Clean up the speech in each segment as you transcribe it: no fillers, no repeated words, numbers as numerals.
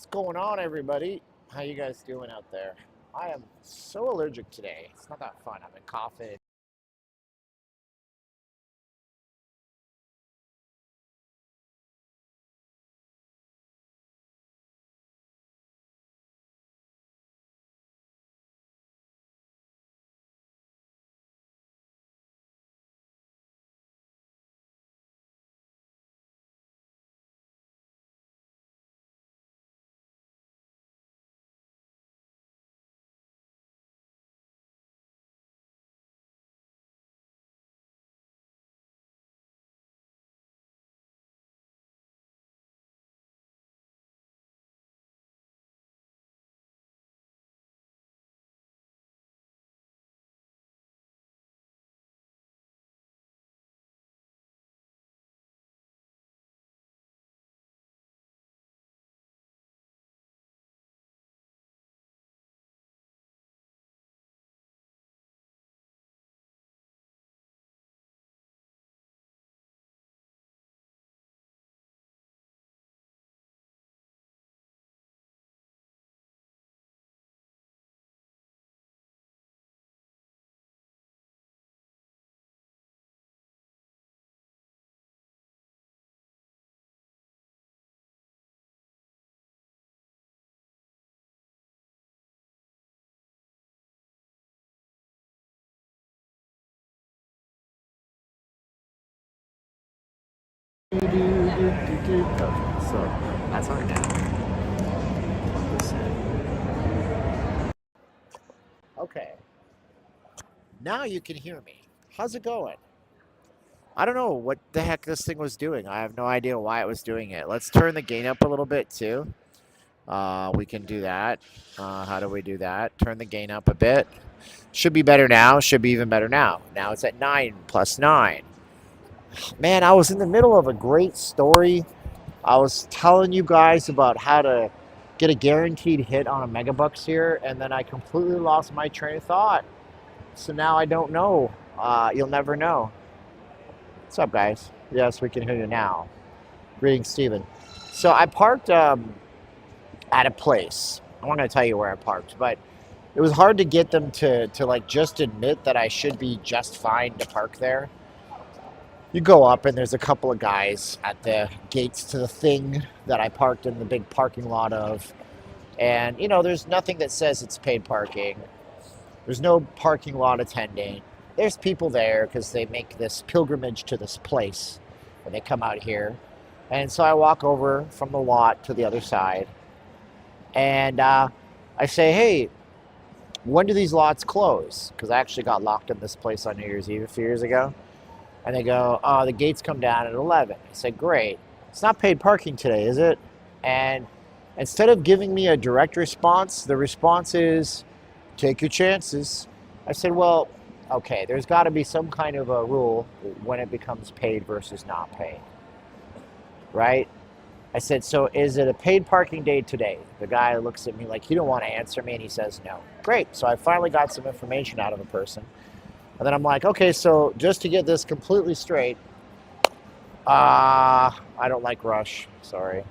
What's going on, everybody? How you guys doing out there? I am so allergic today. It's not that fun. I've been coughing. Okay, so that's on now. Okay, now you can hear me. How's it going? I don't know what the heck this thing was doing. I have no idea why it was doing it. Let's turn the gain up a little bit too. We can do that. How do we do that? Turn the gain up a bit. Should be better now. Should be even better now. Now it's at 9 plus 9. Man, I was in the middle of a great story. I was telling you guys about how to get a guaranteed hit on a megabucks here, and then I completely lost my train of thought. So now I don't know. You'll never know. What's up, guys? Yes, we can hear you now. Greetings, Steven. So I parked at a place. I'm not going to tell you where I parked, but it was hard to get them to like just admit that I should be just fine to park there. You go up and there's a couple of guys at the gates to the thing that I parked in the big parking lot of. And, there's nothing that says it's paid parking. There's no parking lot attendant. There's people there because they make this pilgrimage to this place when they come out here. And so I walk over from the lot to the other side. And I say, hey, when do these lots close? Because I actually got locked in this place on New Year's Eve a few years ago. And they go, oh, the gates come down at 11. I said, great. It's not paid parking today, is it? And instead of giving me a direct response, the response is, take your chances. I said, well, okay, there's got to be some kind of a rule when it becomes paid versus not paid, right? I said, so is it a paid parking day today? The guy looks at me like he don't want to answer me, and he says no. Great. So I finally got some information out of the person. And then I'm like, okay, so just to get this completely straight, I don't like rush, sorry.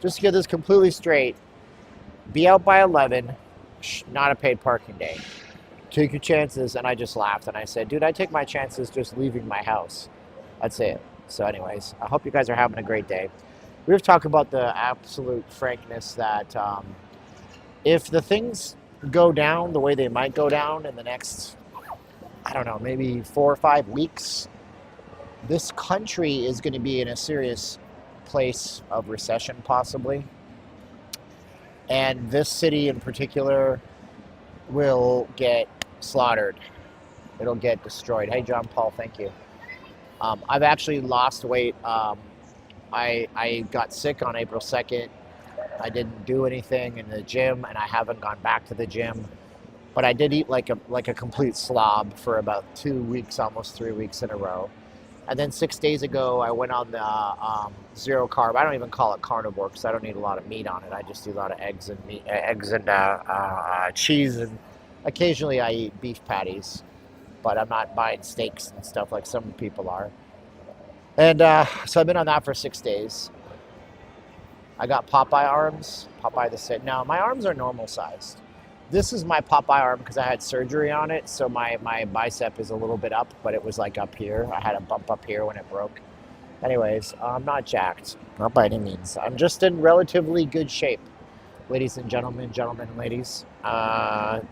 Just to get this completely straight, be out by 11, not a paid parking day. Take your chances. And I just laughed and I said, dude, I take my chances just leaving my house. That's it. So anyways, I hope you guys are having a great day. We were talking about the absolute frankness that if the things go down the way they might go down in the next, I don't know, maybe 4 or 5 weeks, this country is going to be in a serious place of recession, possibly. And this city in particular will get slaughtered. It'll get destroyed. Hey, John Paul, thank you. I've actually lost weight. I got sick on April 2nd. I didn't do anything in the gym, and I haven't gone back to the gym. But I did eat like a complete slob for about 2 weeks, almost 3 weeks in a row. And then 6 days ago, I went on the zero carb. I don't even call it carnivore because I don't eat a lot of meat on it. I just eat a lot of eggs and cheese, and occasionally I eat beef patties. But I'm not buying steaks and stuff like some people are. And so I've been on that for 6 days. I got Popeye arms. Popeye the Sailor. No, my arms are normal sized. This is my Popeye arm because I had surgery on it, so my bicep is a little bit up, but it was like up here. I had a bump up here when it broke. Anyways, I'm not jacked, not by any means. I'm just in relatively good shape, ladies and gentlemen, and ladies.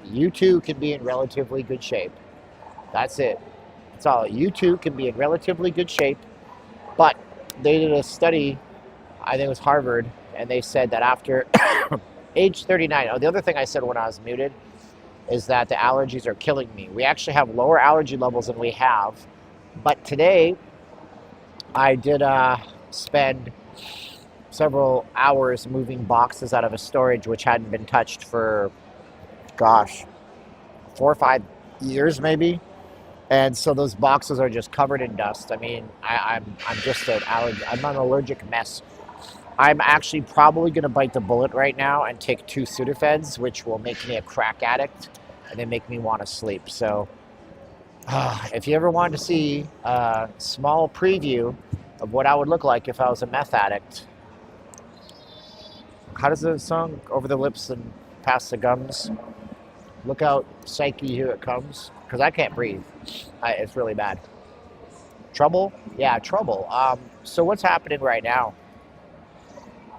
You too can be in relatively good shape. That's it. That's all. You too can be in relatively good shape, but they did a study, I think it was Harvard, and they said that after age 39, oh, the other thing I said when I was muted is that the allergies are killing me. We actually have lower allergy levels than we have, but today I did spend several hours moving boxes out of a storage which hadn't been touched for, gosh, 4 or 5 years maybe. And so those boxes are just covered in dust. I mean, I'm just I'm an allergic mess. I'm actually probably going to bite the bullet right now and take 2 Sudafeds, which will make me a crack addict and then make me want to sleep. So if you ever wanted to see a small preview of what I would look like if I was a meth addict, how does the song? Over the lips and past the gums. Look out, Psyche, here it comes. Because I can't breathe. It's really bad. Trouble? Yeah, trouble. So what's happening right now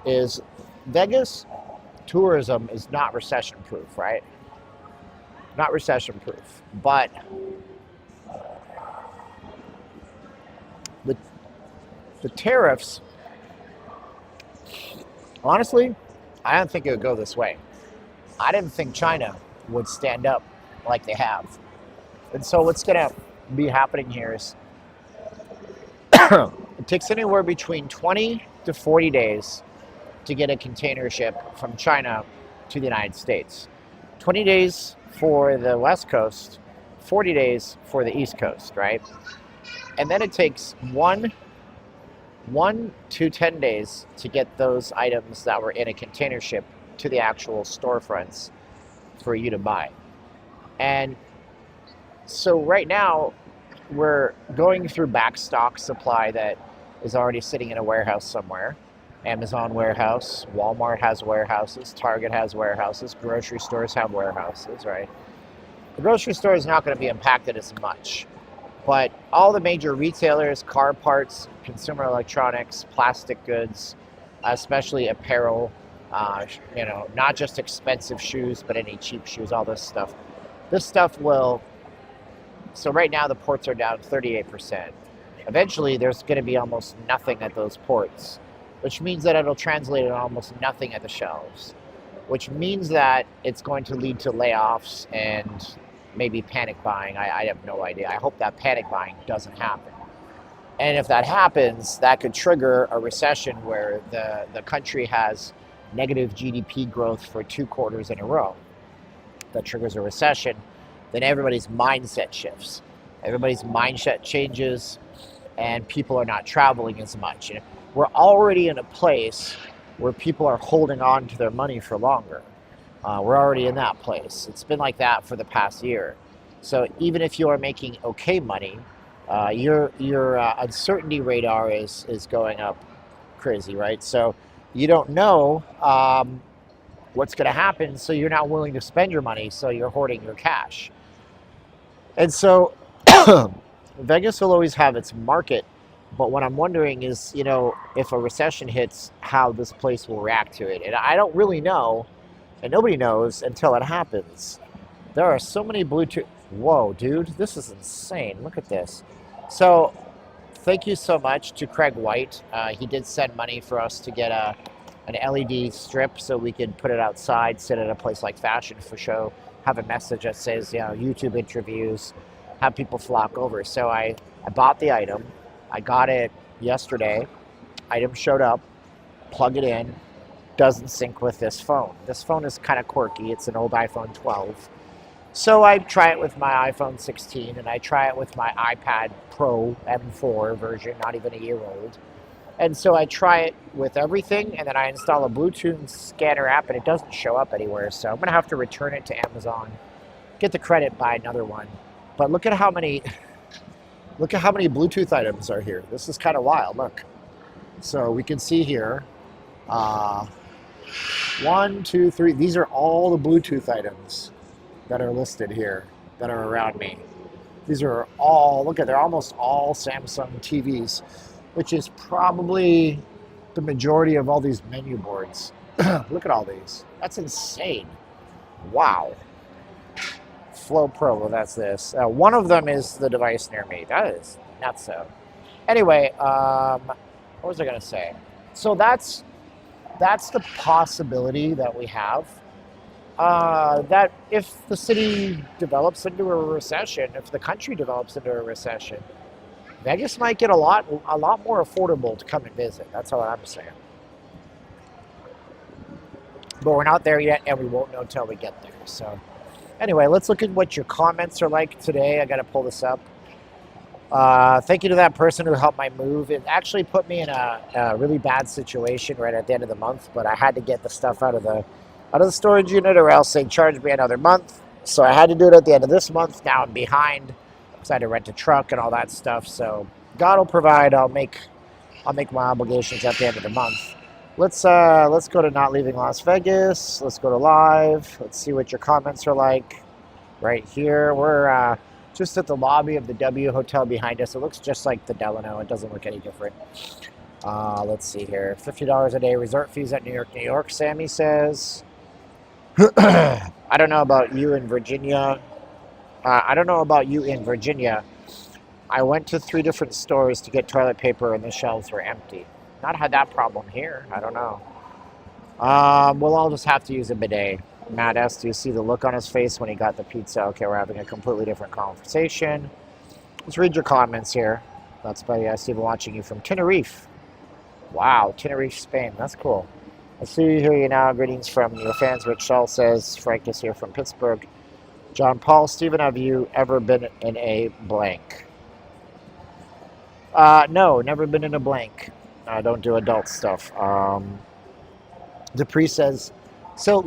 is Vegas tourism is not recession proof, right? Not recession proof. But the tariffs, honestly, I don't think it would go this way. I didn't think China would stand up like they have. And so what's going to be happening here is it takes anywhere between 20 to 40 days to get a container ship from China to the United States. 20 days for the West Coast, 40 days for the East Coast, right? And then it takes 1 to 10 days to get those items that were in a container ship to the actual storefronts for you to buy. And so right now we're going through backstock supply that is already sitting in a warehouse somewhere. Amazon warehouse, Walmart has warehouses, Target has warehouses, grocery stores have warehouses, right? The grocery store is not going to be impacted as much, but all the major retailers, car parts, consumer electronics, plastic goods, especially apparel, not just expensive shoes, but any cheap shoes, all this stuff. This stuff will, so right now the ports are down 38%. Eventually there's going to be almost nothing at those ports, which means that it'll translate into almost nothing at the shelves, which means that it's going to lead to layoffs and maybe panic buying. I have no idea. I hope that panic buying doesn't happen. And if that happens, that could trigger a recession where the country has negative GDP growth for 2 quarters in a row. That triggers a recession. Then everybody's mindset shifts. Everybody's mindset changes, and people are not traveling as much. We're already in a place where people are holding on to their money for longer. We're already in that place. It's been like that for the past year. So even if you are making okay money, your uncertainty radar is going up crazy, right? So you don't know what's going to happen, so you're not willing to spend your money, so you're hoarding your cash. And so Vegas will always have its market, but what I'm wondering is, if a recession hits, how this place will react to it. And I don't really know, and nobody knows until it happens. There are so many Bluetooth. Whoa, dude, this is insane. Look at this. So thank you so much to Craig White. He did send money for us to get an LED strip so we could put it outside, sit at a place like Fashion for Show, have a message that says, YouTube interviews, have people flock over. So I bought the item. I got it yesterday. Item showed up, plug it in, doesn't sync with this phone. This phone is kind of quirky. It's an old iPhone 12. So I try it with my iPhone 16, and I try it with my iPad Pro M4 version, not even a year old. And so I try it with everything, and then I install a Bluetooth scanner app, and it doesn't show up anywhere. So I'm going to have to return it to Amazon, get the credit, buy another one. But look at how many Bluetooth items are here. This is kind of wild. Look. So we can see here, Uh, 1, 2, 3. These are all the Bluetooth items that are listed here that are around me. These are all, look at, they're almost all Samsung TVs, which is probably the majority of all these menu boards. Look at all these. That's insane. Wow. Flow Pro, well, that's this. One of them is the device near me. That is nuts. So. Anyway, what was I going to say? So that's the possibility that we have. That if the city develops into a recession, if the country develops into a recession, Vegas might get a lot more affordable to come and visit. That's all I'm saying. But we're not there yet, and we won't know until we get there. So anyway, let's look at what your comments are like today. I got to pull this up. Thank you to that person who helped my move. It actually put me in a really bad situation right at the end of the month, but I had to get the stuff out of the storage unit or else they'd charge me another month. So I had to do it at the end of this month. Now I'm behind because I had to rent a truck and all that stuff. So God will provide. I'll make my obligations at the end of the month. Let's go to Not Leaving Las Vegas. Let's go to live. Let's see what your comments are like. Right here, we're just at the lobby of the W Hotel behind us. It looks just like the Delano. It doesn't look any different. Let's see here. $50 a day resort fees at New York, Sammy says. I don't know about you in Virginia. I went to 3 different stores to get toilet paper and the shelves were empty. Not had that problem here. I don't know. We'll all just have to use a bidet. Matt S., do you see the look on his face when he got the pizza? Okay, we're having a completely different conversation. Let's read your comments here. That's by Steven watching you from Tenerife. Wow, Tenerife, Spain. That's cool. I see you here now. Greetings from your fans. Rich Shaw says, Frank is here from Pittsburgh. John Paul, Steven, have you ever been in a blank? No, never been in a blank. I don't do adult stuff. Dupree says, so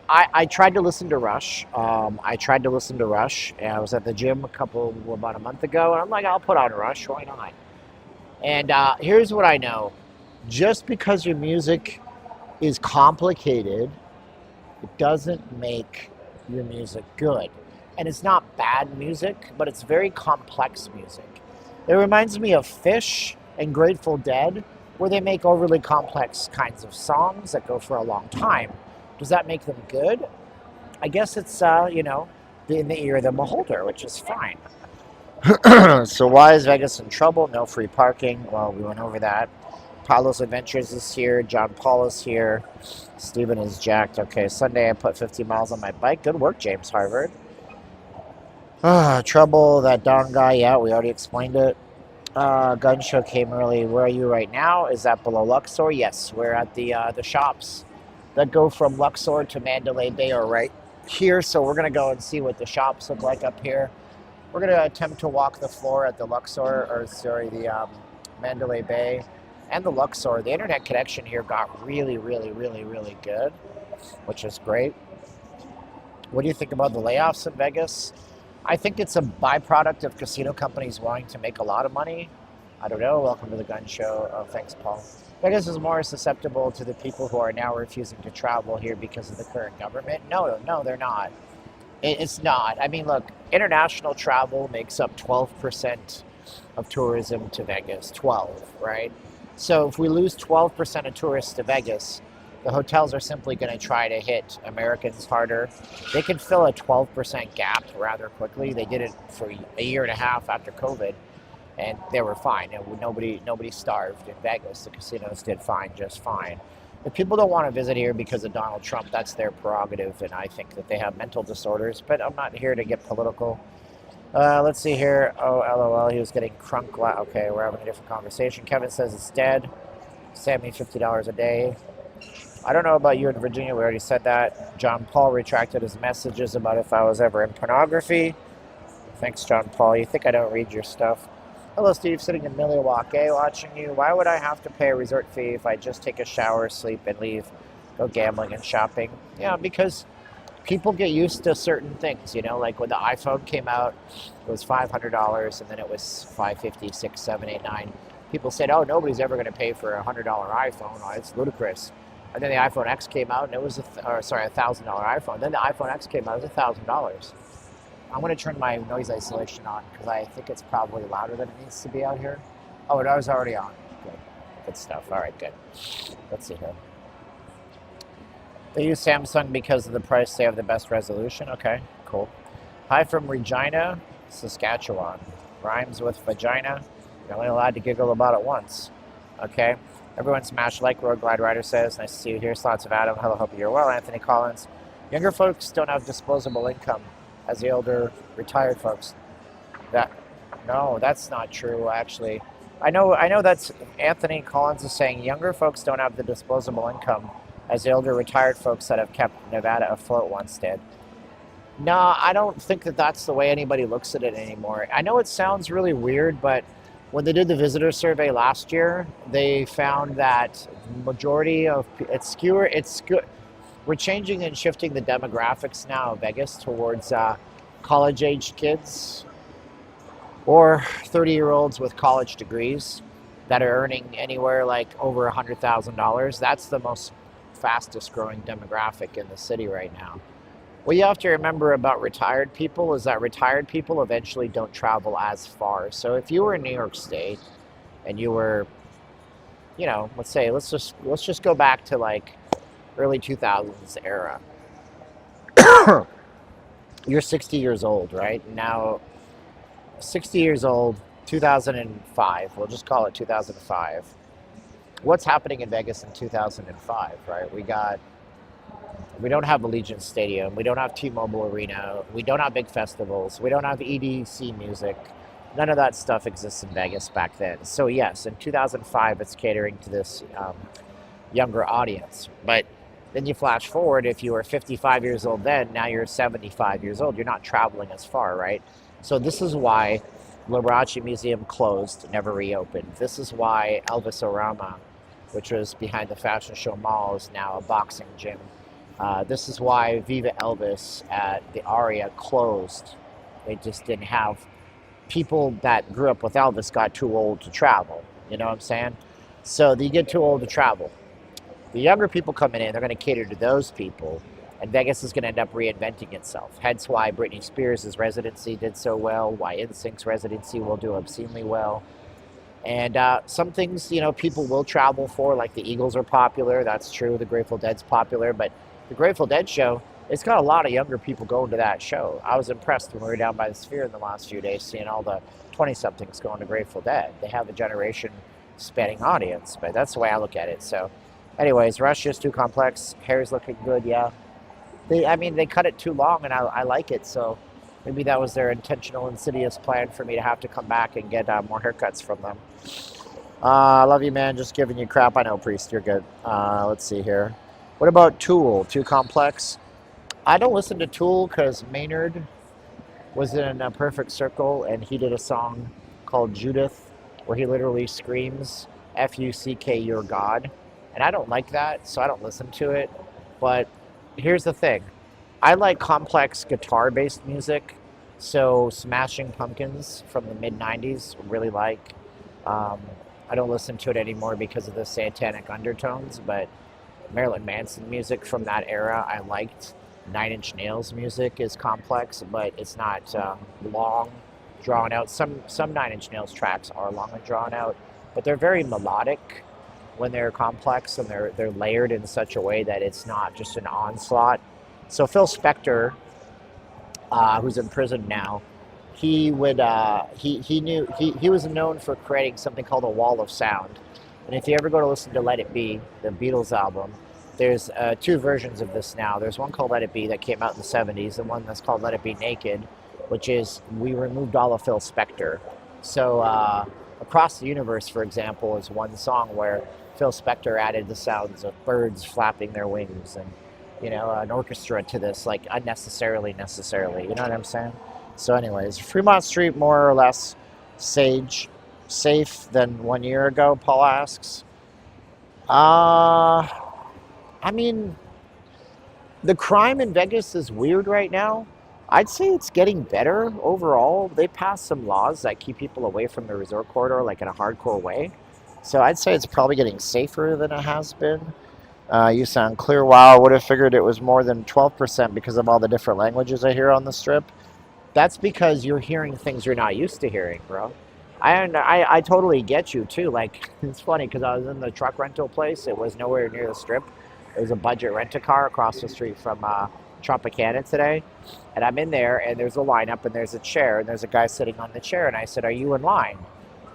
I tried to listen to Rush. And I was at the gym about a month ago, and I'm like, I'll put on Rush. Why not? And here's what I know. Just because your music is complicated, it doesn't make your music good. And it's not bad music, but it's very complex music. It reminds me of Fish and Grateful Dead, where they make overly complex kinds of songs that go for a long time. Does that make them good? I guess it's, in the ear of the beholder, which is fine. So why is Vegas in trouble? No free parking. Well, we went over that. Paulo's Adventures is here. John Paul is here. Steven is jacked. Okay, Sunday I put 50 miles on my bike. Good work, James Harvard. Trouble, that darn guy. Yeah, we already explained it. Gun show came early. Where are you right now? Is that below Luxor? Yes, we're at the shops that go from Luxor to Mandalay Bay are right here. So we're going to go and see what the shops look like up here. We're going to attempt to walk the floor at the the Mandalay Bay and the Luxor. The internet connection here got really, really, really, really good, which is great. What do you think about the layoffs in Vegas? I think it's a byproduct of casino companies wanting to make a lot of money. I don't know. Welcome to the gun show. Oh, thanks, Paul. Vegas is more susceptible to the people who are now refusing to travel here because of the current government. No, they're not. It's not. I mean, look, international travel makes up 12% of tourism to Vegas. 12, right? So if we lose 12% of tourists to Vegas, the hotels are simply going to try to hit Americans harder. They can fill a 12% gap rather quickly. They did it for a year and a half after COVID, and they were fine. And nobody starved in Vegas. The casinos did fine, just fine. If people don't want to visit here because of Donald Trump, that's their prerogative, and I think that they have mental disorders, but I'm not here to get political. Let's see here. Oh, LOL, he was getting crunk. Okay, we're having a different conversation. Kevin says it's dead. Sammy, $50 a day. I don't know about you in Virginia. We already said that. John Paul retracted his messages about if I was ever in pornography. Thanks, John Paul. You think I don't read your stuff? Hello, Steve. Sitting in Milwaukee watching you. Why would I have to pay a resort fee if I just take a shower, sleep, and leave? Go gambling and shopping. Yeah, because people get used to certain things. Like when the iPhone came out, it was $500, and then it was $550, $6, $7, $8, $9. People said, oh, nobody's ever going to pay for a $100 iPhone. Oh, it's ludicrous. And then the iPhone X came out, and it was $1,000 iPhone. Then the iPhone X came out, it was $1,000. I'm going to turn my noise isolation on because I think it's probably louder than it needs to be out here. Oh, it was already on. Good stuff. All right, good. Let's see here. They use Samsung because of the price. They have the best resolution. Okay, cool. Hi from Regina, Saskatchewan. Rhymes with vagina. You're only allowed to giggle about it once. Okay. Everyone smash like. Road Glide Rider says, nice to see you here. Slots of Adam. Hello, hope you're well. Anthony Collins. Younger folks don't have disposable income as the older retired folks. No, that's not true, actually. I know that's Anthony Collins is saying younger folks don't have the disposable income as the older retired folks that have kept Nevada afloat once did. No, I don't think that that's the way anybody looks at it anymore. I know it sounds really weird, but when they did the visitor survey last year, they found that majority of we're changing and shifting the demographics now of Vegas towards college-age kids or 30-year-olds with college degrees that are earning anywhere like over $100,000. That's the most fastest growing demographic in the city right now. What you have to remember about retired people is that retired people eventually don't travel as far. So if you were in New York State and you were, let's just go back to like early 2000s era. You're 60 years old, right? Now, 60 years old, 2005. We'll just call it 2005. What's happening in Vegas in 2005, right? We don't have Allegiant Stadium. We don't have T-Mobile Arena. We don't have big festivals. We don't have EDC music. None of that stuff exists in Vegas back then. So yes, in 2005, it's catering to this younger audience. But then you flash forward, if you were 55 years old then, now you're 75 years old. You're not traveling as far, right? So this is why Liberace Museum closed, never reopened. This is why Elvis-orama, which was behind the Fashion Show Mall, is now a boxing gym. This is why Viva Elvis at the Aria closed. They just didn't have people that grew up with Elvis got too old to travel. You know what I'm saying? So you get too old to travel. The younger people coming in, they're going to cater to those people. And Vegas is going to end up reinventing itself. Hence why Britney Spears' residency did so well, why NSYNC's residency will do obscenely well. And some things, people will travel for, like the Eagles are popular. That's true. The Grateful Dead's popular. But the Grateful Dead show, it's got a lot of younger people going to that show. I was impressed when we were down by the Sphere in the last few days, seeing all the 20-somethings going to Grateful Dead. They have a generation-spanning audience, but that's the way I look at it. So anyways, Russia's too complex. Hair's looking good, yeah. They cut it too long, and I like it, so maybe that was their intentional, insidious plan for me to have to come back and get more haircuts from them. I love you, man. Just giving you crap. I know, Priest. You're good. Let's see here. What about Tool? Too complex? I don't listen to Tool because Maynard was in a Perfect Circle, and he did a song called Judith, where he literally screams, F-U-C-K, you're God. And I don't like that, so I don't listen to it. But here's the thing. I like complex guitar-based music. So Smashing Pumpkins from the mid-90s, really like. I don't listen to it anymore because of the satanic undertones, but Marilyn Manson music from that era I liked. 9 Inch Nails music is complex, but it's not long, drawn out. Some 9 Inch Nails tracks are long and drawn out, but they're very melodic when they're complex, and they're layered in such a way that it's not just an onslaught. So Phil Spector, who's in prison now, he was known for creating something called a wall of sound. And if you ever go to listen to Let It Be, the Beatles album, there's 2 versions of this now. There's one called Let It Be that came out in the 70s, and one that's called Let It Be Naked, which is we removed all of Phil Spector. So Across the Universe, for example, is one song where Phil Spector added the sounds of birds flapping their wings and, an orchestra to this, like unnecessarily, you know what I'm saying? So anyways, Fremont Street, more or less safe than 1 year ago, Paul asks. The crime in Vegas is weird right now. I'd say it's getting better overall. They passed some laws that keep people away from the resort corridor, like in a hardcore way. So I'd say it's probably getting safer than it has been. You sound clear. Wow, I would have figured it was more than 12% because of all the different languages I hear on the strip. That's because you're hearing things you're not used to hearing, bro. I totally get you too. Like it's funny because I was in the truck rental place. It was nowhere near the strip. It was a budget rent-a-car across the street from Tropicana today, and I'm in there and there's a lineup and there's a chair and there's a guy sitting on the chair and I said, "Are you in line?"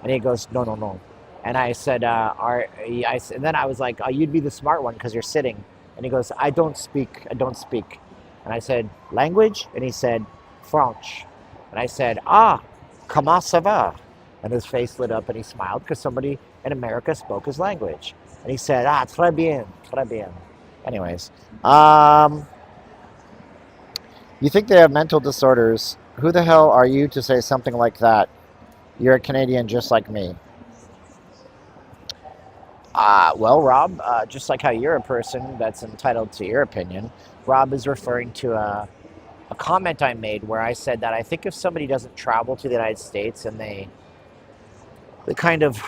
And he goes, "No, no, no." And I said, and then I was like, "Oh, you'd be the smart one because you're sitting." And he goes, "I don't speak. I don't speak." And I said, "Language?" And he said, "French." And I said, "Ah, comment ça va?" And his face lit up and he smiled because somebody in America spoke his language. And he said, "Ah, très bien, très bien." Anyways, you think they have mental disorders? Who the hell are you to say something like that? You're a Canadian just like me. Well, Rob, just like how you're a person that's entitled to your opinion, Rob is referring to a comment I made where I said that I think if somebody doesn't travel to the United States and they kind of,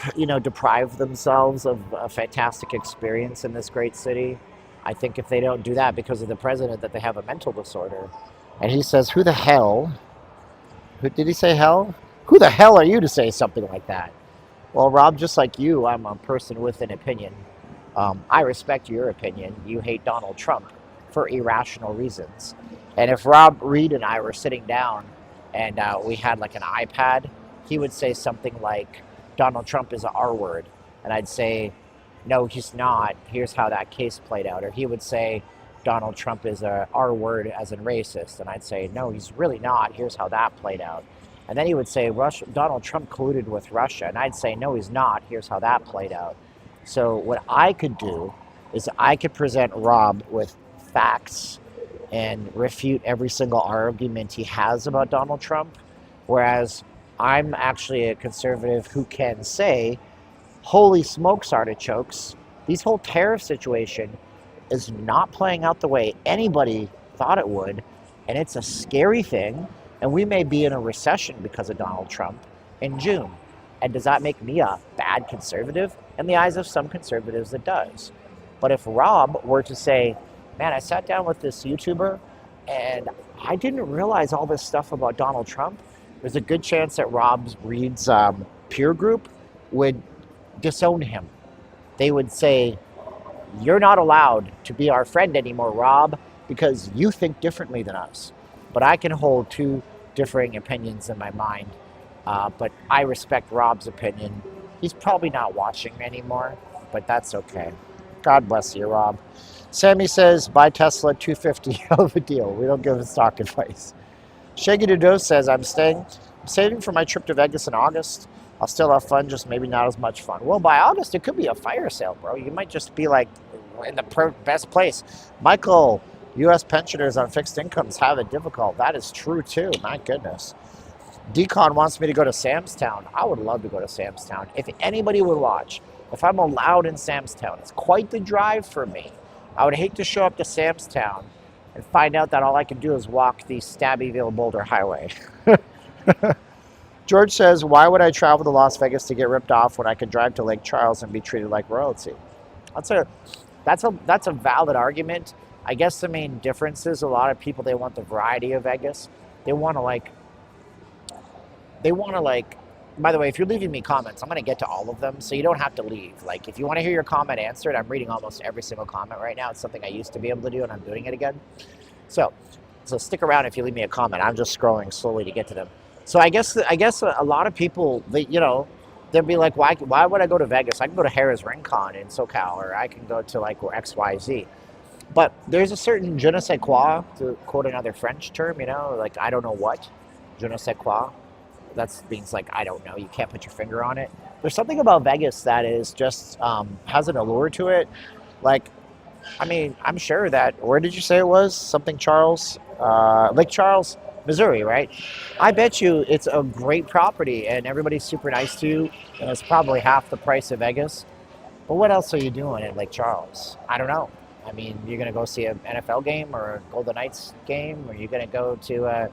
deprive themselves of a fantastic experience in this great city, I think if they don't do that because of the president, that they have a mental disorder. And he says, who the hell? Who did he say hell? Who the hell are you to say something like that? Well, Rob, just like you, I'm a person with an opinion. I respect your opinion. You hate Donald Trump for irrational reasons. And if Rob Reed and I were sitting down and we had like an iPad, he would say something like, Donald Trump is a R word. And I'd say, no, he's not. Here's how that case played out. Or he would say, Donald Trump is a R word as in racist. And I'd say, no, he's really not. Here's how that played out. And then he would say, Donald Trump colluded with Russia. And I'd say, no, he's not. Here's how that played out. So what I could do is I could present Rob with facts and refute every single argument he has about Donald Trump. Whereas I'm actually a conservative who can say, holy smokes, artichokes, this whole tariff situation is not playing out the way anybody thought it would. And it's a scary thing. And we may be in a recession because of Donald Trump in June. And does that make me a bad conservative? In the eyes of some conservatives, it does. But if Rob were to say, man, I sat down with this YouTuber and I didn't realize all this stuff about Donald Trump, there's a good chance that Rob Reed's peer group would disown him. They would say, you're not allowed to be our friend anymore, Rob, because you think differently than us. But I can hold two differing opinions in my mind. But I respect Rob's opinion. He's probably not watching anymore, but that's okay. God bless you, Rob. Sammy says, buy Tesla 250, hell of a deal. We don't give stock advice. Shaggy Dodo says, I'm saving for my trip to Vegas in August. I'll still have fun, just maybe not as much fun. Well, by August, it could be a fire sale, bro. You might just be like in the best place. Michael, U.S. pensioners on fixed incomes have it difficult. That is true, too. My goodness. Decon wants me to go to Sam's Town. I would love to go to Sam's Town. If anybody would watch, if I'm allowed in Sam's Town, it's quite the drive for me. I would hate to show up to Sam's Town and find out that all I can do is walk the Stabbyville Boulder Highway. George says, why would I travel to Las Vegas to get ripped off when I could drive to Lake Charles and be treated like royalty? That's a valid argument. I guess the main difference is a lot of people, they want the variety of Vegas. They want to by the way, if you're leaving me comments, I'm going to get to all of them, so you don't have to leave. Like, if you want to hear your comment answered, I'm reading almost every single comment right now. It's something I used to be able to do, and I'm doing it again. So stick around if you leave me a comment. I'm just scrolling slowly to get to them. So I guess a lot of people, they'll be like, why would I go to Vegas? I can go to Harrah's Rincon in SoCal, or I can go to like XYZ. But there's a certain je ne sais quoi, to quote another French term, like I don't know what, je ne sais quoi. That means like, I don't know, you can't put your finger on it. There's something about Vegas that is just, has an allure to it. Like, I mean, I'm sure that, where did you say it was? Something Charles? Lake Charles, Missouri, right? I bet you it's a great property and everybody's super nice to you, and it's probably half the price of Vegas. But what else are you doing at Lake Charles? I don't know. I mean, you're going to go see an NFL game or a Golden Knights game, or you're going to go to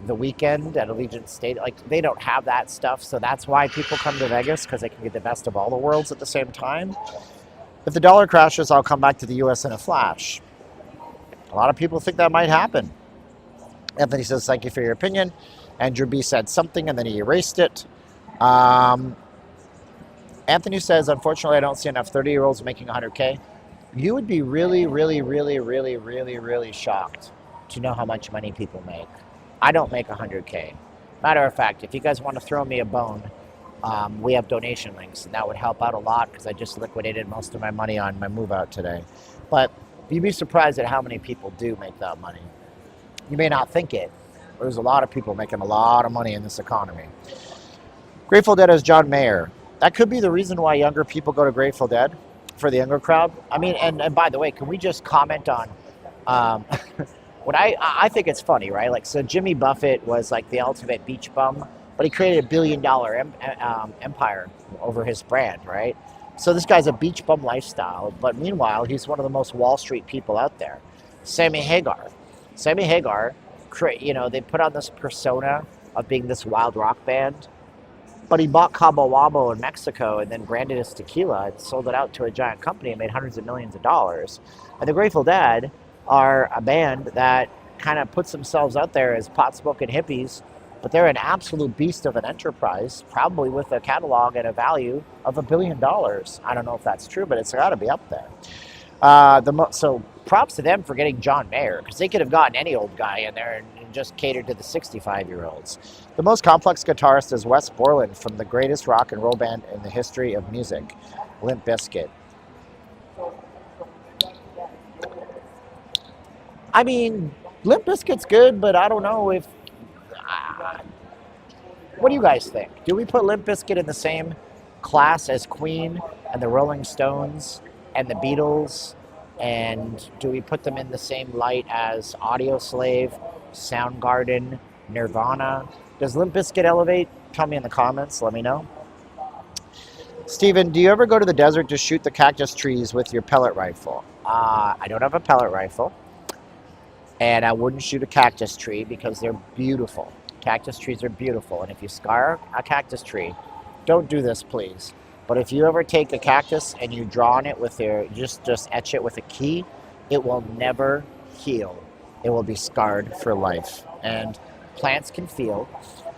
the weekend at Allegiant Stadium. Like, they don't have that stuff, so that's why people come to Vegas, because they can get the best of all the worlds at the same time. If the dollar crashes, I'll come back to the U.S. in a flash. A lot of people think that might happen. Anthony says, thank you for your opinion. Andrew B said something and then he erased it. Anthony says, unfortunately, I don't see enough 30-year-olds making 100K. You would be really, really, really, really, really, really shocked to know how much money people make. I don't make 100K. Matter of fact, if you guys want to throw me a bone, we have donation links, and that would help out a lot because I just liquidated most of my money on my move out today. But you'd be surprised at how many people do make that money. You may not think it, but there's a lot of people making a lot of money in this economy. Grateful Dead is John Mayer. That could be the reason why younger people go to Grateful Dead, for the younger crowd. I mean, and by the way, can we just comment on what I think it's funny, right? Like, so Jimmy Buffett was like the ultimate beach bum, but he created $1 billion empire over his brand, right? So this guy's a beach bum lifestyle, but meanwhile, he's one of the most Wall Street people out there. Sammy Hagar, they put on this persona of being this wild rock band, but he bought Cabo Wabo in Mexico and then branded his tequila and sold it out to a giant company and made hundreds of millions of dollars. And the Grateful Dead are a band that kind of puts themselves out there as pot-smoking hippies, but they're an absolute beast of an enterprise, probably with a catalog and a value of $1 billion. I don't know if that's true, but it's got to be up there. So props to them for getting John Mayer, because they could have gotten any old guy in there and just catered to the 65-year-olds. The most complex guitarist is Wes Borland from the greatest rock and roll band in the history of music, Limp Bizkit. I mean, Limp Bizkit's good, but I don't know if... what do you guys think? Do we put Limp Bizkit in the same class as Queen and the Rolling Stones and the Beatles? And do we put them in the same light as Audioslave, Soundgarden, Nirvana? Does Limp Bizkit elevate? Tell me in the comments. Let me know. Steven, do you ever go to the desert to shoot the cactus trees with your pellet rifle? I don't have a pellet rifle. And I wouldn't shoot a cactus tree because they're beautiful. Cactus trees are beautiful. And if you scar a cactus tree, don't do this, please. But if you ever take a cactus and you draw on it with your, just etch it with a key, it will never heal. It will be scarred for life. And plants can feel.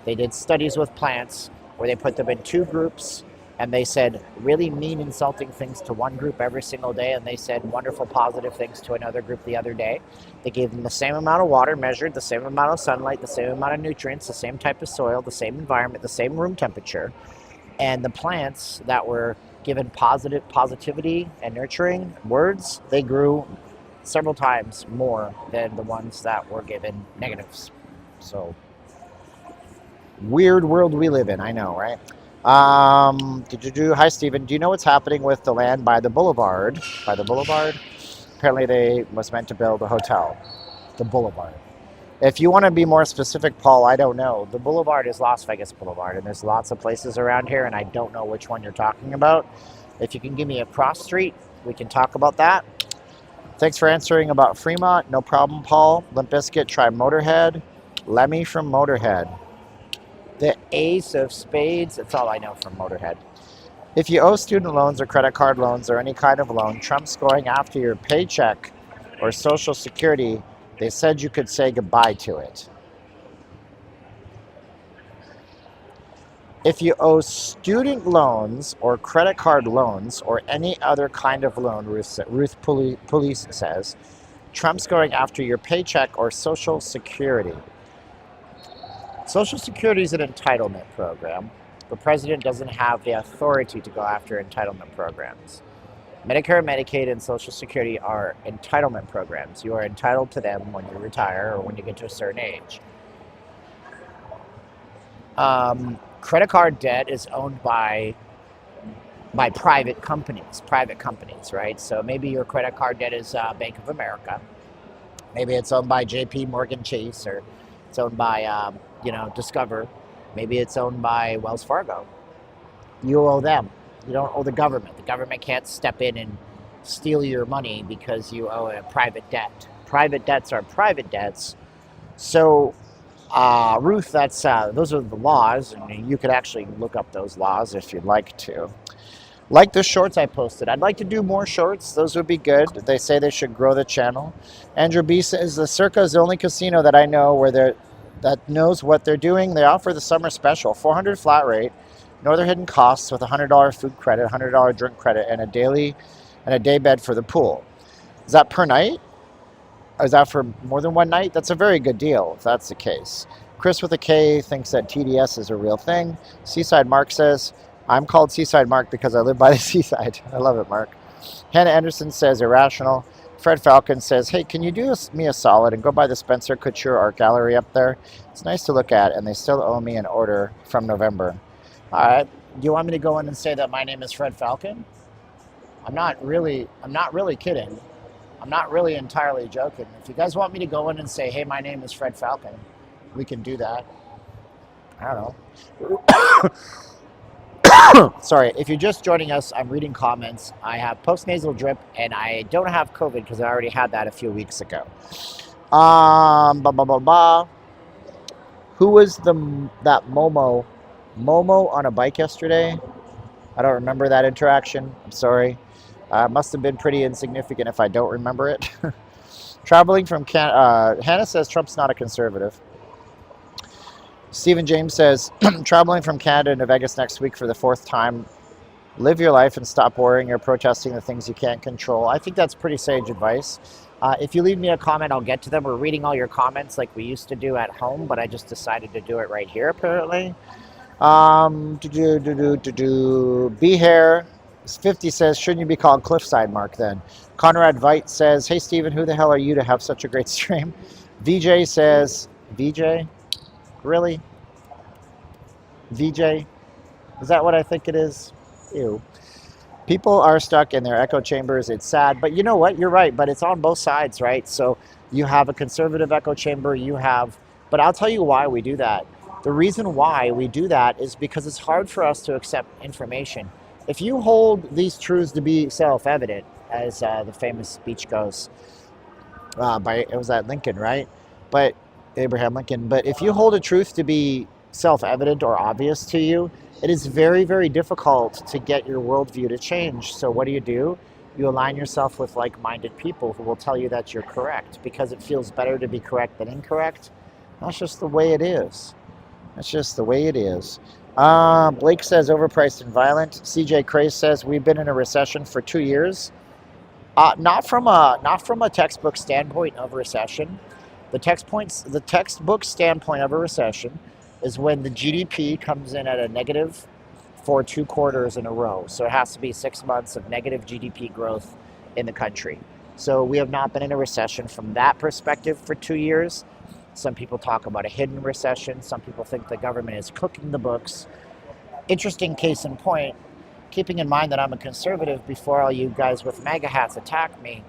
They did studies with plants where they put them in two groups and they said really mean, insulting things to one group every single day, and they said wonderful, positive things to another group the other day. They gave them the same amount of water measured, the same amount of sunlight, the same amount of nutrients, the same type of soil, the same environment, the same room temperature. And the plants that were given positivity and nurturing words, they grew several times more than the ones that were given negatives. So, weird world we live in, I know, right? Hi, Steven. Do you know what's happening with the land by the boulevard? By the boulevard? Apparently they was meant to build a hotel. The boulevard. If you want to be more specific, Paul, I don't know. The boulevard is Las Vegas Boulevard, and there's lots of places around here, and I don't know which one you're talking about. If you can give me a cross street, we can talk about that. Thanks for answering about Fremont. No problem, Paul. Limp Bizkit, try Motorhead. Lemmy from Motorhead. The Ace of Spades. That's all I know from Motorhead. If you owe student loans or credit card loans or any kind of loan, Trump's going after your paycheck or Social Security. They said you could say goodbye to it. If you owe student loans or credit card loans or any other kind of loan, Ruth Police says, Trump's going after your paycheck or Social Security. Social Security is an entitlement program. The president doesn't have the authority to go after entitlement programs. Medicare, Medicaid, and Social Security are entitlement programs. You are entitled to them when you retire or when you get to a certain age. Credit card debt is owned by private companies, right? So maybe your credit card debt is Bank of America. Maybe it's owned by JP Morgan Chase, or it's owned by Discover. Maybe it's owned by Wells Fargo. You owe them. You don't owe the government. The government can't step in and steal your money because you owe a private debt. Private debts are private debts. So, Ruth, those are the laws, and you could actually look up those laws if you'd like to. Like the shorts I posted. I'd like to do more shorts. Those would be good. They say they should grow the channel. Andrew B says the Circa is the only casino that I know that knows what they're doing. They offer the summer special, $400 flat rate, no other hidden costs with $100 food credit, $100 drink credit, and a day bed for the pool. Is that per night? Or is that for more than one night? That's a very good deal if that's the case. Chris with a K thinks that TDS is a real thing. Seaside Mark says, I'm called Seaside Mark because I live by the seaside. I love it, Mark. Hannah Anderson says, irrational. Fred Falcon says, hey, can you do me a solid and go by the Spencer Couture art gallery up there? It's nice to look at, and they still owe me an order from November. All right. Do you want me to go in and say that my name is Fred Falcon? I'm not really kidding. I'm not really entirely joking. If you guys want me to go in and say, hey, my name is Fred Falcon, we can do that. I don't know. Sorry, if you're just joining us, I'm reading comments. I have postnasal drip, and I don't have COVID because I already had that a few weeks ago. Who was that Momo on a bike yesterday? I don't remember that interaction. I'm sorry. Must have been pretty insignificant if I don't remember it. Traveling from Canada. Hannah says Trump's not a conservative. Stephen James says, traveling from Canada to Vegas next week for the 4th time. Live your life and stop worrying or protesting the things you can't control. I think that's pretty sage advice. If you leave me a comment, I'll get to them. We're reading all your comments like we used to do at home, but I just decided to do it right here, apparently. B Hair 50 says, shouldn't you be called Cliffside Mark then? Conrad Veit says, hey, Steven, who the hell are you to have such a great stream? VJ says, VJ? Really? VJ? Is that what I think it is? Ew. People are stuck in their echo chambers. It's sad. But you know what? You're right. But it's on both sides, right? So you have a conservative echo chamber. But I'll tell you why we do that. The reason why we do that is because it's hard for us to accept information. If you hold these truths to be self-evident, as the famous speech goes, it was at Lincoln, right? But Abraham Lincoln. But if you hold a truth to be self-evident or obvious to you, it is very, very difficult to get your worldview to change. So what do? You align yourself with like-minded people who will tell you that you're correct because it feels better to be correct than incorrect. That's just the way it is. That's just the way it is. Blake says overpriced and violent. CJ Craze says we've been in a recession for 2 years. Not from a textbook standpoint of recession. The textbook standpoint of a recession is when the GDP comes in at a negative for 2 quarters in a row. So it has to be 6 months of negative GDP growth in the country. So we have not been in a recession from that perspective for 2 years. Some people talk about a hidden recession. Some people think the government is cooking the books. Interesting case in point, keeping in mind that I'm a conservative before all you guys with MAGA hats attack me.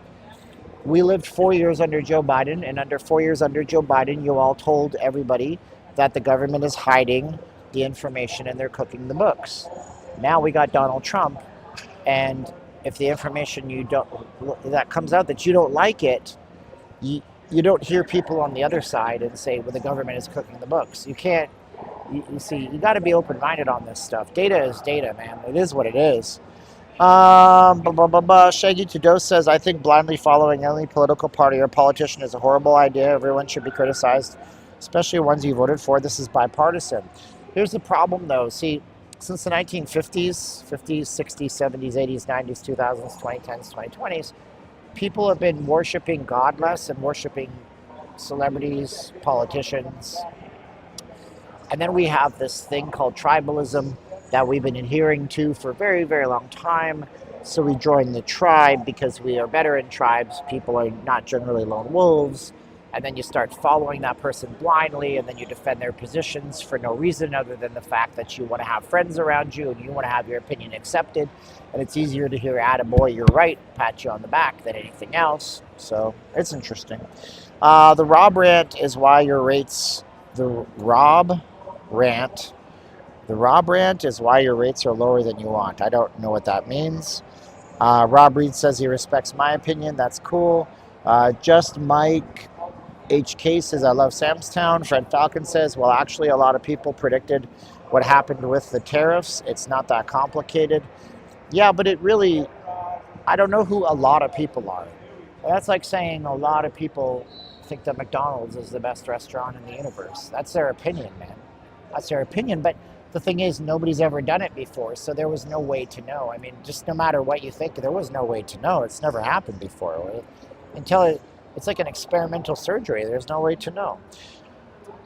We lived 4 years under Joe Biden, and under 4 years under Joe Biden, you all told everybody that the government is hiding the information and they're cooking the books. Now we got Donald Trump, and if the information that comes out that you don't like it, you don't hear people on the other side and say, well, the government is cooking the books. You can't, you see, you got to be open-minded on this stuff. Data is data, man. It is what it is. Shaggy Tudor says, I think blindly following any political party or politician is a horrible idea. Everyone should be criticized, especially ones you voted for. This is bipartisan. Here's the problem, though. See, since the 1950s, 50s, 60s, 70s, 80s, 90s, 2000s, 2010s, 2020s, people have been worshiping God less and worshiping celebrities, politicians. And then we have this thing called tribalism that we've been adhering to for a very, very long time. So we join the tribe because we are better in tribes. People are not generally lone wolves. And then you start following that person blindly, and then you defend their positions for no reason other than the fact that you want to have friends around you and you want to have your opinion accepted. And it's easier to hear, attaboy, you're right, pat you on the back than anything else. So it's interesting. The Rob rant is why your rates, the Rob rant is why your rates are lower than you want. I don't know what that means. Rob Reed says he respects my opinion. That's cool. Just Mike HK says, I love Samstown. Fred Falcon says, well, actually, a lot of people predicted what happened with the tariffs. It's not that complicated. Yeah, but it really, I don't know who a lot of people are. That's like saying a lot of people think that McDonald's is the best restaurant in the universe. That's their opinion, man. That's their opinion. But the thing is, nobody's ever done it before, so there was no way to know. I mean, just no matter what you think, there was no way to know. It's never happened before. Until it's like an experimental surgery. There's no way to know.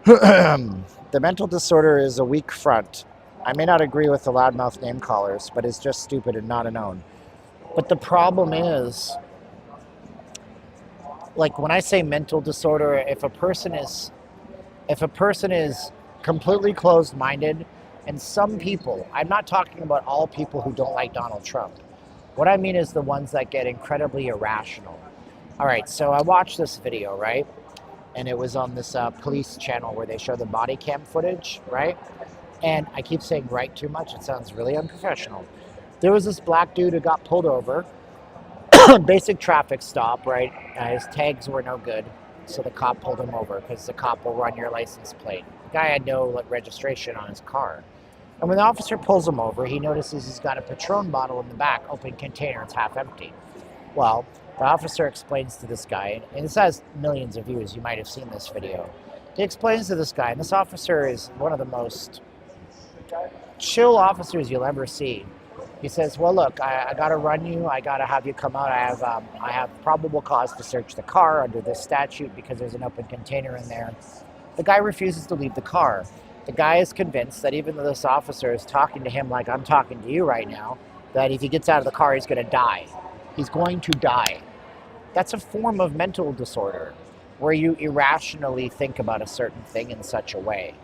The mental disorder is a weak front. I may not agree with the loudmouth name callers, but it's just stupid and not a known. But the problem is, like when I say mental disorder, if a person is completely closed-minded, and some people, I'm not talking about all people who don't like Donald Trump. What I mean is the ones that get incredibly irrational. All right, so I watched this video, right? And it was on this police channel where they show the body cam footage, right? And I keep saying right too much. It sounds really unprofessional. There was this black dude who got pulled over. Basic traffic stop, right? His tags were no good. So the cop pulled him over because the cop will run your license plate. The guy had no registration on his car. And when the officer pulls him over, he notices he's got a Patron bottle in the back, open container, it's half empty. Well, the officer explains to this guy, and this has millions of views, you might have seen this video. He explains to this guy, and this officer is one of the most chill officers you'll ever see. He says, well, look, I got to run you. I got to have you come out. I have probable cause to search the car under this statute because there's an open container in there. The guy refuses to leave the car. The guy is convinced that even though this officer is talking to him like I'm talking to you right now, that if he gets out of the car, he's going to die. He's going to die. That's a form of mental disorder where you irrationally think about a certain thing in such a way.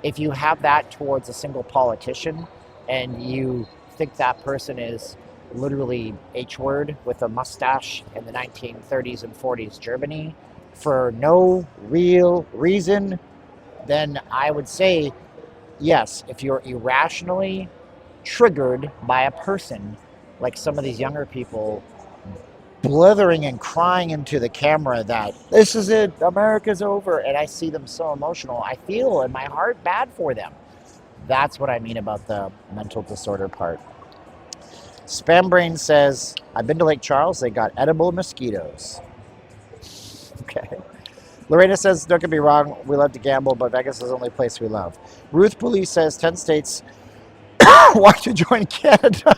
If you have that towards a single politician and you think that person is literally H-word with a mustache in the 1930s and 40s Germany for no real reason, then I would say, yes, if you're irrationally triggered by a person, like some of these younger people blithering and crying into the camera that this is it, America's over, and I see them so emotional, I feel in my heart bad for them. That's what I mean about the mental disorder part. Spam Brain says, I've been to Lake Charles, they got edible mosquitoes. Okay. Lorena says, don't get me wrong, we love to gamble, but Vegas is the only place we love. Ruth Police says 10 states want to join Canada.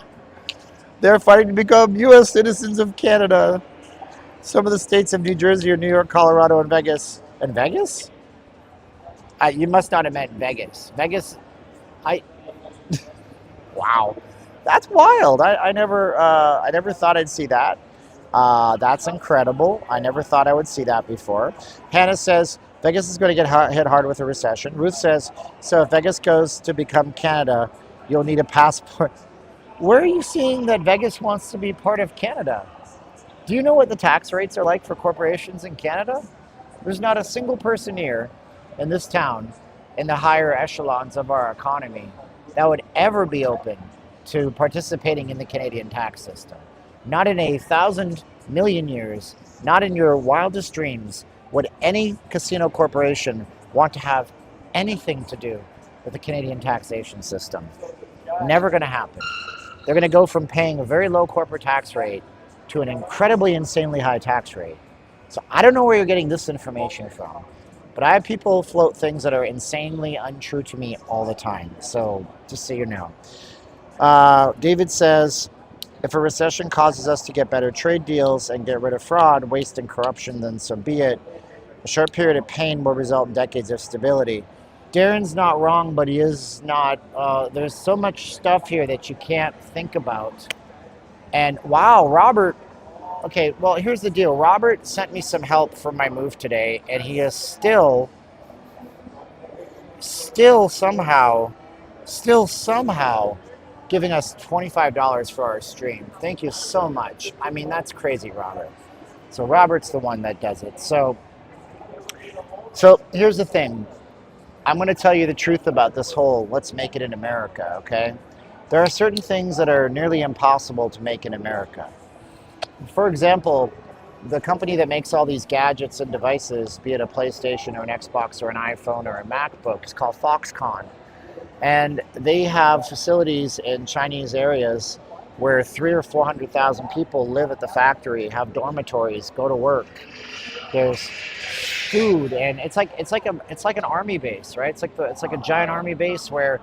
They're fighting to become U.S. citizens of Canada. Some of the states of New Jersey or New York, Colorado, and Vegas. And Vegas? You must not have meant Vegas. Vegas, wow. That's wild. I never thought I'd see that. That's incredible. I never thought I would see that before. Hannah says, Vegas is going to get hit hard with a recession. Ruth says, so if Vegas goes to become Canada, you'll need a passport. Where are you seeing that Vegas wants to be part of Canada? Do you know what the tax rates are like for corporations in Canada? There's not a single person here in this town, in the higher echelons of our economy, that would ever be open to participating in the Canadian tax system. Not in 1,000 million years, not in your wildest dreams, would any casino corporation want to have anything to do with the Canadian taxation system. Never going to happen. They're going to go from paying a very low corporate tax rate to an incredibly insanely high tax rate. So I don't know where you're getting this information from, but I have people float things that are insanely untrue to me all the time. So just so you know. David says, if a recession causes us to get better trade deals and get rid of fraud, waste, and corruption, then so be it. A short period of pain will result in decades of stability. Darren's not wrong, but he is not. There's so much stuff here that you can't think about. And wow, Robert. Okay, well, here's the deal. Robert sent me some help for my move today, and he is still somehow giving us $25 for our stream. Thank you so much. I mean, that's crazy, Robert. So Robert's the one that does it. So here's the thing. I'm going to tell you the truth about this whole let's make it in America, okay? There are certain things that are nearly impossible to make in America. For example, the company that makes all these gadgets and devices, be it a PlayStation or an Xbox or an iPhone or a MacBook, is called Foxconn. And they have facilities in Chinese areas where 300,000 or 400,000 people live at the factory, have dormitories, go to work. There's food, and it's like an army base, right? It's like a giant army base where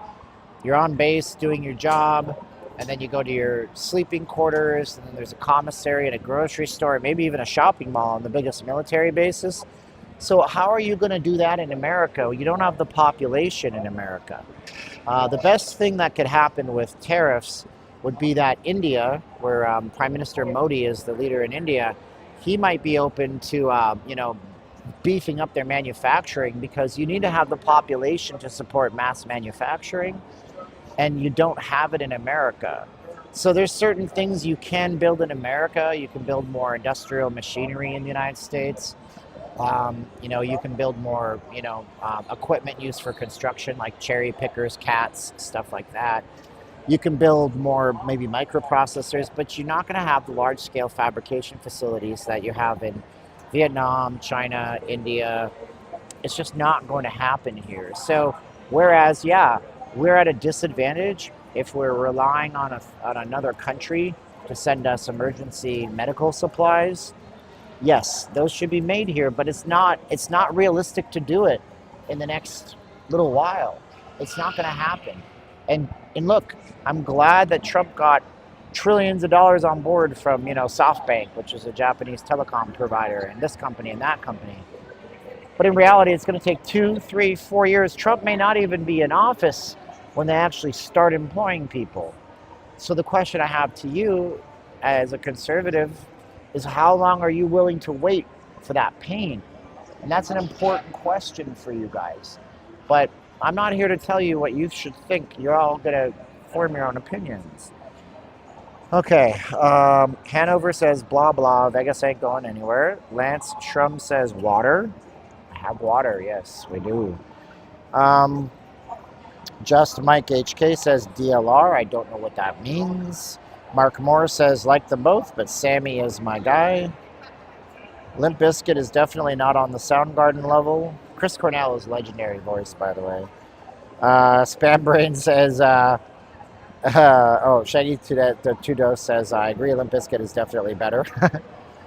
you're on base doing your job, and then you go to your sleeping quarters, and then there's a commissary and a grocery store, maybe even a shopping mall on the biggest military bases. So how are you going to do that in America? You don't have the population in America. The best thing that could happen with tariffs would be that India, where Prime Minister Modi is the leader in India, he might be open to, beefing up their manufacturing, because you need to have the population to support mass manufacturing, and you don't have it in America. So there's certain things you can build in America. You can build more industrial machinery in the United States. You can build more, equipment used for construction, like cherry pickers, cats, stuff like that. You can build more, maybe microprocessors, but you're not going to have the large-scale fabrication facilities that you have in Vietnam, China, India. It's just not going to happen here. So, whereas, we're at a disadvantage if we're relying on another country to send us emergency medical supplies. Yes, those should be made here, but it's not realistic to do it in the next little while. It's not going to happen. And look, I'm glad that Trump got trillions of dollars on board from, SoftBank, which is a Japanese telecom provider, and this company and that company. But in reality, it's going to take 2, 3, 4 years. Trump may not even be in office when they actually start employing people. So the question I have to you as a conservative is, how long are you willing to wait for that pain? And that's an important question for you guys. But I'm not here to tell you what you should think. You're all going to form your own opinions. Okay, Hanover says blah blah, Vegas ain't going anywhere. Lance Shrum says water. I have water, yes, we do. Just Mike HK says DLR, I don't know what that means. Mark Moore says like them both, but Sammy is my guy. Limp Bizkit is definitely not on the Soundgarden level. Chris Cornell is legendary voice, by the way. Spam Brain says, Shaggy Tudo says, I agree, Limp Bizkit is definitely better.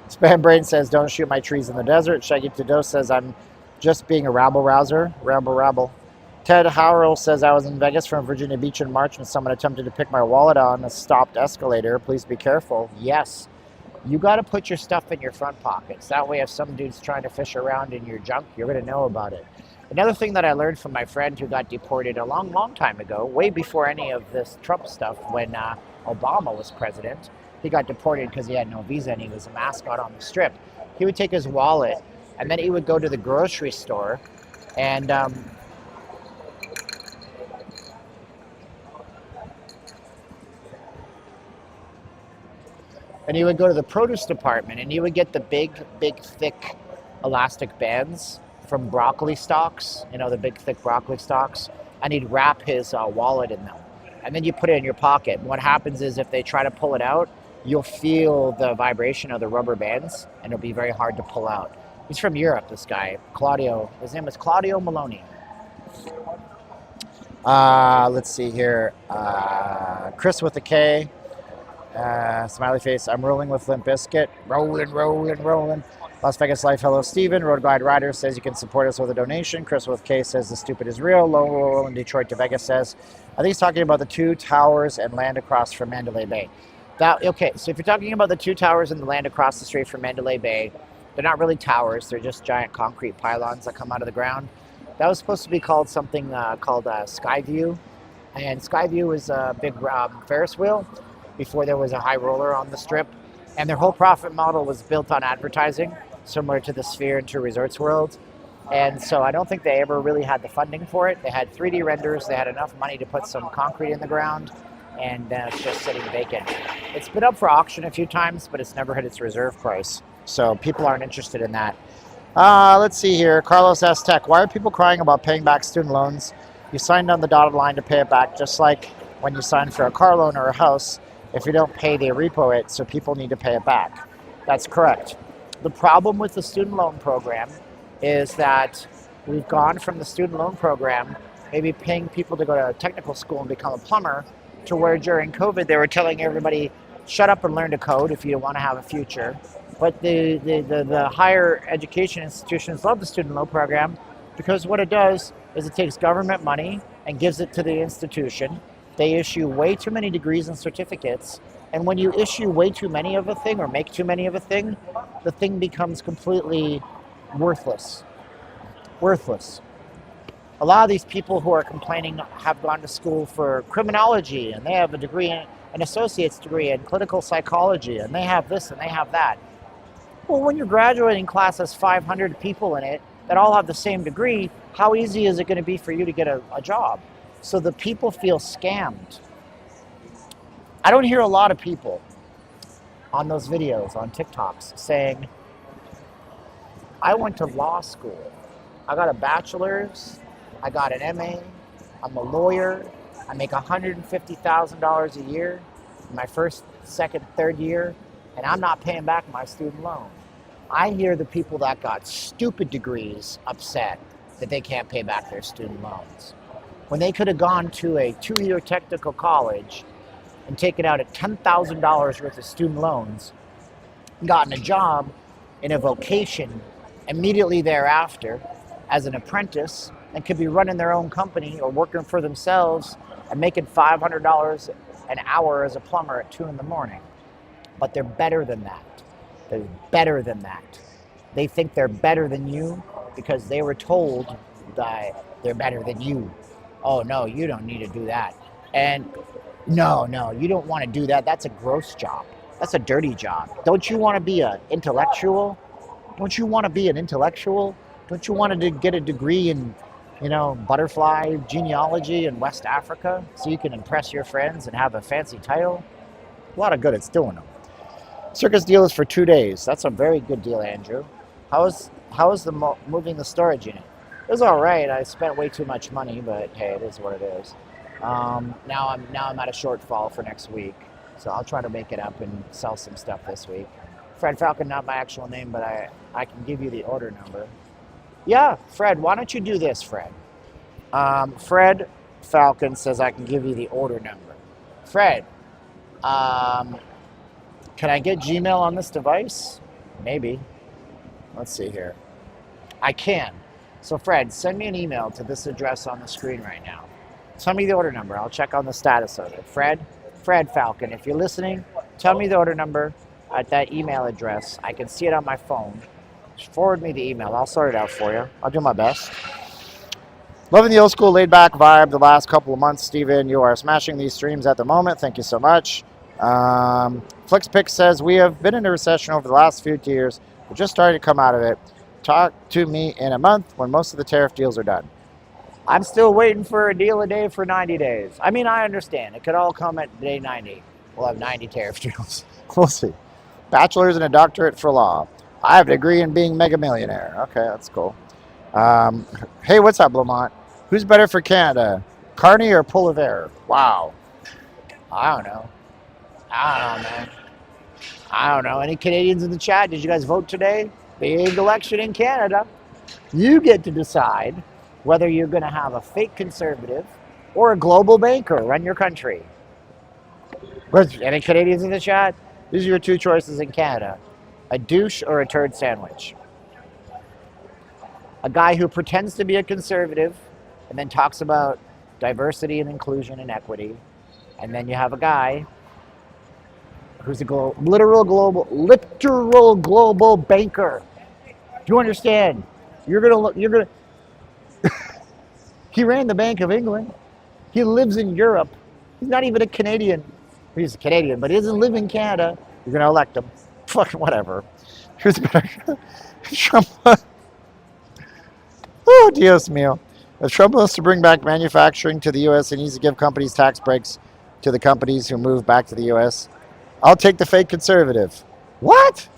Spam Brain says, don't shoot my trees in the desert. Shaggy Tudo says, I'm just being a rabble-rouser. Rabble. Ted Howrell says, I was in Vegas from Virginia Beach in March when someone attempted to pick my wallet on a stopped escalator. Please be careful. Yes. You got to put your stuff in your front pockets. That way, if some dude's trying to fish around in your junk, you're going to know about it. Another thing that I learned from my friend who got deported a long, long time ago, way before any of this Trump stuff, when Obama was president, he got deported because he had no visa and he was a mascot on the Strip. He would take his wallet and then he would go to the grocery store and he would go to the produce department and he would get the big, thick elastic bands from broccoli stalks, the big, thick broccoli stalks, and he'd wrap his wallet in them. And then you put it in your pocket. And what happens is if they try to pull it out, you'll feel the vibration of the rubber bands, and it'll be very hard to pull out. He's from Europe, this guy, Claudio. His name is Claudio Maloney. Let's see here. Chris with a K. Smiley face. I'm rolling with Limp Bizkit. Rolling. Las Vegas Life. Hello, Steven. Road Glide Rider says you can support us with a donation. Chris with K says the stupid is real. Low in Detroit to Vegas says, I think he's talking about the 2 towers and land across from Mandalay Bay. Okay, so if you're talking about the 2 towers and the land across the street from Mandalay Bay, they're not really towers. They're just giant concrete pylons that come out of the ground. That was supposed to be called something called Skyview. And Skyview was a big Ferris wheel before there was a high roller on the Strip. And their whole profit model was built on advertising, similar to the Sphere and to Resorts World. And so I don't think they ever really had the funding for it. They had 3D renders. They had enough money to put some concrete in the ground, and it's just sitting vacant. It's been up for auction a few times, but it's never hit its reserve price. So people aren't interested in that. Let's see here. Carlos S. Tech. Why are people crying about paying back student loans? You signed on the dotted line to pay it back, just like when you sign for a car loan or a house. If you don't pay, they repo it, so people need to pay it back. That's correct. The problem with the student loan program is that we've gone from the student loan program, maybe paying people to go to technical school and become a plumber, to where during COVID they were telling everybody, shut up and learn to code if you want to have a future. But the higher education institutions love the student loan program because what it does is it takes government money and gives it to the institution. They issue way too many degrees and certificates. And when you issue way too many of a thing or make too many of a thing, the thing becomes completely worthless. Worthless. A lot of these people who are complaining have gone to school for criminology and they have a degree, an associate's degree in clinical psychology, and they have this and they have that. Well, when your graduating class has 500 people in it that all have the same degree, how easy is it going to be for you to get a job? So the people feel scammed. I don't hear a lot of people on those videos, on TikToks, saying, I went to law school. I got a bachelor's, I got an MA, I'm a lawyer, I make $150,000 a year in my first, second, third year, and I'm not paying back my student loan. I hear the people that got stupid degrees upset that they can't pay back their student loans. When they could have gone to a 2-year technical college and taken out at $10,000 worth of student loans, gotten a job in a vocation immediately thereafter as an apprentice, and could be running their own company or working for themselves and making $500 an hour as a plumber at 2 in the morning. But they're better than that. They're better than that. They think they're better than you because they were told that they're better than you. Oh, no, you don't need to do that. And no, you don't want to do that. That's a gross job. That's a dirty job. Don't you want to be an intellectual? Don't you want to be an intellectual? Don't you want to get a degree in, butterfly genealogy in West Africa so you can impress your friends and have a fancy title? A lot of good it's doing them. Circus deal is for 2 days. That's a very good deal, Andrew. How is the moving the storage unit? It was all right. I spent way too much money, but hey, it is what it is. Now I'm at a shortfall for next week, so I'll try to make it up and sell some stuff this week. Fred Falcon, not my actual name, but I can give you the order number. Yeah, Fred, why don't you do this, Fred? Fred Falcon says I can give you the order number. Fred, can I get Gmail on this device? Maybe. Let's see here. I can. So Fred, send me an email to this address on the screen right now. Tell me the order number. I'll check on the status of it. Fred Falcon, if you're listening, tell me the order number at that email address. I can see it on my phone. Just forward me the email. I'll sort it out for you. I'll do my best. Loving the old school laid back vibe the last couple of months, Steven. You are smashing these streams at the moment. Thank you so much. FlixPix says, we have been in a recession over the last few years. We're just starting to come out of it. Talk to me in a month when most of the tariff deals are done. I'm still waiting for a deal a day for 90 days. I mean, I understand. It could all come at day 90. We'll have 90 tariff deals. We'll see. Bachelor's and a doctorate for law. I have a degree in being mega millionaire. Okay, that's cool. Hey, what's up, Lamont? Who's better for Canada, Carney or Pulliver? Wow. I don't know, man. I don't know. Any Canadians in the chat? Did you guys vote today? Big election in Canada. You get to decide whether you're going to have a fake conservative or a global banker run your country. Any Canadians in the chat? These are your two choices in Canada. A douche or a turd sandwich. A guy who pretends to be a conservative and then talks about diversity and inclusion and equity. And then you have a guy who's a literal global banker. Do you understand? He ran the Bank of England. He lives in Europe. He's not even a Canadian. He's a Canadian, but he doesn't live in Canada. You're going to elect him. Fucking whatever. Who's better? Trump. Oh, Dios mío. If Trump wants to bring back manufacturing to the U.S., he needs to give companies tax breaks to the companies who move back to the U.S. I'll take the fake conservative. What?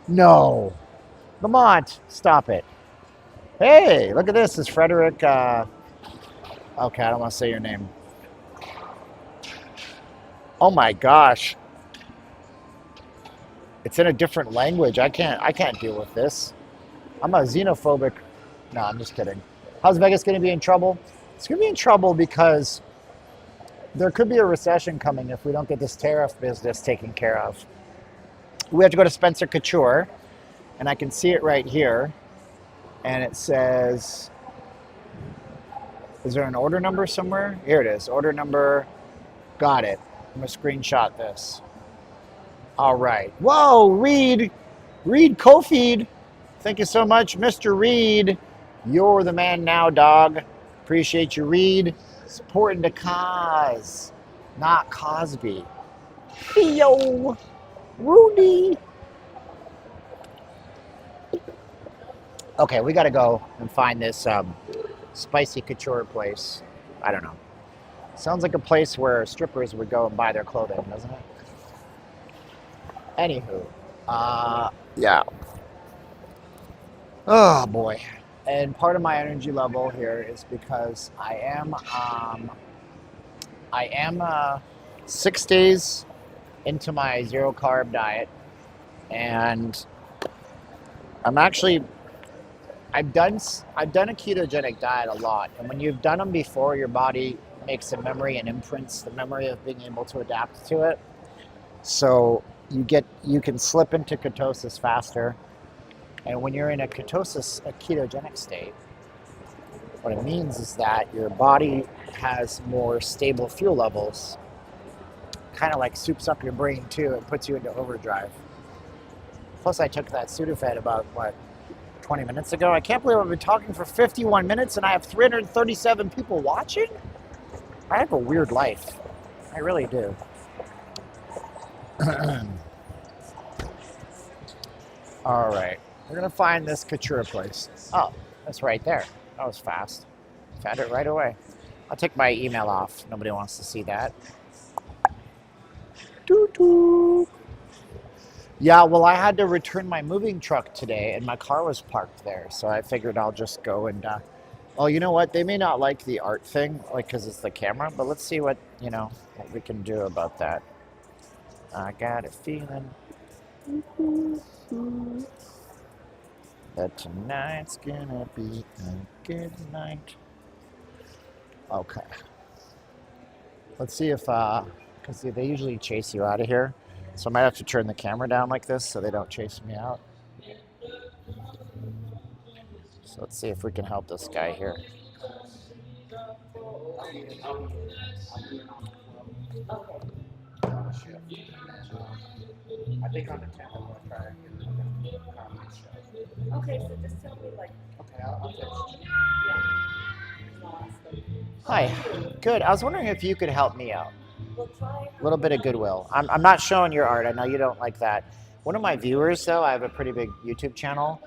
No. Lamont, stop it. Hey, look at this. It's Frederick. Okay, I don't want to say your name. Oh my gosh. It's in a different language. I can't deal with this. I'm a xenophobic. No, I'm just kidding. How's Vegas going to be in trouble? It's going to be in trouble because there could be a recession coming if we don't get this tariff business taken care of. We have to go to Spencer Couture, and I can see it right here. And it says, is there an order number somewhere? Here it is, order number. Got it. I'm gonna screenshot this. All right. Whoa, Reed Kofeed. Thank you so much, Mr. Reed. You're the man now, dog. Appreciate you, Reed. Supporting the cause, not Cosby. Theo, Rudy. Okay, we got to go and find this spicy couture place. I don't know. Sounds like a place where strippers would go and buy their clothing, doesn't it? Anywho, yeah. Oh boy. And part of my energy level here is because I am 6 days into my zero carb diet, and I've done a ketogenic diet a lot, and when you've done them before, your body makes a memory and imprints the memory of being able to adapt to it. So you can slip into ketosis faster. And when you're in a ketogenic state, what it means is that your body has more stable fuel levels, kind of like soups up your brain too and puts you into overdrive. Plus, I took that Sudafed about, 20 minutes ago. I can't believe I've been talking for 51 minutes and I have 337 people watching. I have a weird life. I really do. All right. We're going to find this couture place. Oh, that's right there. That was fast. Found it right away. I'll take my email off. Nobody wants to see that. Doo-doo. Yeah, well, I had to return my moving truck today, and my car was parked there. So I figured I'll just go and... oh, you know what? They may not like the art thing, because it's the camera. But let's see what we can do about that. I got a feeling that tonight's gonna be a good night. Okay. Let's see if, because they usually chase you out of here. So I might have to turn the camera down like this so they don't chase me out. So let's see if we can help this guy here. I think on the 10th I'm going to try to get a comedy show. Okay, so just tell me Okay, I'll text you. Yeah. Hi. Good. I was wondering if you could help me out. We'll try. A little bit of goodwill. I'm not showing your art. I know you don't like that. One of my viewers, though, I have a pretty big YouTube channel.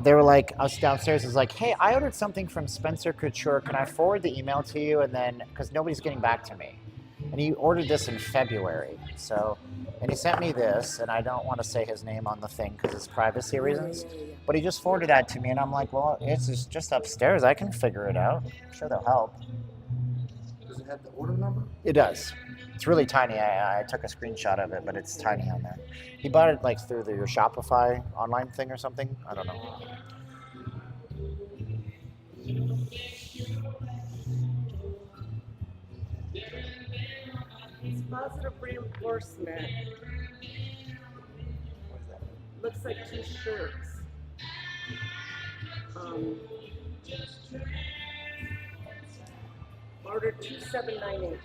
They were like, us downstairs is like, hey, I ordered something from Spencer Couture. Can I forward the email to you? And then, because nobody's getting back to me. And he ordered this in February. And he sent me this, and I don't want to say his name on the thing because it's privacy reasons. But he just forwarded that to me, and I'm like, well, it's just upstairs. I can figure it out. I'm sure they'll help. Does it have the order number? It does. It's really tiny. I took a screenshot of it, but it's tiny on there. He bought it like through your Shopify online thing or something. I don't know. It's positive reinforcement. Looks like 2 shirts. Order 2798.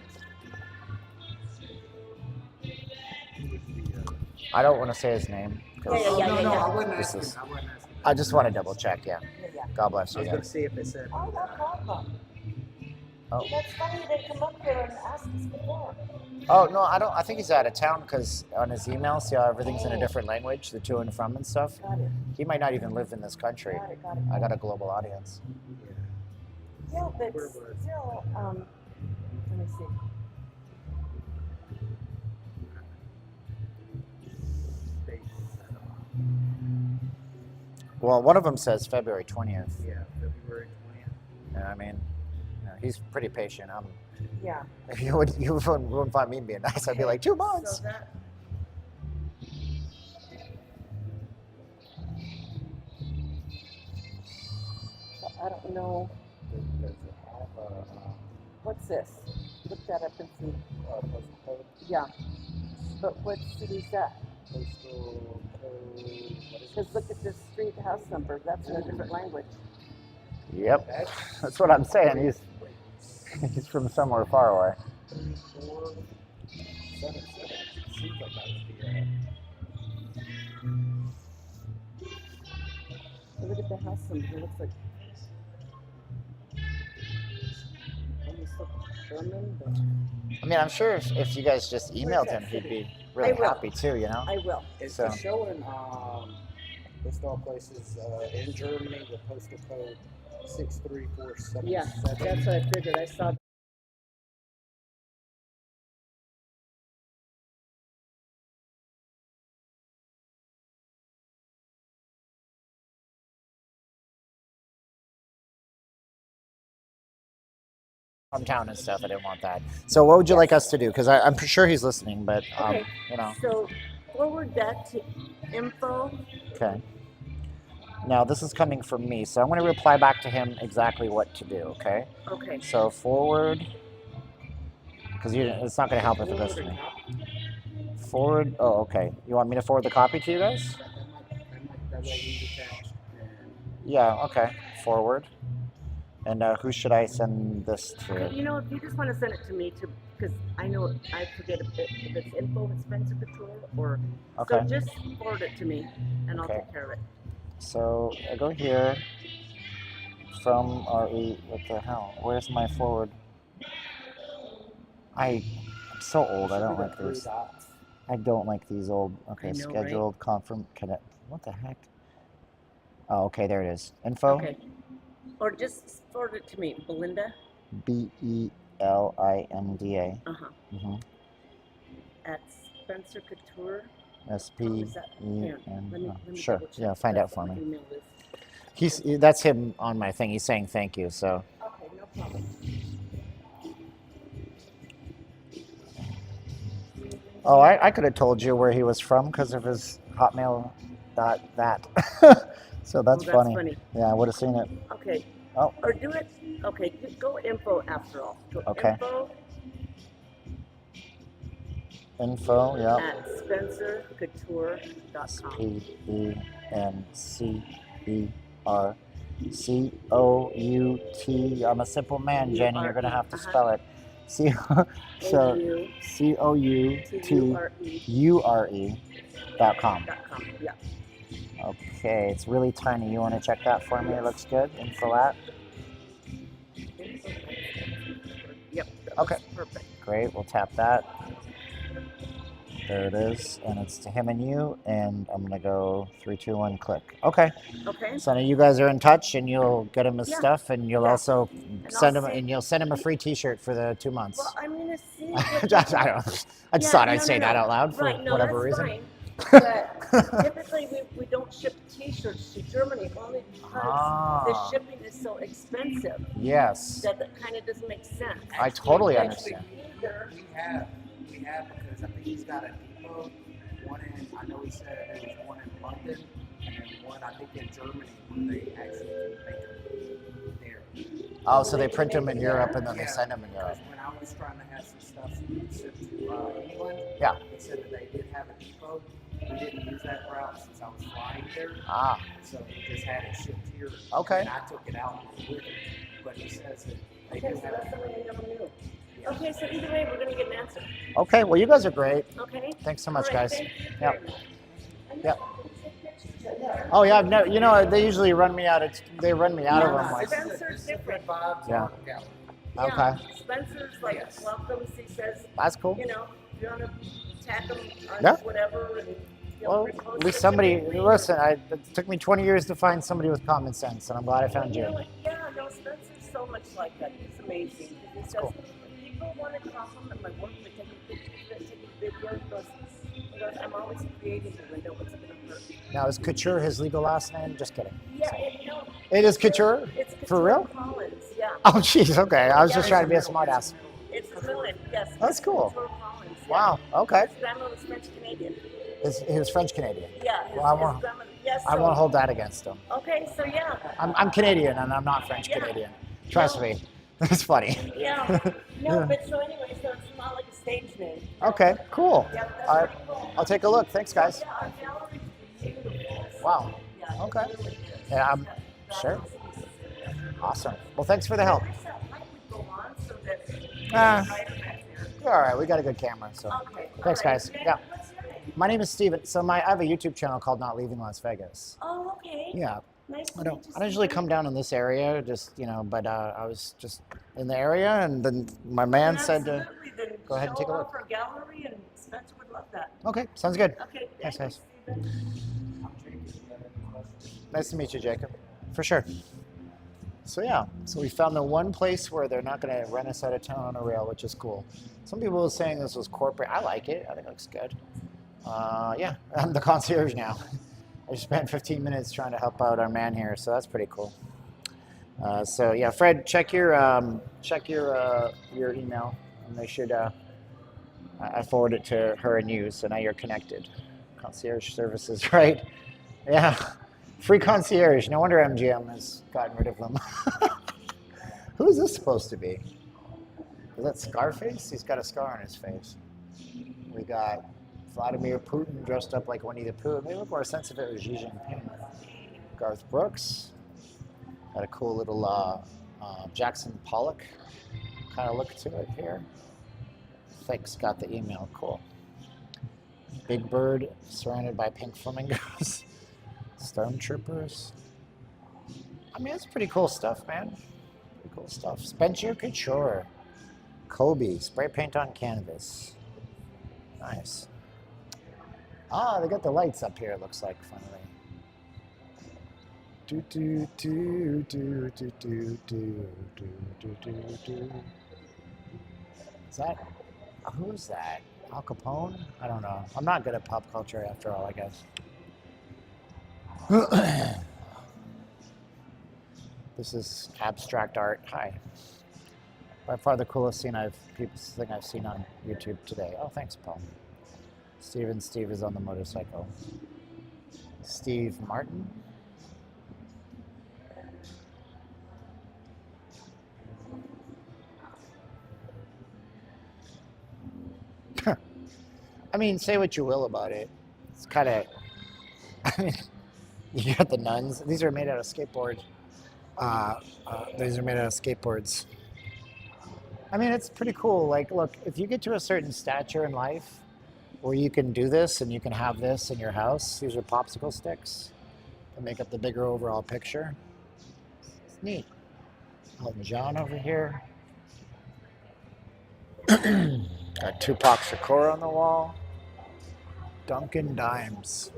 I don't want to say his name. Yeah. I wasn't asking. I just want to double check, yeah. Yeah. God bless I you was going guys. to see if it said. Oh, no problem. Oh. That's funny you didn't come up here and ask us before. Oh, no, I think he's out of town because on his email, see how everything's in a different language, the to and from and stuff? Got it. He might not even live in this country. Got it. I got a global audience. Yeah, but still, let me see. Well, one of them says February 20th. Yeah, February 20th. And I mean, he's pretty patient. Yeah. If you wouldn't find me being nice, I'd be like, 2 months. So that, I don't know. Does it have What's this? look that up and see. Postal code. Yeah. But what city's that? Postal code. What is Because look at this street house number. That's in a different language. Yep. That's what I'm saying. He's from somewhere far away. 3477. Seems like that would be Look at the house number. It looks like almost like German, but I mean, I'm sure if you guys just emailed him, he'd be really will. happy too, you know? I will. It's So- showing list all places in Germany with postal code 63477. Yeah, that's what I figured. I saw. Hometown and stuff. I didn't want that. So what would you like us to do? Because I'm sure he's listening, but Okay. you know. So forward that to info. Okay. Now this is coming from me, so I'm going to reply back to him exactly what to do. Okay. Okay. So forward, because it's not going to help if it goes to me. Forward. Oh, okay. You want me to forward the copy to you guys? That way he's attached. Yeah. Okay. Forward. And who should I send this to? You know, if you just want to send it to me, because I know I forget if it's info with Spencer Couture or. Okay. So just forward it to me, and I'll Okay. take care of it. So I go here from RE. What the hell? Where's my forward? I'm so old. I don't like these. I don't like these old. Okay, I know, scheduled confirm. What the heck? Oh, okay. There it is. Info. Okay. Or just forward it to me, Belinda. BELINDA. Uh-huh. Mm-hmm. At Spencer Couture. SPEN. Is that- here, let me Sure. double check. Yeah. Find out That's for what my me. email is. That's him on my thing. He's saying thank you. So. Okay, no problem. Oh, I could have told you where he was from because of his Hotmail that. So that's, funny. Yeah, I would have seen it. Okay. Oh. Or do it. Okay, just go info after all. Go Okay. Info Info, yeah. at spencercouture.com. SPENCERCOUT. I'm a simple man, Jenny. You're gonna have to Uh-huh. spell it. So COUTURE.com. Yeah. Okay, it's really tiny. You want to check that for me? It looks good. Info at. Yep. that Okay. looks Perfect. Great. We'll tap that. There it is, and it's to him and you. And I'm gonna go 3, 2, 1, click. Okay. Okay. So now you guys are in touch, and you'll get him his Yeah. stuff, and you'll Yeah. also I'll send him, see. and you'll send him a free T-shirt for the 2 months. Well, I'm gonna see. I just thought I'd say that out loud for Right, no, whatever that's reason. Fine. But typically we don't ship T-shirts to Germany only because the shipping is so expensive Yes. that it kind of doesn't make sense. I totally Actually, understand. we have because I think he's got a depot. One in, I know he said there was one in London, and then one I think in Germany where they actually make them there. Oh, so they print them in Europe and then they send them in Europe. When I was trying to have some stuff sent to England, Yeah. they said that they did have a depot. We didn't use that route since I was flying there, Ah, so we just had it shipped here. Okay. And I took it out with it, but he says that they Okay, do so have that's it. something we never knew. Okay, so either way, we're gonna get an answer. okay. Well, you guys are great. Okay. Thanks so much, All right, guys. thank you Yep. very much. Yep. Oh yeah, no, you know they usually run me out of. They run me out of them. Like, Spencer's different. Yeah. Yeah. Okay. Spencer's like Yes. welcomes. He says, That's cool. you know, if you want to tag them on Yeah. whatever, and Well, repost at least it, somebody. typically. Listen, it took me 20 years to find somebody with common sense, and I'm glad I found you. Yeah, no, Spencer's so much like that. He's amazing. He says, cool. if people want to compliment my work, they take pictures of it, take a video. He goes, I'm always creating the window. What's it going to hurt? Now, is Couture his legal last name? Just kidding. Yeah, no, It is Couture? it's Couture For real? Collins, yeah. Oh, jeez. Okay. I was just trying to be a smartass. It's his middle name, yes. That's cool. Couture Collins, yeah. Wow. Okay. His grandma was French Canadian. He was French Canadian. Yeah, his, Well, I his won't- grandma. Yes. I won't hold that against him. Okay, so yeah. I'm Canadian and I'm not French Yeah. Canadian. Trust me. It's funny. Yeah. No, but so anyway, so it's not like a stage name. Okay, cool. Yeah, that's All right, pretty cool. I'll take a look. Thanks, guys. Yeah, our gallery's beautiful. Wow. Yeah, it Okay. really is. Yeah, I'm sure. Awesome. Well, thanks for the help. I wish that light would go on so that Ah. it's brighter back there. All right, we got a good camera, so. Okay. Thanks, all right. guys. Jay, Yeah. What's your name? My name is Steven. So I have a YouTube channel called Not Leaving Las Vegas. Oh, okay. Yeah. Nice to I meet don't you. usually Steven. come down in this area, just, but I was just in the area, and then my man said to, Absolutely. Then go ahead and take a show look. off our gallery, and Spencer would love that. okay, sounds good. Okay. Thanks, Thank you, guys. Steven. Nice to meet you, Jacob. For sure. So yeah, so we found the one place where they're not going to run us out of town on a rail, which is cool. Some people were saying this was corporate. I like it. I think it looks good. Yeah, I'm the concierge now. I spent 15 minutes trying to help out our man here, so that's pretty cool. So yeah, Fred, check your email, and they should. I forward it to her and you, so now you're connected. Concierge services, right? Yeah, free concierge. No wonder MGM has gotten rid of them. Who is this supposed to be? Is that Scarface? He's got a scar on his face. We got Vladimir Putin dressed up like Winnie the Pooh. It made look more sense if it was Xi Jinping. Garth Brooks. Got a cool little Jackson Pollock kind of look to it here. Thanks, got the email. Cool. Big Bird surrounded by pink flamingos. Stormtroopers. I mean, it's pretty cool stuff, man. Pretty cool stuff. Spencer Couture. Kobe. Spray paint on canvas. Nice. Ah, they got the lights up here, it looks like, finally. Do do do do do do do do do do do. Is that, who's that? Al Capone? I don't know. I'm not good at pop culture after all, I guess. This is abstract art. Hi. By far the coolest thing I've seen on YouTube today. Oh, thanks, Paul. Steve is on the motorcycle. Steve Martin. I mean, say what you will about it. It's kind of, I mean, you got the nuns. These are made out of skateboard. These are made out of skateboards. I mean, it's pretty cool. Like, look, if you get to a certain stature in life where you can do this and you can have this in your house, these are popsicle sticks that make up the bigger overall picture. It's neat. Elton John over here. Got Tupac Shakur on the wall. Dunkin' Dimes.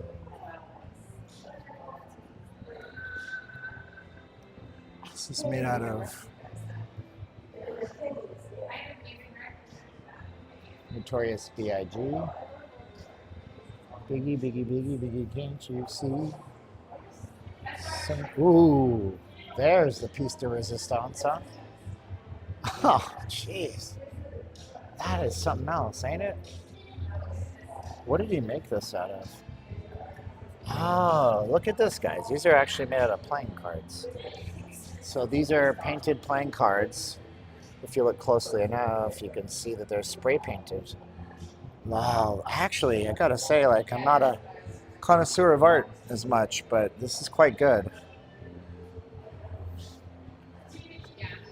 This is made out of Notorious B.I.G. Biggie, biggie, biggie, biggie, can't you see? Ooh, there's the piece de resistance, huh? Oh, jeez. That is something else, ain't it? What did he make this out of? Oh, look at this, guys. These are actually made out of playing cards. So these are painted playing cards. If you look closely enough, you can see that they're spray painted. Wow. Actually, I gotta say, like, I'm not a connoisseur of art as much, but this is quite good.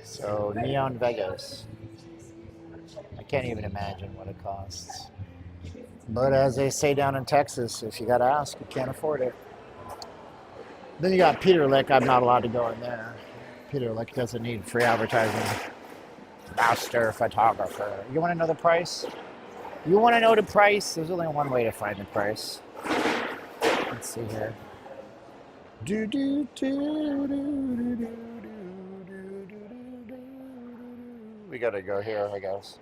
So, Neon Vegas. I can't even imagine what it costs. But as they say down in Texas, if you gotta ask, you can't afford it. Then you got Peter Lick. I'm not allowed to go in there. Peter Lick doesn't need free advertising. Master photographer. You want to know the price? You want to know the price? There's only one way to find the price. Let's see here. Do do do do do do do do do do. We gotta go here, I guess.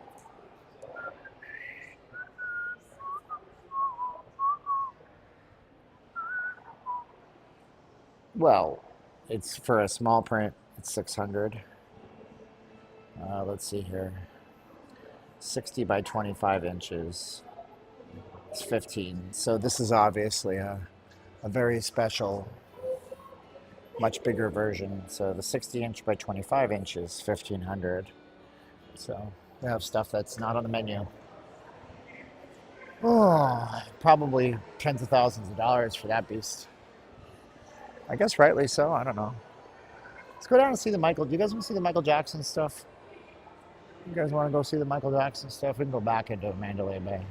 Well, it's for a small print. It's 600. Let's see here. 60 by 25 inches. It's 15. So this is obviously a very special, much bigger version. So the 60-inch by 25 inches, 1,500. So we have stuff that's not on the menu. Oh, probably tens of thousands of dollars for that beast. I guess rightly so. I don't know. Let's go down and see the Michael. Do you guys want to see the Michael Jackson stuff? You guys want to go see the Michael Jackson stuff? We can go back into Mandalay Bay.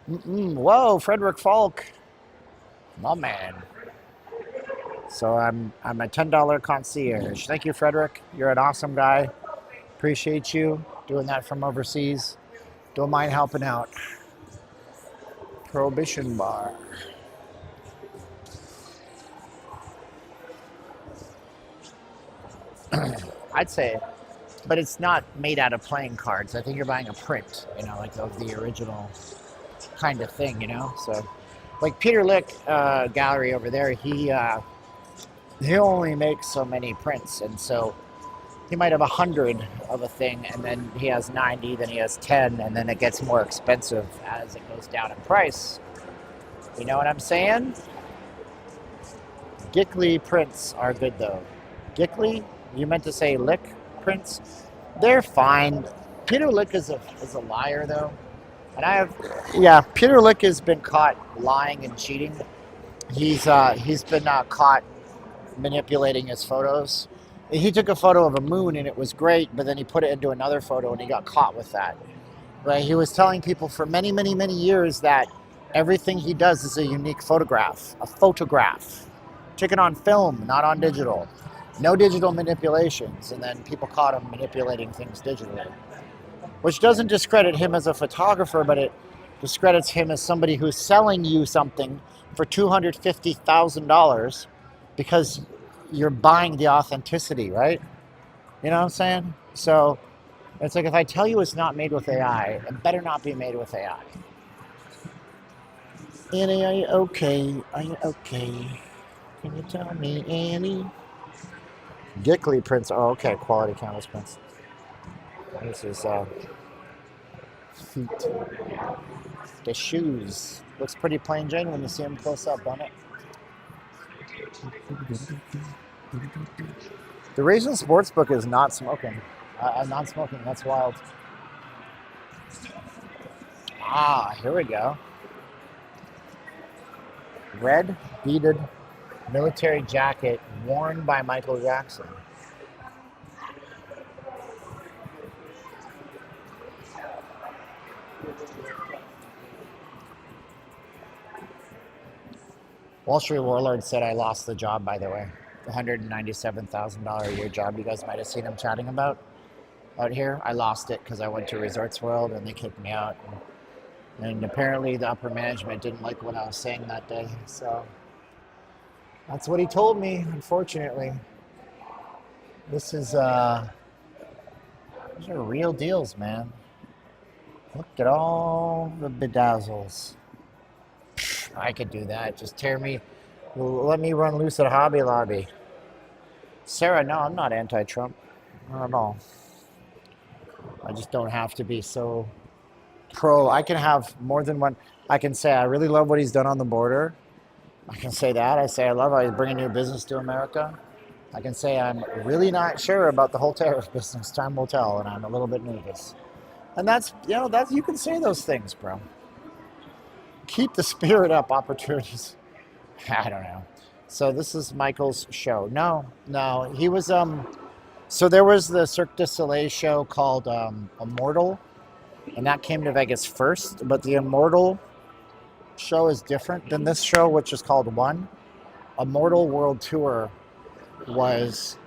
Whoa, Frederick Falk, my man. So I'm a $10 concierge. Thank you, Frederick. You're an awesome guy. Appreciate you doing that from overseas. Don't mind helping out. Prohibition bar. I'd say, but it's not made out of playing cards. I think you're buying a print, you know, like of the original kind of thing, you know. So, like Peter Lick gallery over there, he only makes so many prints, and so he might have 100 of a thing, and then he has 90, then he has 10, and then it gets more expensive as it goes down in price. You know what I'm saying? Gickley prints are good though. Gickley? You meant to say Lick prints? They're fine. Peter Lick is a liar though. And Peter Lick has been caught lying and cheating. He's been caught manipulating his photos. He took a photo of a moon and it was great, but then he put it into another photo and he got caught with that. Right? He was telling people for many, many, many years that everything he does is a unique photograph, a photograph. Taken on film, not on digital. No digital manipulations, and then people caught him manipulating things digitally. Which doesn't discredit him as a photographer, but it discredits him as somebody who's selling you something for $250,000 because you're buying the authenticity, right? You know what I'm saying? So it's like if I tell you it's not made with AI, it better not be made with AI. Annie, are you okay? Are you okay? Can you tell me, Annie? Gickley prints. Oh, okay. Quality canvas prints. This is feet. The shoes. Looks pretty plain Jane when you see them close up, don't it? The Raisin Sportsbook is not smoking. Non-smoking. That's wild. Ah, here we go. Red beaded military jacket worn by Michael Jackson. Wall Street Warlord said I lost the job, by the way. The $197,000 a year job you guys might have seen him chatting about out here. I lost it because I went to Resorts World and they kicked me out. And apparently the upper management didn't like what I was saying that day. So that's what he told me, unfortunately. These are real deals, man. Look at all the bedazzles. I could do that. Just let me run loose at Hobby Lobby. Sarah, no, I'm not anti-Trump. Not at all. I just don't have to be so pro. I can have more than one. I can say I really love what he's done on the border. I can say that. I say I love how he's bringing new business to America. I can say I'm really not sure about the whole tariff business. Time will tell, and I'm a little bit nervous. And that's you can say those things, bro. Keep the spirit up, opportunities. I don't know. So this is Michael's show. No, he was so there was the Cirque du Soleil show called Immortal, and that came to Vegas first, but the Immortal show is different than this show, which is called One. Immortal World Tour was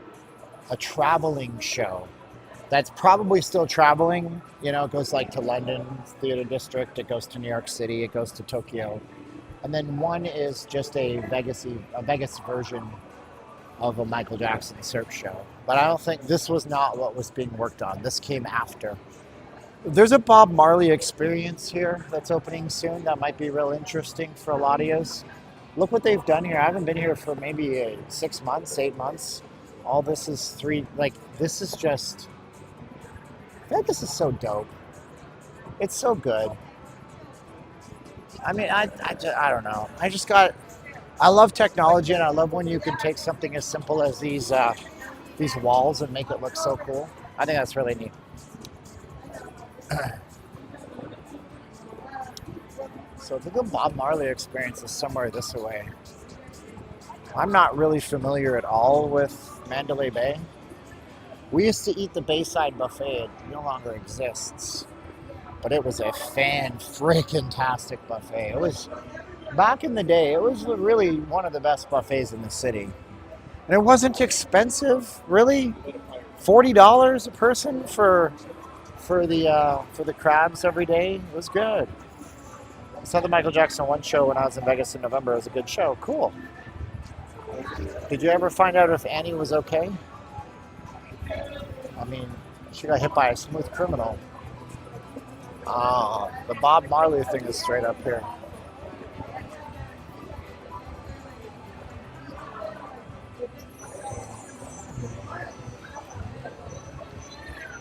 a traveling show that's probably still traveling. You know, it goes like to London Theater District, it goes to New York City, it goes to Tokyo. And then One is just a Vegas version of a Michael Jackson Cirque show. But I don't think this was not what was being worked on. This came after. There's a Bob Marley experience here that's opening soon that might be real interesting for a lot of you. Look what they've done here. I haven't been here for maybe 6 months, 8 months. All this is this is just, I feel like this is so dope. It's so good. I mean, I don't know. I love technology, and I love when you can take something as simple as these walls and make it look so cool. I think that's really neat. So the good Bob Marley experience is somewhere this way. I'm not really familiar at all with Mandalay Bay. We used to eat the Bayside Buffet. It no longer exists. But it was a fan-freaking-tastic buffet. It was, back in the day, it was really one of the best buffets in the city. And it wasn't expensive, really. $40 a person for the crabs every day. It was good. I saw the Michael Jackson 1 show when I was in Vegas in November. It was a good show. Cool. Did you ever find out if Annie was okay? I mean, she got hit by a smooth criminal. The Bob Marley thing is straight up here.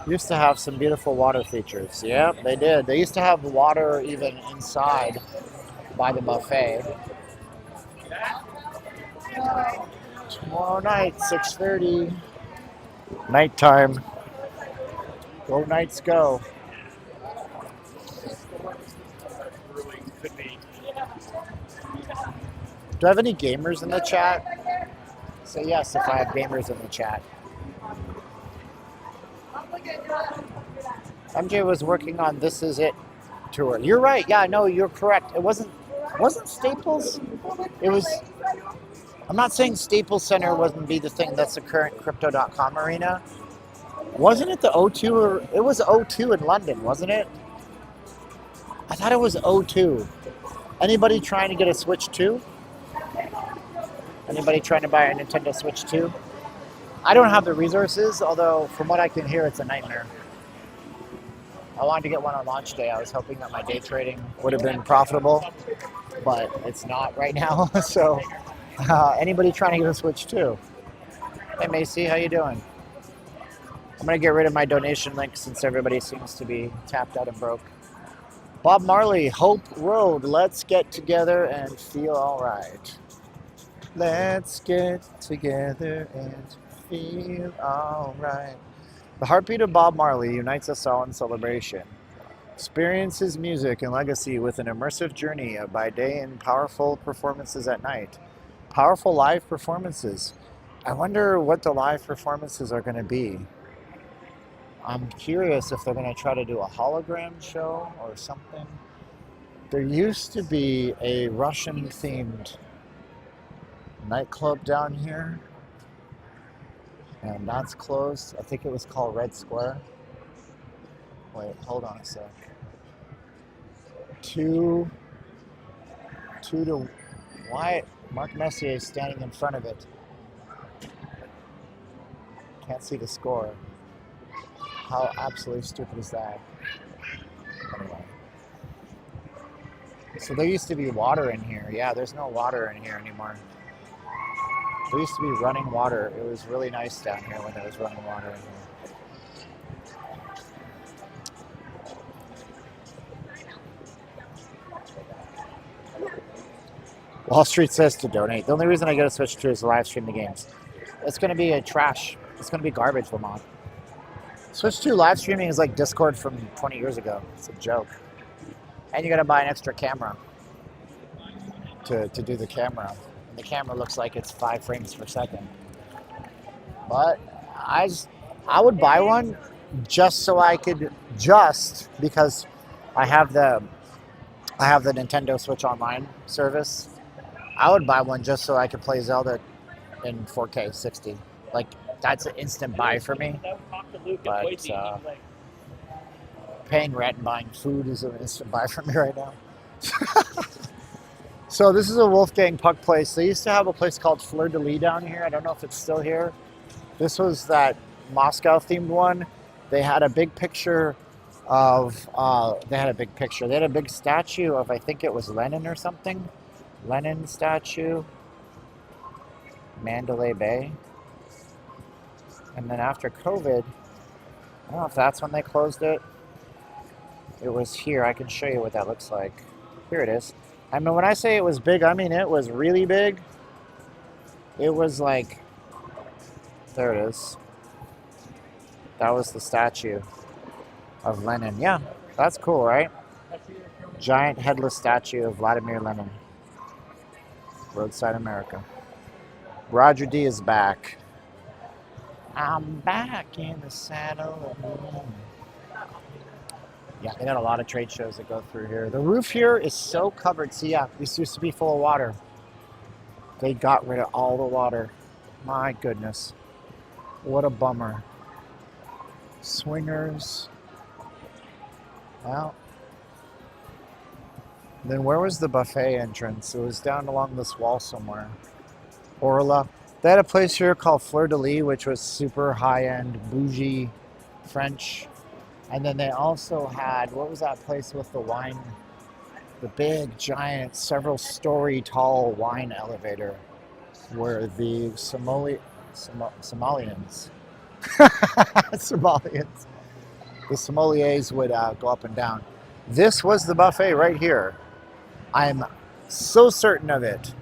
Used to have some beautiful water features. Yeah, they did. They used to have water even inside by the buffet. Tomorrow night, 6:30. Nighttime. Go Knights, go. Do I have any gamers in the chat? Say yes if I have gamers in the chat. MJ was working on This Is It tour. You're right. Yeah, no, you're correct. It wasn't Staples. It was. I'm not saying Staples Center wouldn't be the thing that's the current Crypto.com arena. Wasn't it the O2 or it was O2 in London, wasn't it? I thought it was O2. Anybody trying to get a Switch 2? Anybody trying to buy a Nintendo Switch 2? I don't have the resources, although from what I can hear, it's a nightmare. I wanted to get one on launch day. I was hoping that my day trading would have been profitable, but it's not right now. So anybody trying to get a Switch 2? Hey Macy, how you doing? I'm going to get rid of my donation link since everybody seems to be tapped out and broke. Bob Marley, Hope Road. Let's get together and feel all right. Let's get together and feel all right. The heartbeat of Bob Marley unites us all in celebration. Experience his music and legacy with an immersive journey by day and powerful performances at night. Powerful live performances. I wonder what the live performances are going to be. I'm curious if they're going to try to do a hologram show or something. There used to be a Russian-themed nightclub down here, and that's closed. I think it was called Red Square. Wait, hold on a sec. 2 to why Mark Messier is standing in front of it. Can't see the score. How absolutely stupid is that? Anyway. So there used to be water in here. Yeah, there's no water in here anymore. There used to be running water. It was really nice down here when there was running water in here. Wall Street says to donate. The only reason I get a Switch 2 is to live stream the games. It's going to be a trash. It's going to be garbage for mod. Switch 2 live streaming is like Discord from 20 years ago. It's a joke. And you got to buy an extra camera to do the camera. And the camera looks like it's 5 frames per second. But I would buy one just so I could, because I have the Nintendo Switch Online service. I would buy one just so I could play Zelda in 4K 60. Like, that's an instant buy for me. But paying rent and buying food is an instant buy for me right now. So this is a Wolfgang Puck place. They used to have a place called Fleur de Lis down here. I don't know if it's still here. This was that Moscow themed one. They had a big picture of, they had a big statue of, I think it was Lenin or something. Lenin statue. Mandalay Bay. And then after COVID, I don't know if that's when they closed it. It was here. I can show you what that looks like. Here it is. I mean, when I say it was big, I mean it was really big. It was like, there it is. That was the statue of Lenin. Yeah, that's cool, right? Giant headless statue of Vladimir Lenin. Roadside America. Roger D is back. I'm back in the saddle again. Yeah, they got a lot of trade shows that go through here. The roof here is so covered. See, yeah, this used to be full of water. They got rid of all the water. My goodness. What a bummer. Swingers. Well. Then where was the buffet entrance? It was down along this wall somewhere. Orla. They had a place here called Fleur de Lis, which was super high-end, bougie French. And then they also had, what was that place with the wine? The big, giant, several-story tall wine elevator where the Somalians, Somalians, the sommeliers would go up and down. This was the buffet right here. I'm so certain of it.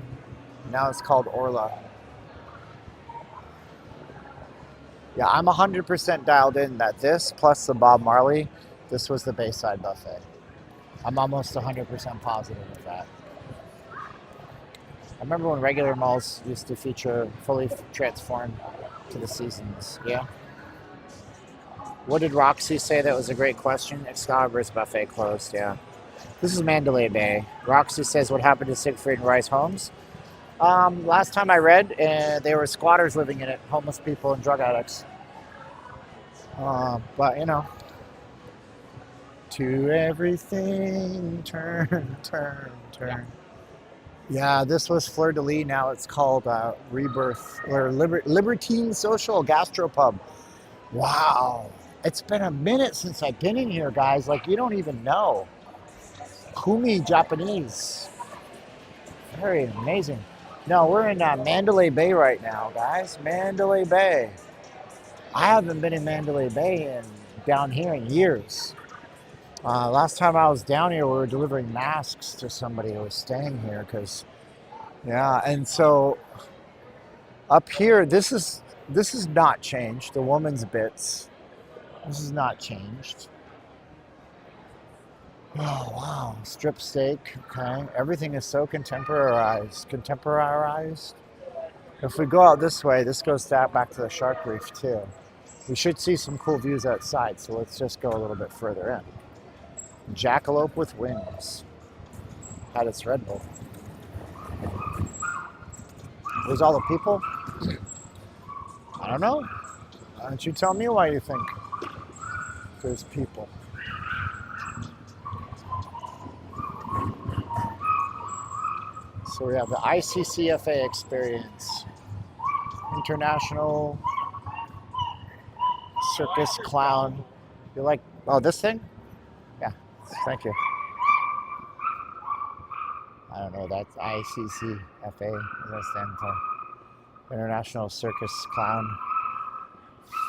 Now it's called Orla. Yeah, I'm 100% dialed in that this plus the Bob Marley, this was the Bayside buffet. I'm almost 100% positive of that. I remember when regular malls used to feature fully transformed to the seasons. Yeah. What did Roxy say? That was a great question. Excalibur's buffet closed. Yeah. This is Mandalay Bay. Roxy says, what happened to Siegfried and Rice Homes? Last time I read, there were squatters living in it, homeless people and drug addicts. But, you know, to everything, turn, turn, turn. Yeah, this was Fleur de Lis. Now it's called Rebirth or Libertine Social Gastropub. Wow. It's been a minute since I've been in here, guys. Like, you don't even know. Kumi Japanese. Very amazing. No, we're in Mandalay Bay right now, guys. Mandalay Bay. I haven't been in Mandalay Bay down here in years. Last time I was down here, we were delivering masks to somebody who was staying here. Yeah, and so up here, this is not changed. The woman's bits. This is not changed. Oh, wow. Strip steak. Okay. Everything is so contemporarized. If we go out this way, this goes back to the Shark Reef, too. We should see some cool views outside, so let's just go a little bit further in. Jackalope with wings. Had its Red Bull. There's all the people? I don't know. Why don't you tell me why you think there's people? So we have the ICCFA experience. International Circus Clown. You like, oh, this thing? Yeah, thank you. I don't know, that's ICCFA. What does that stand for? International Circus Clown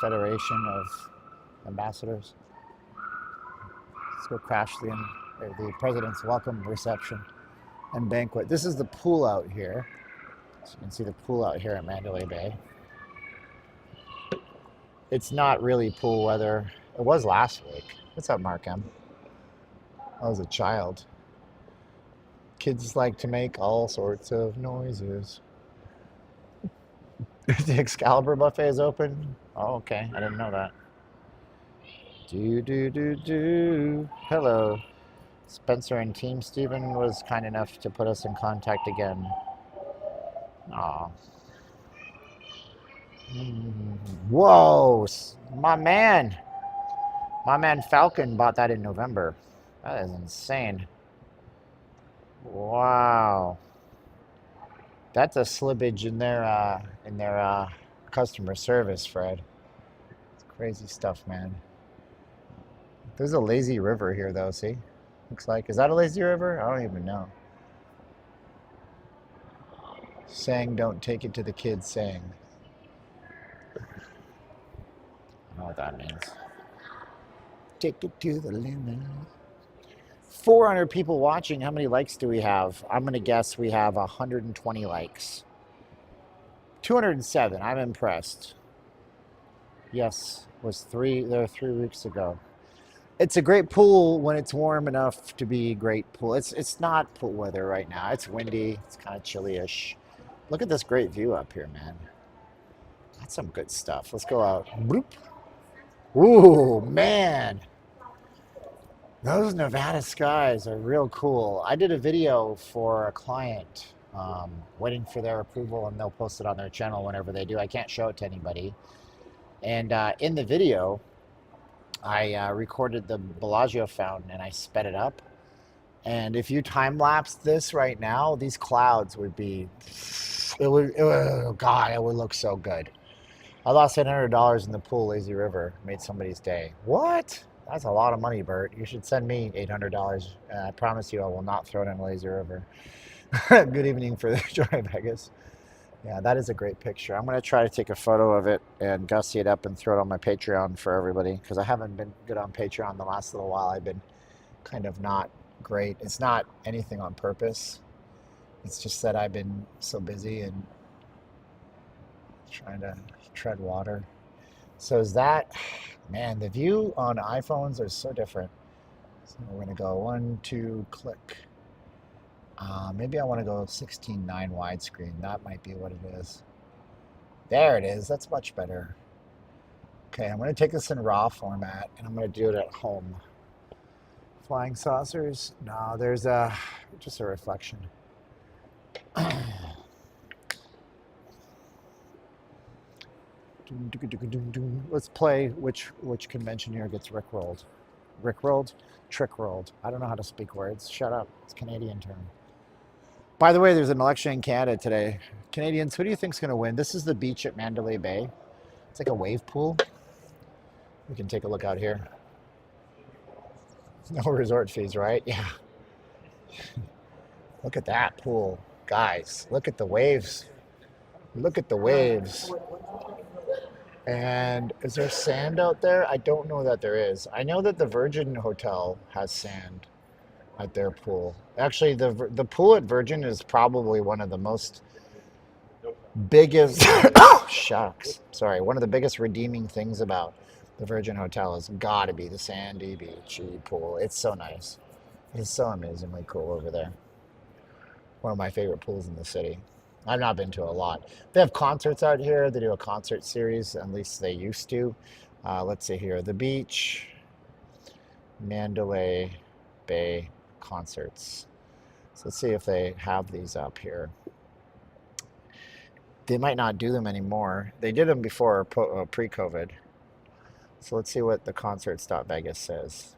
Federation of Ambassadors. Let's go crash the President's Welcome Reception and Banquet. This is the pool out here. So you can see the pool out here at Mandalay Bay. It's not really pool weather. It was last week. What's up, Mark M? I was a child. Kids like to make all sorts of noises. The Excalibur buffet is open. Oh, okay. I didn't know that. Do. Hello. Spencer and Team Steven was kind enough to put us in contact again. Aw. Whoa, my man Falcon bought that in November. That is insane. Wow, that's a slippage in their customer service, Fred. It's crazy stuff, man. There's a lazy river here, though. See, looks like, is that a lazy river? I don't even know. Saying don't take it to the kids, saying. I don't know what that means. Take it to the limit. 400 people watching. How many likes do we have? I'm going to guess we have 120 likes. 207. I'm impressed. Yes, was there 3 weeks ago. It's a great pool when it's warm enough to be a great pool. It's not pool weather right now. It's windy. It's kind of chilly-ish. Look at this great view up here, man. That's some good stuff. Let's go out. Bloop. Ooh, man. Those Nevada skies are real cool. I did a video for a client, waiting for their approval, and they'll post it on their channel whenever they do. I can't show it to anybody. And in the video, I recorded the Bellagio fountain and I sped it up. And if you time lapse this right now, these clouds would be, God, it would look so good. I lost $800 in the pool, Lazy River. Made somebody's day. What? That's a lot of money, Bert. You should send me $800. I promise you I will not throw it in Lazy River. Good evening for the Joy Vegas. Yeah, that is a great picture. I'm going to try to take a photo of it and gussy it up and throw it on my Patreon for everybody, because I haven't been good on Patreon the last little while. I've been kind of not great. It's not anything on purpose. It's just that I've been so busy and trying to tread water. So is that, man, the view on iPhones is so different. So we're going to go 1, 2, click. Maybe I want to go 16:9 widescreen. That might be what it is. There it is. That's much better. Okay, I'm going to take this in RAW format, and I'm going to do it at home. Flying saucers? No, there's just a reflection. Let's play which convention here gets rickrolled. Rickrolled? Trickrolled. I don't know how to speak words. Shut up. It's a Canadian term. By the way, there's an election in Canada today. Canadians, who do you think is going to win? This is the beach at Mandalay Bay. It's like a wave pool. We can take a look out here. No resort fees, right? Yeah. Look at that pool. Guys, look at the waves. Look at the waves. And is there sand out there? I don't know that there is. I know that the Virgin Hotel has sand at their pool. Actually, the pool at Virgin is probably one of the most biggest, shucks, sorry, one of the biggest redeeming things about the Virgin Hotel has got to be the sandy beachy pool. It's so nice. It's so amazingly cool over there. One of my favorite pools in the city. I've not been to a lot. They have concerts out here. They do a concert series, at least they used to. Let's see here. The beach, Mandalay Bay concerts. So let's see if they have these up here. They might not do them anymore. They did them before pre-COVID. So let's see what the concerts.vegas says.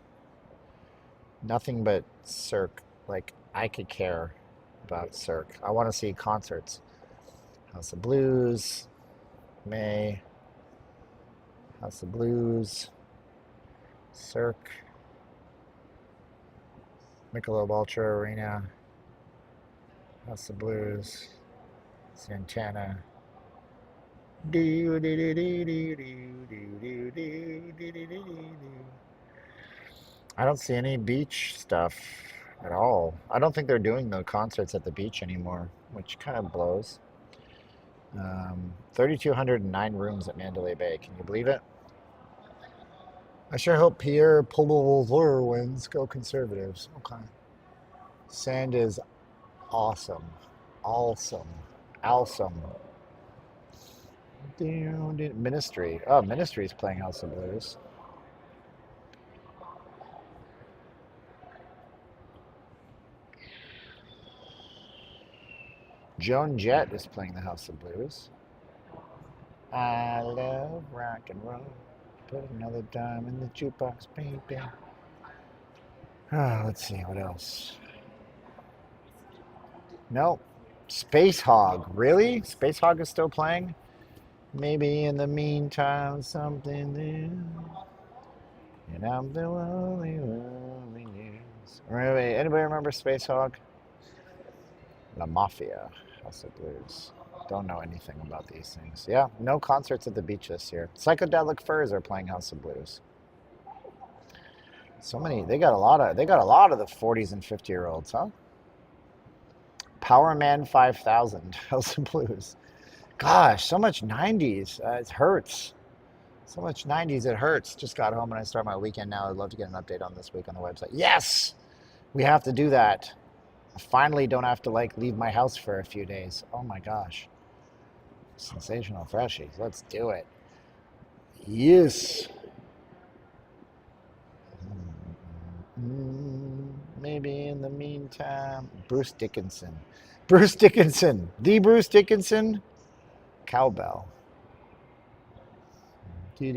Nothing but Cirque. Like, I could care about Cirque. I want to see concerts. House of Blues, May, House of Blues, Cirque, Michelob Ultra Arena, House of Blues, Santana. I don't see any beach stuff at all. I don't think they're doing the concerts at the beach anymore, which kind of blows. 3,209 rooms at Mandalay Bay. Can you believe it? I sure hope Pierre Poilievre wins. Go Conservatives. Okay. Sand is awesome. Awesome. Awesome. Ministry. Oh, Ministry is playing House of Blues. Joan Jett is playing the House of Blues. I love rock and roll. Put another dime in the jukebox, baby. Let's see, what else? Nope. Space Hog. Really? Space Hog is still playing? Maybe in the meantime, something new. And I'm the lonely news. Anybody remember Space Hog? La Mafia. House of Blues. Don't know anything about these things. Yeah, no concerts at the beach this year. Psychedelic Furs are playing House of Blues. So many. They got a lot of the 40s and 50-year-olds, huh? Power Man 5000, House of Blues. Gosh, so much 90s. It hurts. So much 90s, it hurts. Just got home and I start my weekend now. I'd love to get an update on this week on the website. Yes! We have to do that. I finally don't have to like leave my house for a few days. Oh my gosh. Sensational freshies. Let's do it. Yes. Maybe in the meantime, Bruce Dickinson. Bruce Dickinson. The Bruce Dickinson. Cowbell. I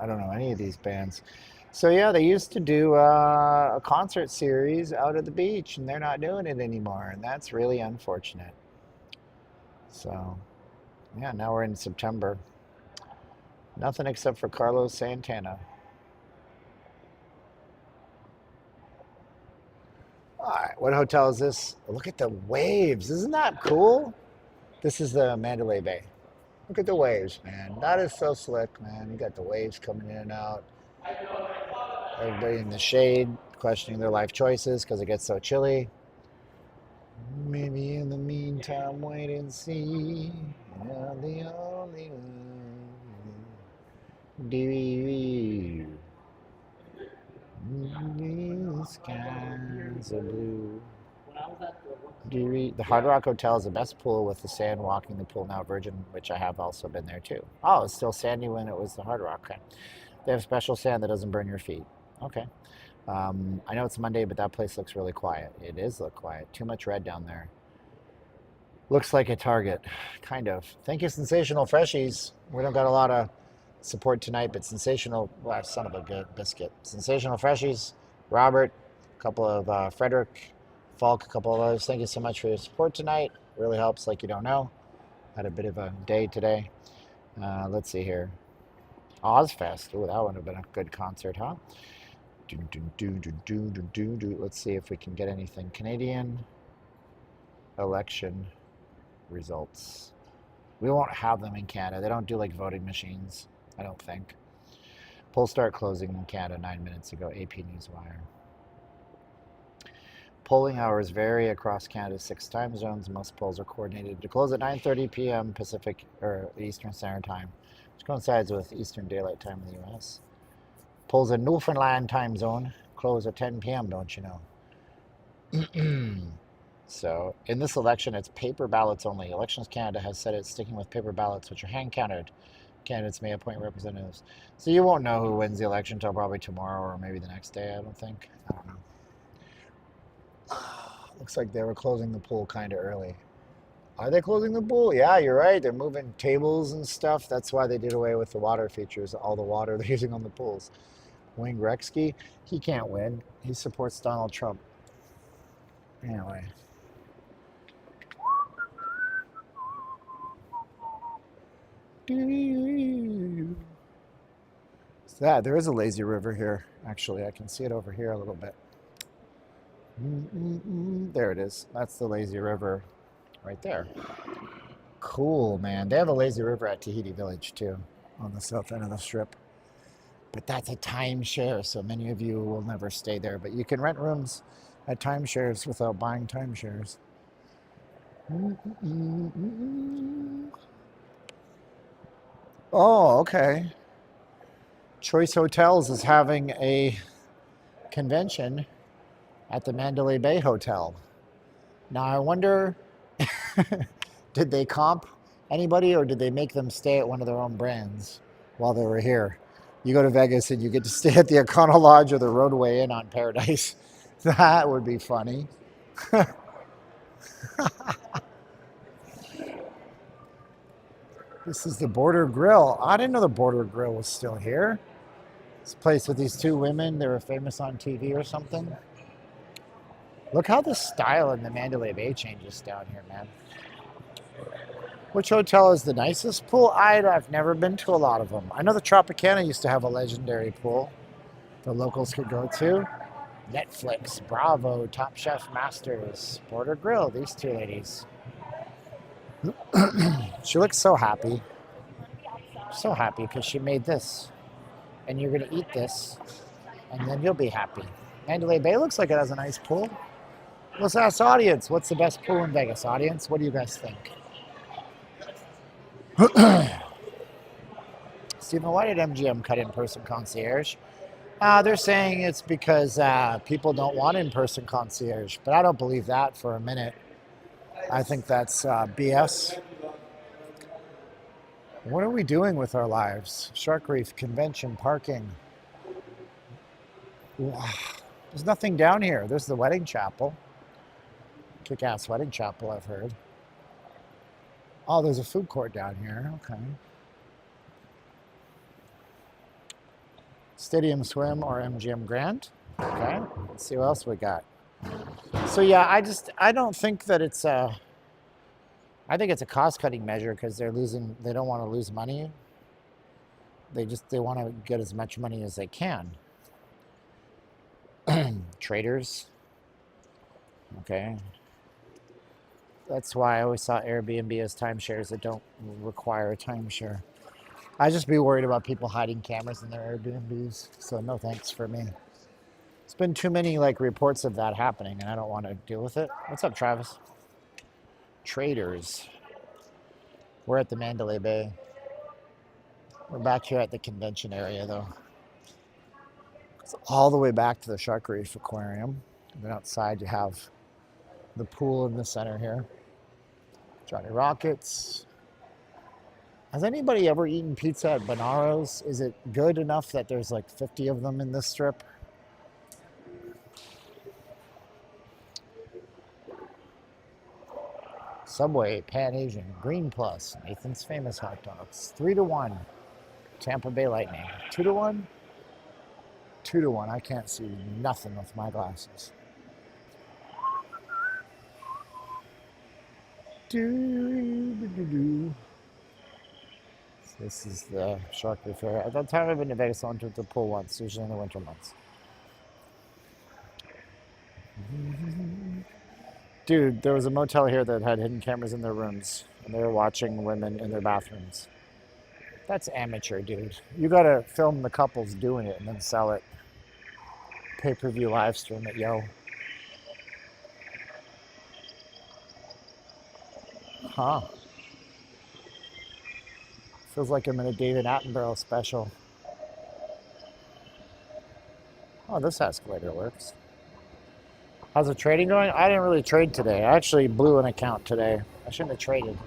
don't know any of these bands. So yeah, they used to do a concert series out at the beach, and they're not doing it anymore, and that's really unfortunate. So yeah, now we're in September. Nothing except for Carlos Santana. All right, what hotel is this? Look at the waves. Isn't that cool? This is the Mandalay Bay. Look at the waves, man. That is so slick, man. You got the waves coming in and out. Everybody in the shade questioning their life choices because it gets so chilly. Maybe in the meantime, wait and see. You're the only one. Blue skies are blue. The Hard Rock Hotel is the best pool with the sand walking the pool now Virgin, which I have also been there too. Oh, it's still sandy when it was the Hard Rock. Okay. They have special sand that doesn't burn your feet. Okay. I know it's Monday, but that place looks really quiet. It is look quiet. Too much red down there. Looks like a Target, kind of. Thank you, Sensational Freshies. We don't got a lot of support tonight, but Sensational, well, son of a good biscuit. Sensational Freshies, Robert, a couple of Frederick, Falk, a couple of others. Thank you so much for your support tonight. Really helps like you don't know. Had a bit of a day today. Let's see here. Ozfest. Ooh, that would have been a good concert, huh? Let's see if we can get anything. Canadian election results. We won't have them in Canada. They don't do like voting machines, I don't think. Polls start closing in Canada 9 minutes ago, AP Newswire. Polling hours vary across Canada's 6 time zones. Most polls are coordinated to close at 9:30 p.m. Pacific or Eastern Standard Time, which coincides with Eastern Daylight Time in the U.S. Polls in Newfoundland time zone close at 10 p.m., don't you know? So, in this election, it's paper ballots only. Elections Canada has said it's sticking with paper ballots, which are hand-counted. Candidates may appoint representatives. So you won't know who wins the election until probably tomorrow or maybe the next day, I don't think. I don't know. Looks like they were closing the pool kind of early. Are they closing the pool? Yeah, you're right. They're moving tables and stuff. That's why they did away with the water features, all the water they're using on the pools. Wayne Gretzky, he can't win. He supports Donald Trump. Anyway. So that, there is a lazy river here, actually. I can see it over here a little bit. There it is. That's the lazy river right there. Cool, man. They have a lazy river at Tahiti Village, too, on the south end of the strip. But that's a timeshare, so many of you will never stay there. But you can rent rooms at timeshares without buying timeshares. Oh, okay. Choice Hotels is having a convention at the Mandalay Bay Hotel. Now, I wonder, did they comp anybody or did they make them stay at one of their own brands while they were here? You go to Vegas and you get to stay at the Econo Lodge or the Roadway Inn on Paradise. That would be funny. This is the Border Grill. I didn't know the Border Grill was still here. This place with these 2 women, they were famous on TV or something. Look how the style in the Mandalay Bay changes down here, man. Which hotel is the nicest pool? I've never been to a lot of them. I know the Tropicana used to have a legendary pool the locals could go to. Netflix, Bravo, Top Chef Masters, Border Grill, these 2 ladies. She looks so happy. So happy because she made this. and you're going to eat this, and then you'll be happy. Mandalay Bay looks like it has a nice pool. Let's ask audience, what's the best pool in Vegas? Audience, what do you guys think? Stephen, why did MGM cut in-person concierge? They're saying it's because people don't want in-person concierge, but I don't believe that for a minute. I think that's BS. What are we doing with our lives? Shark Reef, convention, parking. There's nothing down here. There's the wedding chapel. Kick-ass wedding chapel, I've heard. Oh, there's a food court down here. Okay. Stadium Swim or MGM Grand. Okay. Let's see what else we got. So yeah, I don't think that it's I think it's a cost-cutting measure because they don't want to lose money. They want to get as much money as they can. Traders. Okay. That's why I always saw Airbnb as timeshares that don't require a timeshare. I'd just be worried about people hiding cameras in their Airbnbs. So no thanks for me. It's been too many reports of that happening, and I don't want to deal with it. What's up, Travis? Traders. We're at the Mandalay Bay. We're back here at the convention area, though. It's all the way back to the Shark Reef Aquarium. And then outside you have the pool in the center here. Johnny Rockets. Has anybody ever eaten pizza at Bonaro's? Is it good enough that there's 50 of them in this strip? Subway, Pan Asian, Green Plus, Nathan's Famous Hot Dogs. 3-1. Tampa Bay Lightning. 2-1? 2-1. I can't see nothing with my glasses. This is the Shark Reef area. At that time I've been to Vegas, I went to the pool once, usually in the winter months. Dude, there was a motel here that had hidden cameras in their rooms, and they were watching women in their bathrooms. That's amateur, dude. You gotta film the couples doing it and then sell it. Pay-per-view live stream it, yo. Huh. Feels like I'm in a David Attenborough special. Oh, this escalator works. How's the trading going? I didn't really trade today. I actually blew an account today. I shouldn't have traded,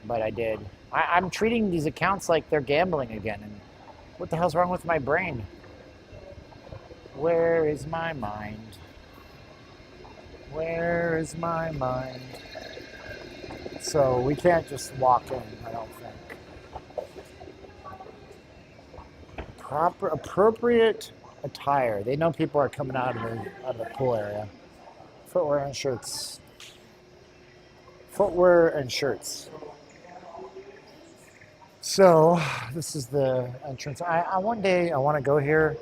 but I did. I'm treating these accounts like they're gambling again, and what the hell's wrong with my brain? Where is my mind? Where is my mind? So we can't just walk in, I don't think. Appropriate attire. They know people are coming out of the pool area. Footwear and shirts. Footwear and shirts. So this is the entrance. One day I want to go here.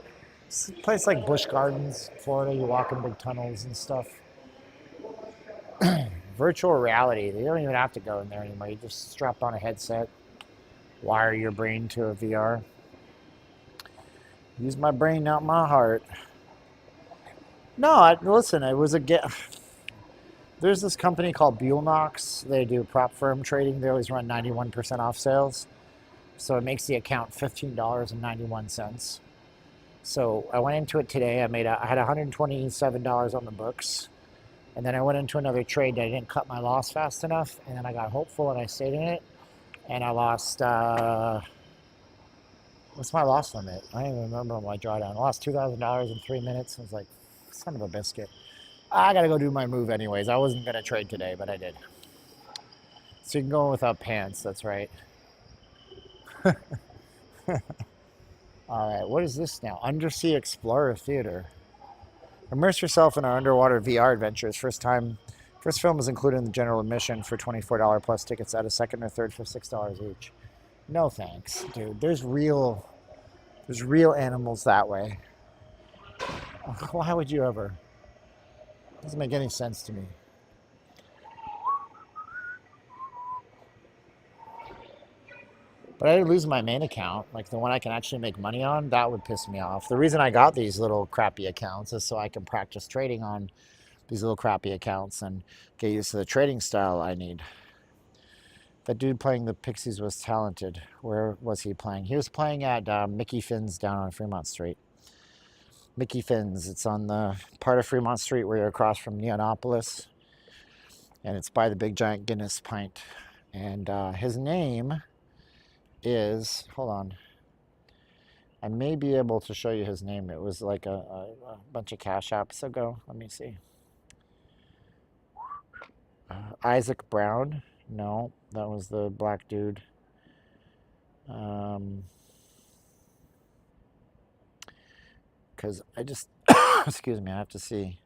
It's a place like Busch Gardens, Florida. You walk in big tunnels and stuff. Virtual reality. They don't even have to go in there anymore. You just strap on a headset, wire your brain to a VR. Use my brain, not my heart. No, listen, it was there's this company called Buellnox. They do prop firm trading. They always run 91% off sales. So it makes the account $15.91. So I went into it today. I had $127 on the books. And then I went into another trade that I didn't cut my loss fast enough. And then I got hopeful and I stayed in it. And I lost, what's my loss limit? I don't even remember my drawdown. I lost $2,000 in 3 minutes. I was like, son of a biscuit. I gotta go do my move anyways. I wasn't gonna trade today, but I did. So you can go without pants, that's right. All right, what is this now? Undersea Explorer Theater. Immerse yourself in our underwater VR adventures. First film is included in the general admission for $24 plus tickets at a second or third for $6 each. No thanks, dude. There's real animals that way. Why would you ever? Doesn't make any sense to me. But I lose my main account, like the one I can actually make money on. That would piss me off. The reason I got these little crappy accounts is so I can practice trading on these little crappy accounts and get used to the trading style I need. That dude playing the Pixies was talented. Where was he playing? He was playing at Mickey Finn's down on Fremont Street. Mickey Finn's. It's on the part of Fremont Street where you're across from Neonopolis. And it's by the Big Giant Guinness Pint. And his name is, hold on. I may be able to show you his name. It was like a bunch of cash apps ago. Let me see. Isaac Brown. No, that was the black dude. Because I just, excuse me, I have to see.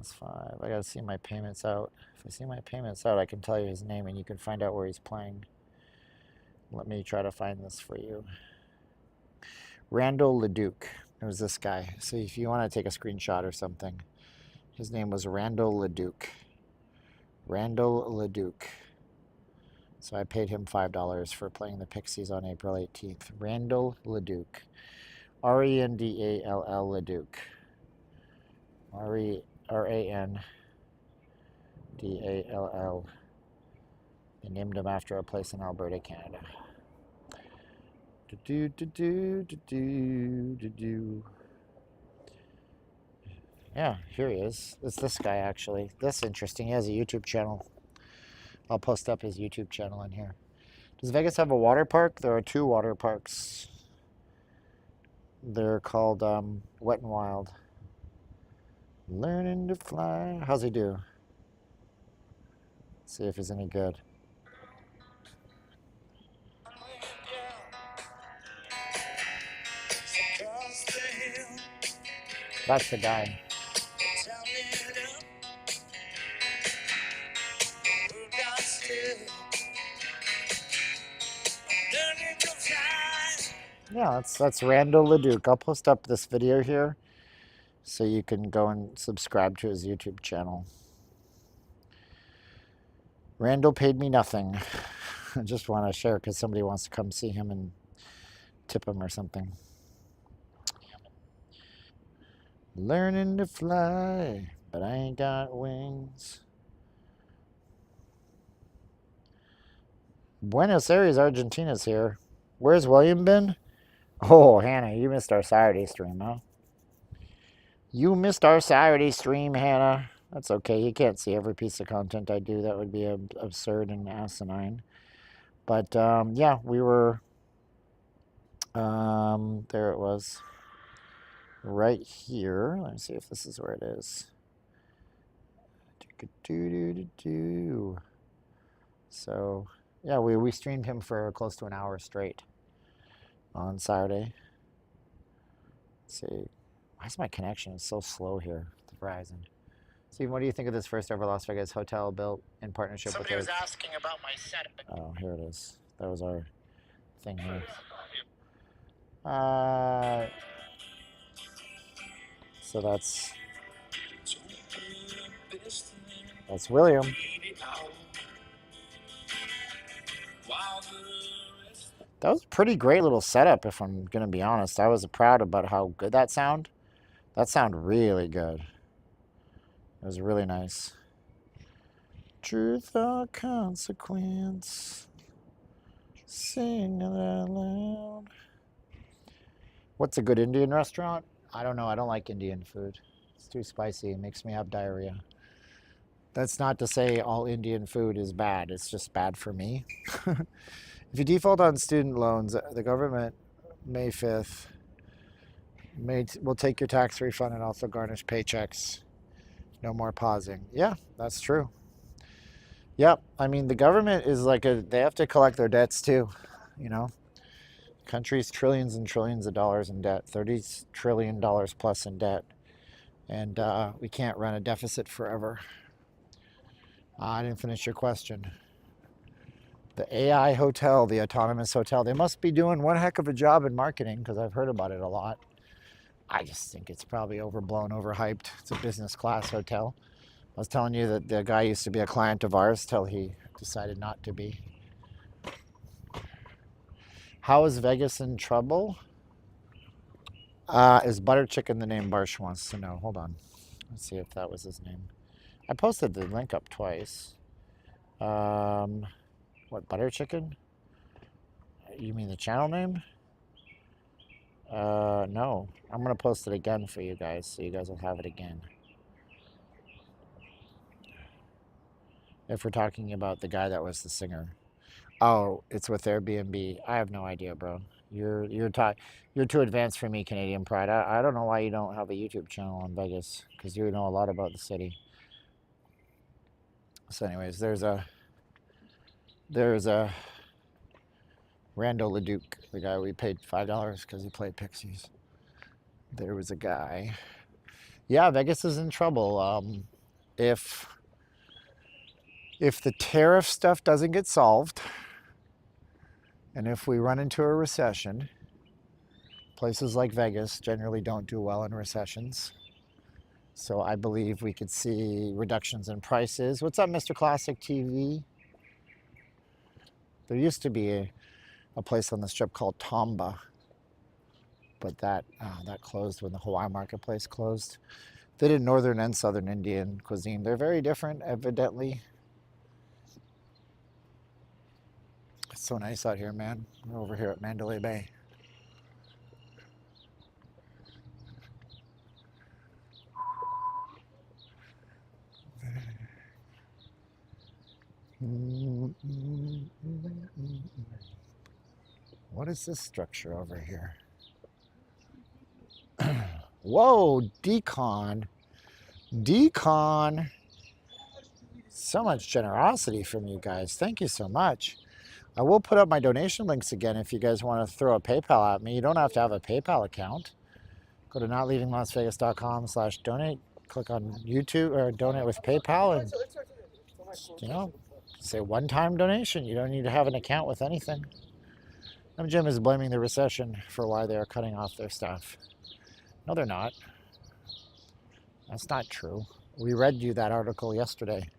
+5. I gotta see my payments out. If I see my payments out, I can tell you his name and you can find out where he's playing. Let me try to find this for you. Randall Leduc. It was this guy. So if you want to take a screenshot or something, his name was Randall Leduc. Randall Leduc. So I paid him $5 for playing the Pixies on April 18th. Randall Leduc. R-E-N-D-A-L-L Leduc. R-A-N-D-A-L-L. They named him after a place in Alberta, Canada. Yeah, here he is. It's this guy, actually. That's interesting. He has a YouTube channel. I'll post up his YouTube channel in here. Does Vegas have a water park? There are 2 water parks. They're called Wet and Wild. Learning to fly. How's he do? See if he's any good. That's the guy. Yeah, that's Randall Leduc. I'll post up this video here so you can go and subscribe to his YouTube channel. Randall paid me nothing. I just want to share because somebody wants to come see him and tip him or something. Learning to fly, but I ain't got wings. Buenos Aires, Argentina's here. Where's William been? Oh, Hannah, you missed our Saturday stream, huh? You missed our Saturday stream, Hannah. That's okay. You can't see every piece of content I do. That would be absurd and asinine. But, yeah, we were... there it was. Right here. Let me see if this is where it is. So, yeah, we streamed him for close to an hour straight on Saturday. Let's see. Why is my connection so slow here at Verizon? Steve, what do you think of this first ever Las Vegas hotel built in partnership with... Somebody was asking about my setup. Oh, here it is. That was our thing here. So that's William. That was a pretty great little setup, if I'm going to be honest. I was proud about how good that sounded. That sounded really good. It was really nice. Truth or consequence. Sing it out loud. What's a good Indian restaurant? I don't know. I don't like Indian food. It's too spicy. It makes me have diarrhea. That's not to say all Indian food is bad. It's just bad for me. If you default on student loans, the government, May 5th, will take your tax refund and also garnish paychecks. No more pausing. Yeah, that's true. Yep. I mean, the government is like they have to collect their debts too, you know. Country's trillions and trillions of dollars in debt, $30 trillion plus in debt. And we can't run a deficit forever. I didn't finish your question. The AI hotel, the autonomous hotel, they must be doing one heck of a job in marketing because I've heard about it a lot. I just think it's probably overblown, overhyped. It's a business class hotel. I was telling you that the guy used to be a client of ours till he decided not to be. How is Vegas in trouble? Is Butter Chicken the name Barsh wants to know? Hold on. Let's see if that was his name. I posted the link up twice. What, Butter Chicken? You mean the channel name? No. I'm going to post it again for you guys, so you guys will have it again. If we're talking about the guy that was the singer. Oh, it's with Airbnb. I have no idea, bro. You're too advanced for me, Canadian Pride. I don't know why you don't have a YouTube channel in Vegas, because you know a lot about the city. So anyways, there's a Rando Leduc, the guy we paid $5 because he played Pixies. There was a guy. Yeah, Vegas is in trouble. If the tariff stuff doesn't get solved, and if we run into a recession, places like Vegas generally don't do well in recessions. So I believe we could see reductions in prices. What's up, Mr. Classic TV? There used to be a place on the strip called Tomba, but that closed when the Hawaii marketplace closed. They did northern and southern Indian cuisine. They're very different, evidently. It's so nice out here, man. We're over here at Mandalay Bay. What is this structure over here? Whoa, decon. Decon. So much generosity from you guys. Thank you so much. I will put up my donation links again if you guys want to throw a PayPal at me. You don't have to have a PayPal account. Go to notleavinglasvegas.com/donate. Click on YouTube or donate with PayPal and, you know, say one-time donation. You don't need to have an account with anything. Jim is blaming the recession for why they are cutting off their staff. No, they're not. That's not true. We read you that article yesterday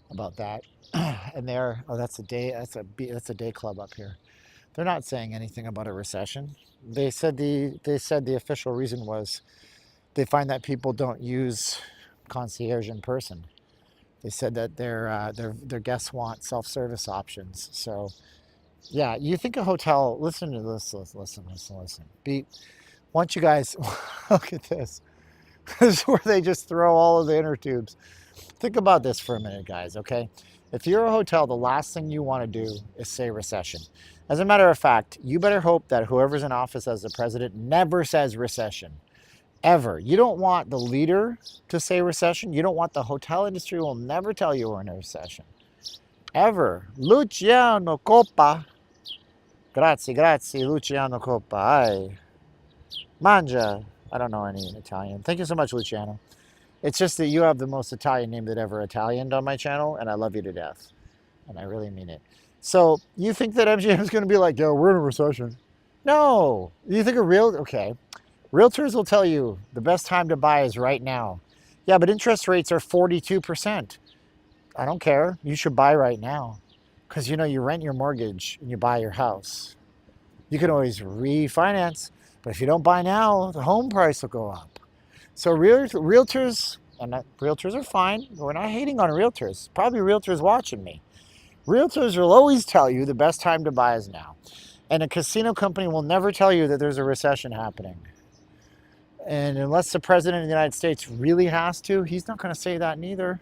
about that. And they're, oh, that's a day club up here. They're not saying anything about a recession. They said the official reason was they find that people don't use concierge in person. They said that their guests want self-service options. So, yeah, you think a hotel? Listen to this. Listen. Once you guys look at this, this is where they just throw all of the inner tubes. Think about this for a minute, guys. Okay, if you're a hotel, the last thing you want to do is say recession. As a matter of fact, you better hope that whoever's in office as the president never says recession. Ever. You don't want the leader to say recession. You don't want the hotel industry will never tell you we're in a recession. Ever. Luciano Coppa. Grazie, Luciano Coppa. Ai. Mangia. I don't know any Italian. Thank you so much, Luciano. It's just that you have the most Italian name that ever Italianed on my channel, and I love you to death. And I really mean it. So, you think that MGM is going to be like, yo, we're in a recession? No. You think okay. Realtors will tell you the best time to buy is right now. Yeah, but interest rates are 42%. I don't care. You should buy right now. Because, you know, you rent your mortgage and you buy your house. You can always refinance. But if you don't buy now, the home price will go up. So realtors, realtors are fine. We're not hating on realtors. Probably realtors watching me. Realtors will always tell you the best time to buy is now. And a casino company will never tell you that there's a recession happening. And unless the president of the United States really has to, he's not going to say that neither.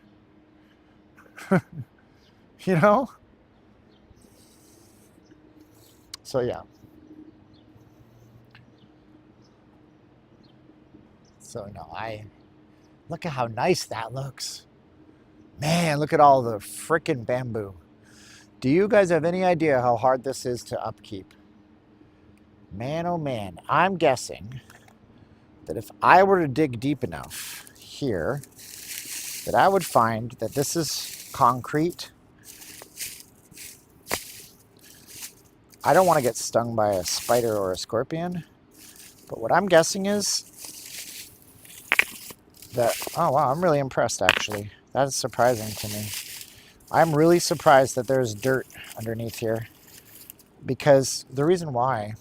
You know? So, yeah. So, no, look at how nice that looks. Man, look at all the frickin' bamboo. Do you guys have any idea how hard this is to upkeep? Man, oh man, I'm guessing that if I were to dig deep enough here, that I would find that this is concrete. I don't want to get stung by a spider or a scorpion, but what I'm guessing is that, oh wow, I'm really impressed actually. That is surprising to me. I'm really surprised that there's dirt underneath here. because the reason why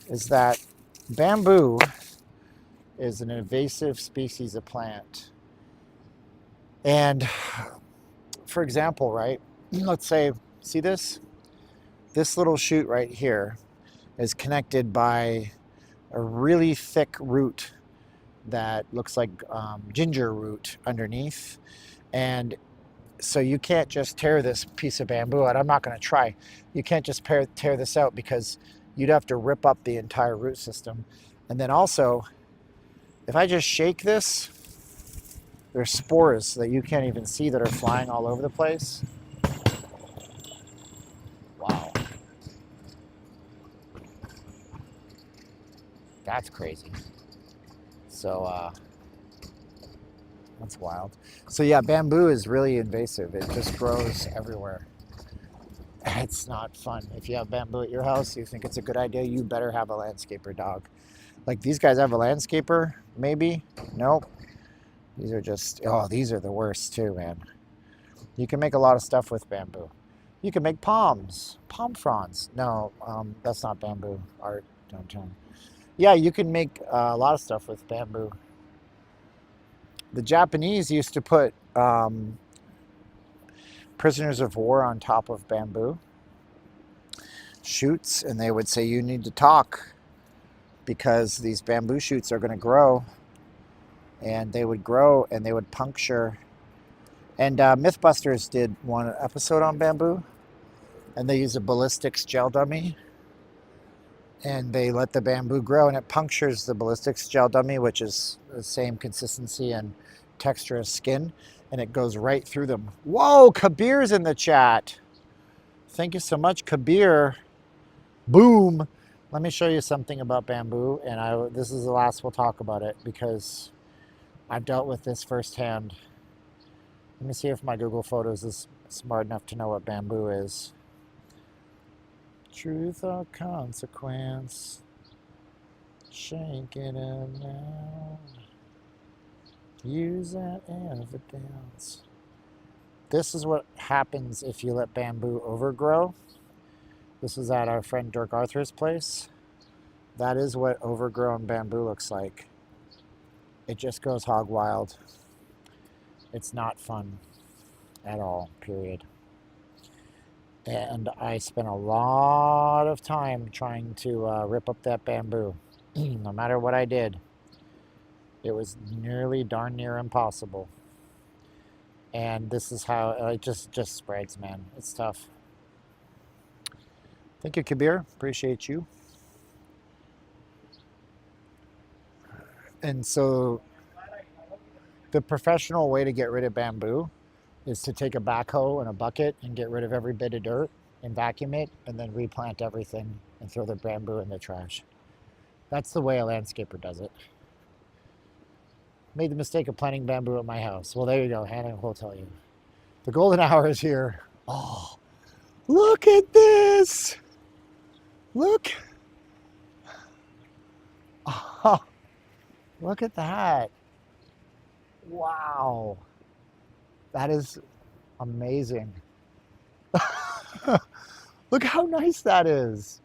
is that bamboo is an invasive species of plant. And for example, right, let's say, see this? This little shoot right here is connected by a really thick root that looks like ginger root underneath. And so you can't just tear this piece of bamboo out. I'm not going to try. You can't just tear this out because you'd have to rip up the entire root system. And then also, if I just shake this, there's spores that you can't even see that are flying all over the place. Wow. That's crazy. So, that's wild. So yeah, bamboo is really invasive. It just grows everywhere. It's not fun. If you have bamboo at your house, you think it's a good idea, you better have a landscaper, dog. Like these guys have a landscaper, maybe? Nope. These are just, oh, these are the worst too, man. You can make a lot of stuff with bamboo. You can make palms, palm fronds. No, that's not bamboo art downtown. Yeah, you can make a lot of stuff with bamboo. The Japanese used to put prisoners of war on top of bamboo shoots, and they would say, you need to talk because these bamboo shoots are going to grow. And they would grow and they would puncture. And Mythbusters did one episode on bamboo, and they used a ballistics gel dummy, and they let the bamboo grow, and it punctures the ballistics gel dummy, which is the same consistency and texture as skin, and it goes right through them. Whoa, Kabir's in the chat. Thank you so much, Kabir. Boom. Let me show you something about bamboo, and this is the last we'll talk about it because I've dealt with this firsthand. Let me see if my Google Photos is smart enough to know what bamboo is. Truth or consequence? Shake it up now. Use that evidence. This is what happens if you let bamboo overgrow. This is at our friend Dirk Arthur's place. That is what overgrown bamboo looks like. It just goes hog wild. It's not fun at all, period. And I spent a lot of time trying to rip up that bamboo. No matter what I did, it was darn near impossible. And this is how it just spreads, man. It's tough. Thank you, Kabir. Appreciate you. And so the professional way to get rid of bamboo is to take a backhoe and a bucket and get rid of every bit of dirt and vacuum it and then replant everything and throw the bamboo in the trash. That's the way a landscaper does it. Made the mistake of planting bamboo at my house. Well, there you go. Hannah will tell you. The golden hour is here. Oh, look at this. Look. Oh, look at that. Wow. That is amazing. Look how nice that is.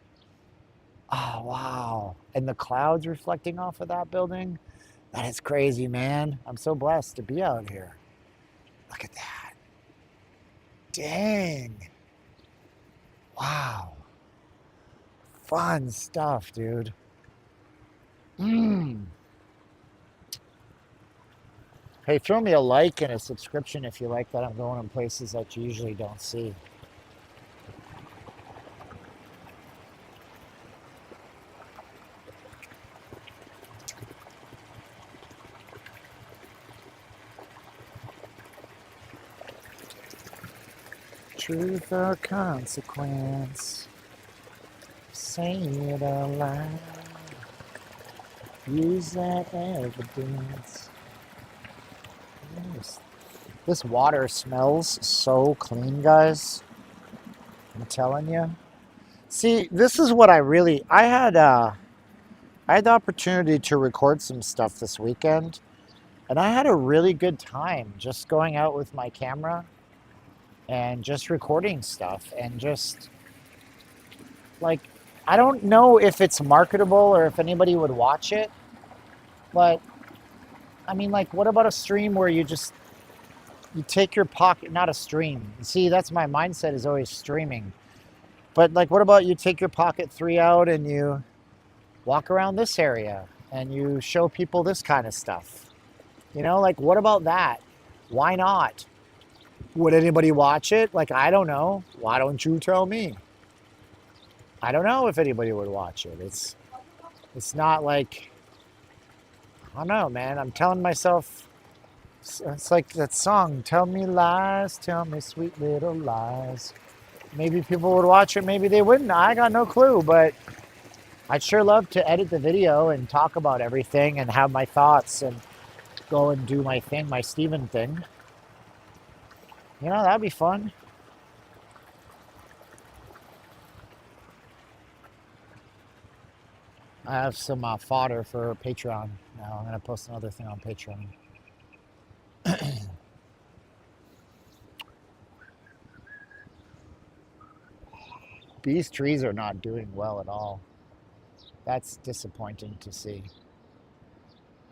Oh, wow. And the clouds reflecting off of that building. That is crazy, man. I'm so blessed to be out here. Look at that. Dang. Wow. Fun stuff, dude. Hey, throw me a like and a subscription if you like that. I'm going in places that you usually don't see. Truth or consequence? Say it out loud. Use that evidence. Yes. This water smells so clean, guys. I'm telling you. See, this is what I had the opportunity to record some stuff this weekend, and I had a really good time just going out with my camera and just recording stuff and just Like, I don't know if it's marketable or if anybody would watch it, but I mean, like, what about a stream where you take your pocket, not a stream. See, that's my mindset is always streaming. But like, what about you take your pocket 3 out and you walk around this area and you show people this kind of stuff? You know, like, what about that? Why not? Would anybody watch it? Like, I don't know. Why don't you tell me? I don't know if anybody would watch it. It's not like, I don't know, man. I'm telling myself, it's like that song, tell me lies, tell me sweet little lies. Maybe people would watch it, maybe they wouldn't. I got no clue, but I'd sure love to edit the video and talk about everything and have my thoughts and go and do my thing, my Steven thing. You know, that'd be fun. I have some fodder for Patreon now. I'm going to post another thing on Patreon. These trees are not doing well at all. That's disappointing to see.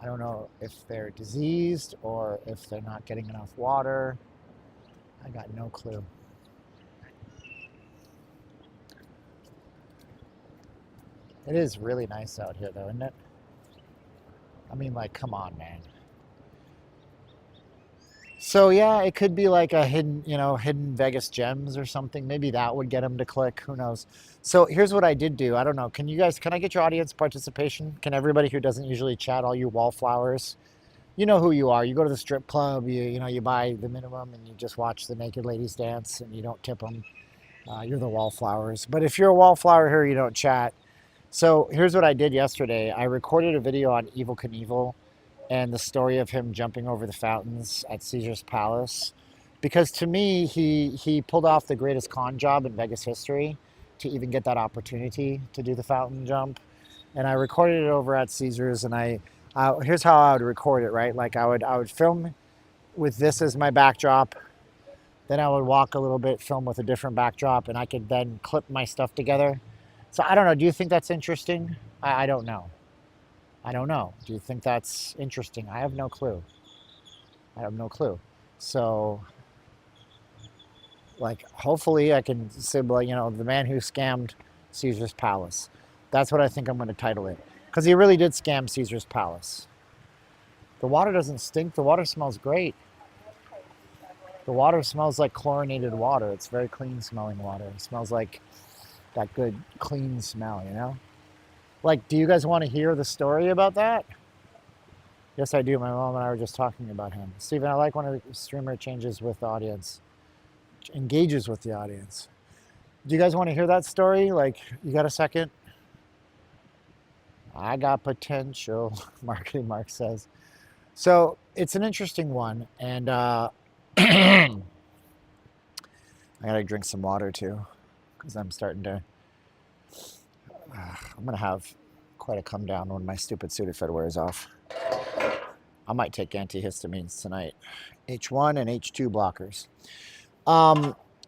I don't know if they're diseased or if they're not getting enough water. I got no clue. It is really nice out here though, isn't it? I mean, like, come on, man. So yeah, it could be like a hidden Vegas gems or something. Maybe that would get them to click. Who knows? So here's what I did do. I don't know. Can I get your audience participation? Can everybody who doesn't usually chat, all you wallflowers, you know who you are. You go to the strip club, you buy the minimum and you just watch the naked ladies dance and you don't tip them. You're the wallflowers. But if you're a wallflower here, you don't chat. So here's what I did yesterday. I recorded a video on Evel Knievel and the story of him jumping over the fountains at Caesar's Palace. Because to me, he pulled off the greatest con job in Vegas history to even get that opportunity to do the fountain jump. And I recorded it over at Caesar's, and here's how I would record it, right? Like I would film with this as my backdrop, then I would walk a little bit, film with a different backdrop, and I could then clip my stuff together. So I don't know, do you think that's interesting? I don't know. I don't know. Do you think that's interesting? I have no clue. I have no clue. So, like, hopefully I can say, well, the man who scammed Caesar's Palace. That's what I think I'm going to title it. Because he really did scam Caesar's Palace. The water doesn't stink. The water smells great. The water smells like chlorinated water. It's very clean smelling water. It smells like that good, clean smell, you know? Like, do you guys want to hear the story about that? Yes, I do. My mom and I were just talking about him. Steven, I like when a streamer changes with the audience, engages with the audience. Do you guys want to hear that story? Like, you got a second? I got potential, Marketing Mark says. So it's an interesting one. And I got to drink some water too, because I'm starting to, I'm going to have quite a come down when my stupid Sudafed wears off. I might take antihistamines tonight. H1 and H2 blockers.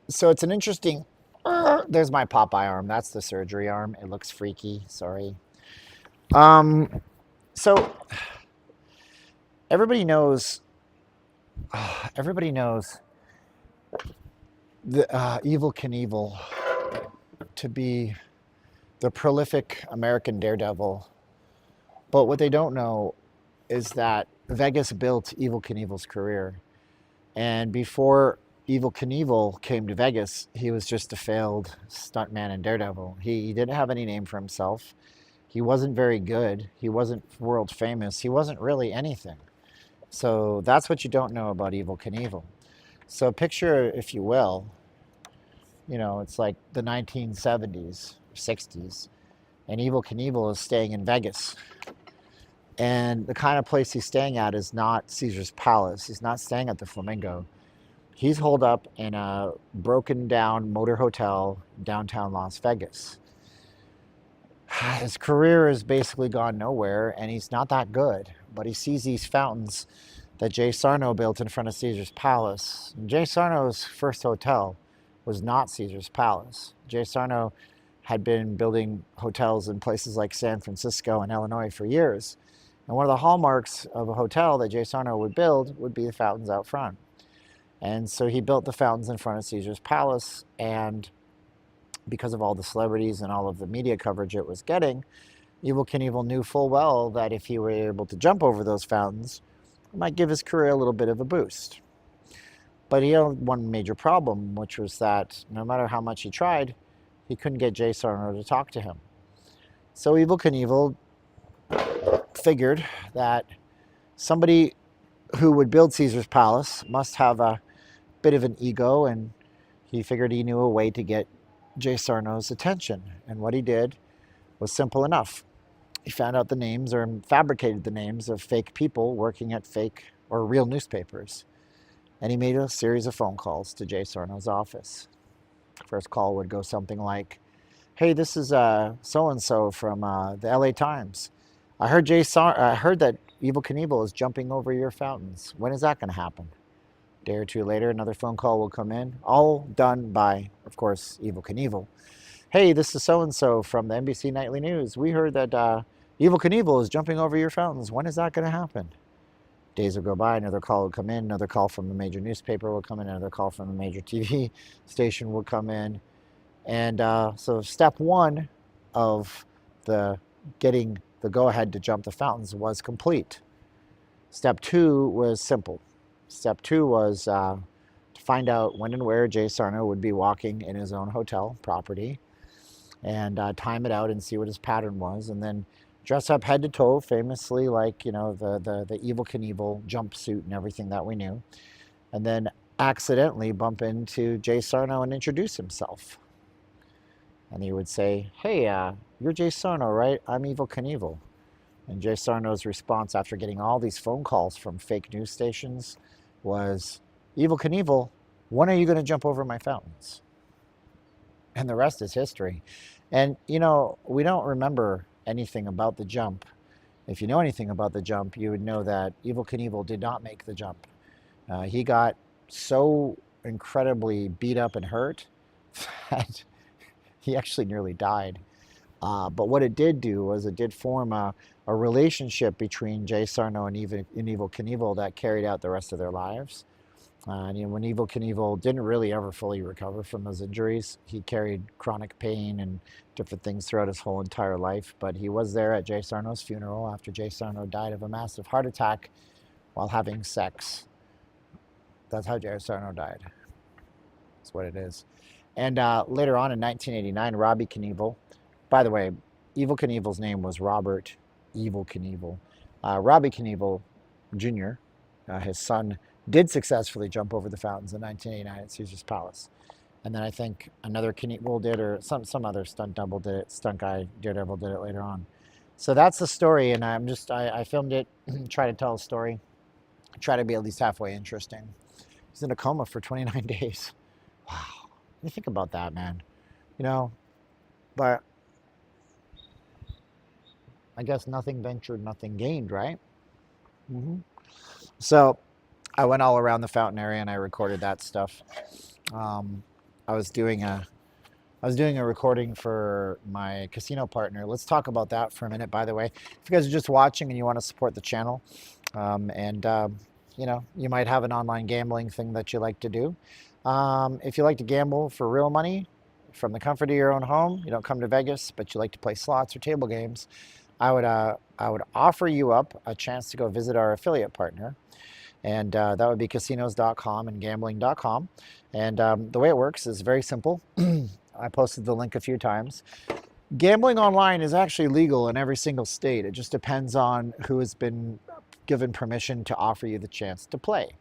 So it's an interesting, there's my Popeye arm. That's the surgery arm. It looks freaky. Sorry. So everybody knows the Evel Knievel to be the prolific American daredevil. But what they don't know is that Vegas built Evel Knievel's career. And before Evel Knievel came to Vegas, he was just a failed stuntman and daredevil. He didn't have any name for himself. He wasn't very good. He wasn't world famous. He wasn't really anything. So that's what you don't know about Evel Knievel. So picture, if you will, it's like the 1970s, 60s, and Evel Knievel is staying in Vegas. And the kind of place he's staying at is not Caesar's Palace. He's not staying at the Flamingo. He's holed up in a broken down motor hotel downtown Las Vegas. His career has basically gone nowhere, and he's not that good. But he sees these fountains that Jay Sarno built in front of Caesar's Palace. And Jay Sarno's first hotel was not Caesar's Palace. Jay Sarno had been building hotels in places like San Francisco and Illinois for years. And one of the hallmarks of a hotel that Jay Sarno would build would be the fountains out front. And so he built the fountains in front of Caesar's Palace. And because of all the celebrities and all of the media coverage it was getting, Evel Knievel knew full well that if he were able to jump over those fountains, it might give his career a little bit of a boost. But he had one major problem, which was that no matter how much he tried, he couldn't get Jay Sarno to talk to him. So Evel Knievel figured that somebody who would build Caesar's Palace must have a bit of an ego, and he figured he knew a way to get Jay Sarno's attention. And what he did was simple enough. He found out the names, or fabricated the names, of fake people working at fake or real newspapers. And he made a series of phone calls to Jay Sarno's office. First call would go something like, "Hey, this is so-and-so from the LA Times. I heard that Evel Knievel is jumping over your fountains. When is that going to happen?" A day or two later, another phone call will come in, all done by, of course, Evel Knievel. "Hey, this is so-and-so from the NBC Nightly News. We heard that Evel Knievel is jumping over your fountains. When is that going to happen?" Days will go by, another call will come in, another call from a major newspaper will come in, another call from a major TV station will come in. And so step one of the getting the go-ahead to jump the fountains was complete. Step two was simple. Step two was to find out when and where Jay Sarno would be walking in his own hotel property, and time it out and see what his pattern was, and then dress up head to toe, famously like, the Evel Knievel jumpsuit and everything that we knew, and then accidentally bump into Jay Sarno and introduce himself. And he would say, "Hey, you're Jay Sarno, right? I'm Evel Knievel." And Jay Sarno's response after getting all these phone calls from fake news stations was, "Evel Knievel, when are you going to jump over my fountains?" And the rest is history. And, we don't remember anything about the jump. If you know anything about the jump, you would know that Evel Knievel did not make the jump. He got so incredibly beat up and hurt that he actually nearly died. But what it did do was it did form a relationship between Jay Sarno and Evel Knievel that carried out the rest of their lives. And when Evel Knievel didn't really ever fully recover from those injuries, he carried chronic pain and different things throughout his whole entire life. But he was there at Jay Sarno's funeral after Jay Sarno died of a massive heart attack while having sex. That's how Jay Sarno died. That's what it is. And later on in 1989, Robbie Knievel, by the way, Evel Knievel's name was Robert Evel Knievel. Robbie Knievel Jr., his son, did successfully jump over the fountains in 1989 at Caesar's Palace. And then I think another Knievel did, or some other stunt guy, Daredevil did it later on. So that's the story, and I filmed it, try to tell a story, try to be at least halfway interesting. He's in a coma for 29 days. Wow. You think about that, man. But I guess nothing ventured, nothing gained, right? Mm-hmm. So I went all around the fountain area and I recorded that stuff. I was doing a recording for my casino partner. Let's talk about that for a minute, by the way. If you guys are just watching and you want to support the channel, you might have an online gambling thing that you like to do. If you like to gamble for real money from the comfort of your own home, you don't come to Vegas, but you like to play slots or table games, I would offer you up a chance to go visit our affiliate partner. And that would be casinos.com and gambling.com. And the way it works is very simple. I posted the link a few times. Gambling online is actually legal in every single state. It just depends on who has been given permission to offer you the chance to play.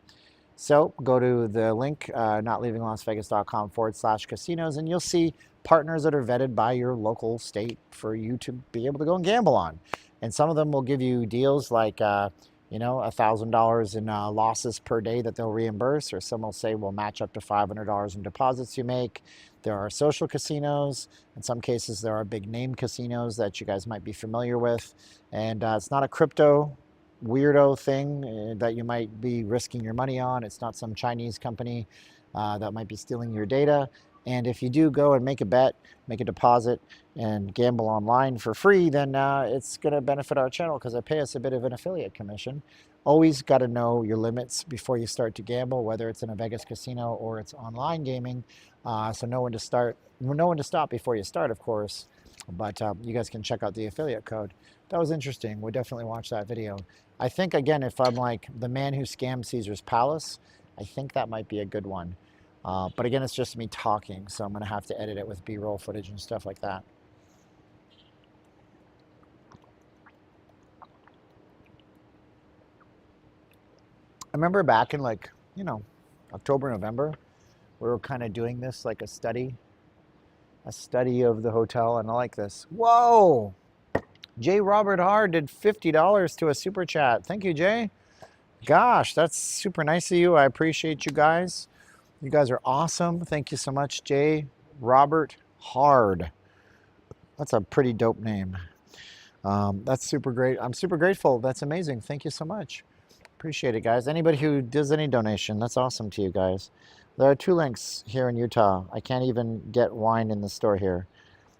So go to the link, notleavinglasvegas.com/casinos, and you'll see partners that are vetted by your local state for you to be able to go and gamble on. And some of them will give you deals like $1,000 in losses per day that they'll reimburse, or some will say we'll match up to $500 in deposits you make. There are social casinos. In some cases, there are big name casinos that you guys might be familiar with. And it's not a crypto weirdo thing that you might be risking your money on. It's not some Chinese company that might be stealing your data. And if you do go and make a bet, make a deposit, and gamble online for free, then it's going to benefit our channel because it pay us a bit of an affiliate commission. Always got to know your limits before you start to gamble, whether it's in a Vegas casino or it's online gaming. So know when to stop before you start, of course. But you guys can check out the affiliate code. That was interesting. We'll definitely watch that video. I think, again, if I'm like the man who scammed Caesar's Palace, I think that might be a good one. But again, it's just me talking, so I'm going to have to edit it with B-roll footage and stuff like that. I remember back in October, November, we were kind of doing this like a study of the hotel, and I like this. Whoa! J. Robert Hard did $50 to a super chat. Thank you, Jay. Gosh, that's super nice of you. I appreciate you guys. You guys are awesome. Thank you so much, J. Robert Hard. That's a pretty dope name. That's super great. I'm super grateful. That's amazing. Thank you so much. Appreciate it, guys. Anybody who does any donation, that's awesome to you guys. There are 2 links here in Utah. I can't even get wine in the store here.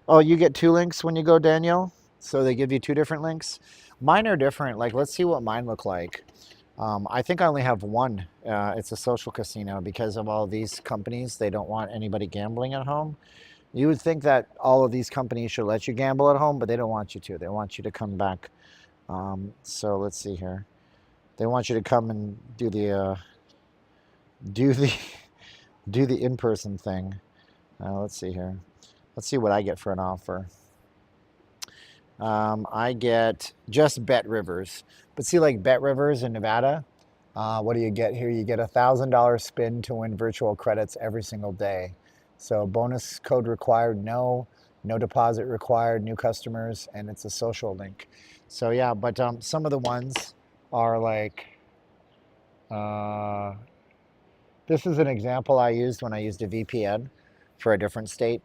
Oh, you get 2 links when you go, Danielle? So they give you 2 different links? Mine are different. Like, let's see what mine look like. I think I only have one. It's a social casino because of all these companies. They don't want anybody gambling at home. You would think that all of these companies should let you gamble at home, but they don't want you to. They want you to come back. So let's see here. They want you to come and do the in-person thing. Let's see here. Let's see what I get for an offer. I get just Bet Rivers. But see, like Bet Rivers in Nevada, what do you get here? You get a $1,000 spin to win virtual credits every single day. So bonus code required, no deposit required, new customers, and it's a social link. So yeah, but some of the ones are like, this is an example I used when I used a VPN for a different state.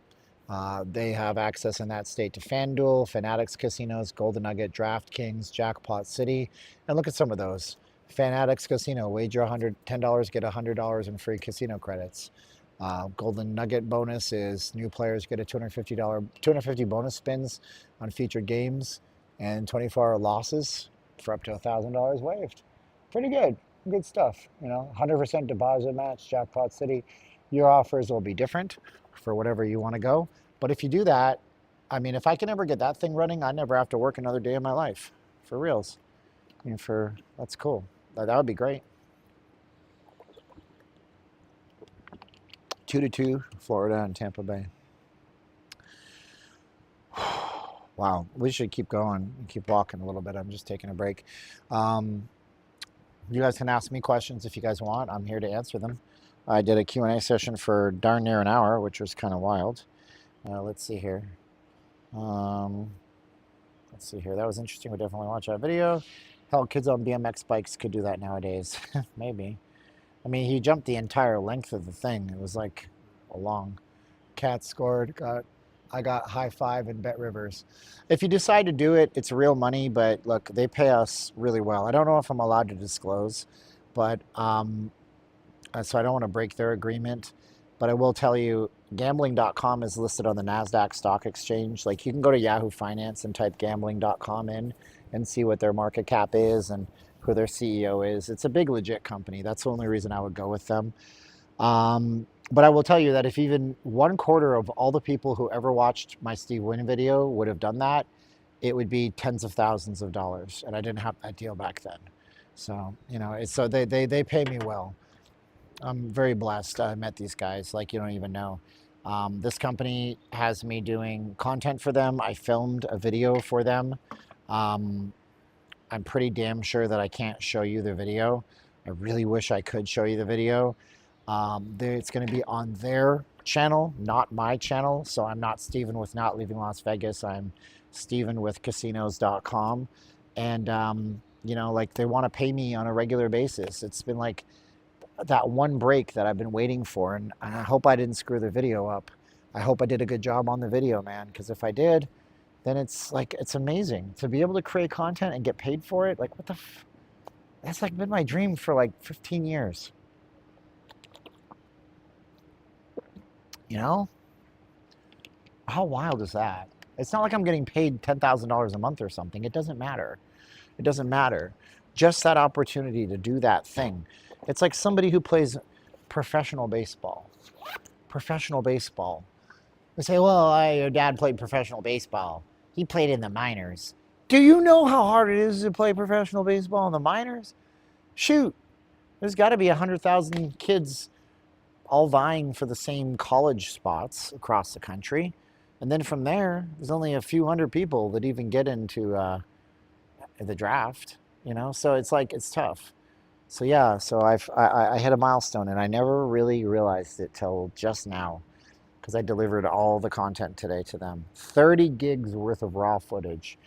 They have access in that state to FanDuel, Fanatics Casinos, Golden Nugget, DraftKings, Jackpot City. And look at some of those. Fanatics Casino, wager $10, get $100 in free casino credits. Golden Nugget bonus is new players get a $250 bonus spins on featured games and 24-hour losses for up to $1,000 waived. Pretty good. Good stuff. 100% deposit match, Jackpot City. Your offers will be different for whatever you want to go. But if you do that, I mean, if I can ever get that thing running, I never have to work another day in my life. For reals. I mean, that's cool. That would be great. 2-2, Florida and Tampa Bay. Wow, we should keep going and keep walking a little bit. I'm just taking a break. You guys can ask me questions if you guys want. I'm here to answer them. I did a Q&A session for darn near an hour, which was kind of wild. Let's see here. That was interesting. We'll definitely watch that video. Hell, kids on BMX bikes could do that nowadays. Maybe. I mean, he jumped the entire length of the thing. It was like a long. Cat scored. I got high five in Bet Rivers. If you decide to do it, it's real money, but look, they pay us really well. I don't know if I'm allowed to disclose, but so I don't want to break their agreement. But I will tell you, gambling.com is listed on the NASDAQ stock exchange. Like, you can go to Yahoo Finance and type gambling.com in and see what their market cap is and who their CEO is. It's a big, legit company. That's the only reason I would go with them. But I will tell you that if even 1/4 of all the people who ever watched my Steve Wynn video would have done that, it would be tens of thousands of dollars. And I didn't have that deal back then. So, so they pay me well. I'm very blessed. I met these guys like you don't even know. This company has me doing content for them. I filmed a video for them. I'm pretty damn sure that I can't show you the video. I really wish I could show you the video. It's going to be on their channel, not my channel. So I'm not Steven with Not Leaving Las Vegas. I'm Steven with casinos.com. And, like they want to pay me on a regular basis. It's been like that one break that I've been waiting for. And I hope I didn't screw the video up. I hope I did a good job on the video, man. Because if I did, then it's amazing to be able to create content and get paid for it. Like, that's like been my dream for like 15 years. You know? How wild is that? It's not like I'm getting paid $10,000 a month or something. It doesn't matter. It doesn't matter. Just that opportunity to do that thing. It's like somebody who plays professional baseball. Professional baseball. They say, well, your dad played professional baseball. He played in the minors. Do you know how hard it is to play professional baseball in the minors? Shoot, there's got to be 100,000 kids all vying for the same college spots across the country. And then from there, there's only a few hundred people that even get into the draft, you know? So it's like, it's tough. So yeah, so I hit a milestone, and I never really realized it till just now, because I delivered all the content today to them. 30 gigs worth of raw footage,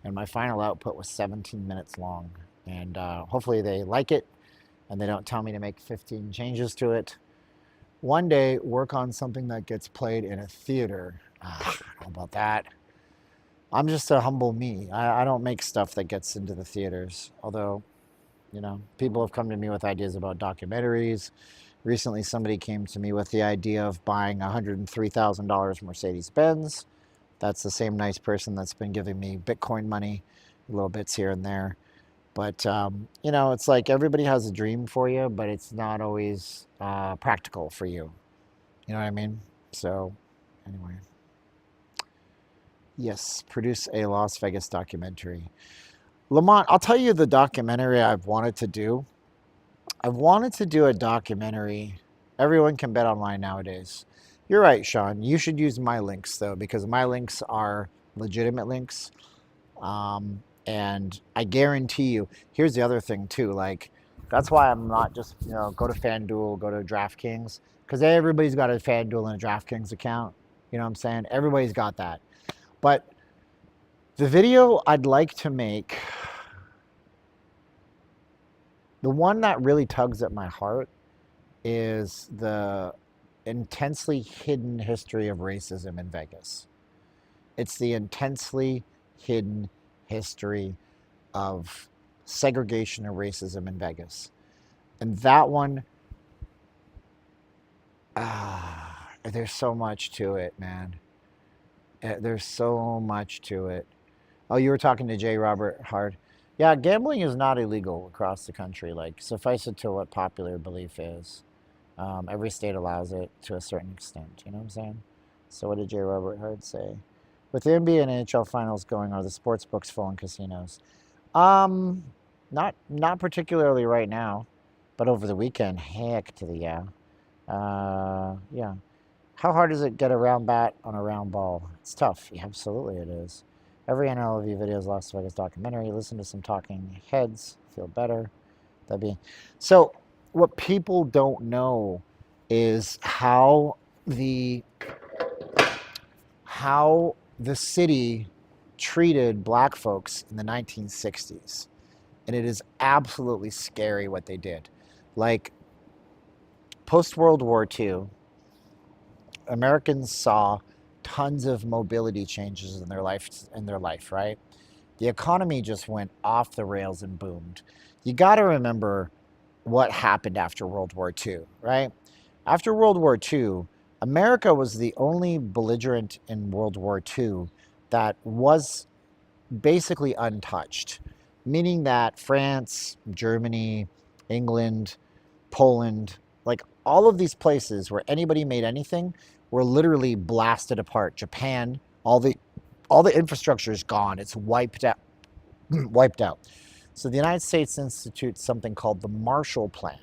and my final output was 17 minutes long. And hopefully they like it, and they don't tell me to make 15 changes to it. One day, work on something that gets played in a theater. How about that? I'm just a humble me. I don't make stuff that gets into the theaters, although, you know, people have come to me with ideas about documentaries. Recently, somebody came to me with the idea of buying $103,000 Mercedes-Benz. That's the same nice person that's been giving me Bitcoin money, little bits here and there. But, you know, it's like everybody has a dream for you, but it's not always practical for you. You know what I mean? So, anyway. Yes, produce a Las Vegas documentary. Lamont, I'll tell you the documentary I've wanted to do. I've wanted to do a documentary. Everyone can bet online nowadays. You're right, Sean. You should use my links, though, because my links are legitimate links. And I guarantee you, here's the other thing, too. Like, that's why I'm not just, you know, go to FanDuel, go to DraftKings, because everybody's got a FanDuel and a DraftKings account. You know what I'm saying? Everybody's got that. But the video I'd like to make, the one that really tugs at my heart, is the intensely hidden history of racism in Vegas. It's the intensely hidden history of segregation and racism in Vegas. And that one, there's so much to it, man. There's so much to it. Oh, you were talking to J. Robert Hard. Yeah, gambling is not illegal across the country. Like, suffice it to what popular belief is. Every state allows it to a certain extent. You know what I'm saying? So what did J. Robert Hard say? With the NBA and NHL finals going, are the sports books full in casinos? Not particularly right now, but over the weekend, heck to the yeah. Yeah. How hard does it get a round bat on a round ball? It's tough. Yeah, absolutely it is. Every NLV video is Las Vegas documentary. Listen to some talking heads. Feel better. That'd be... So what people don't know is how the city treated black folks in the 1960s. And it is absolutely scary what they did. Like, post-World War II, Americans saw tons of mobility changes in their life, right? The economy just went off the rails and boomed. You got to remember what happened after World War II, right? After World War II, America was the only belligerent in World War II that was basically untouched, meaning that France, Germany, England, Poland, like all of these places where anybody made anything were literally blasted apart. Japan, all the infrastructure is gone. It's wiped out. Wiped out. So the United States institutes something called the Marshall Plan.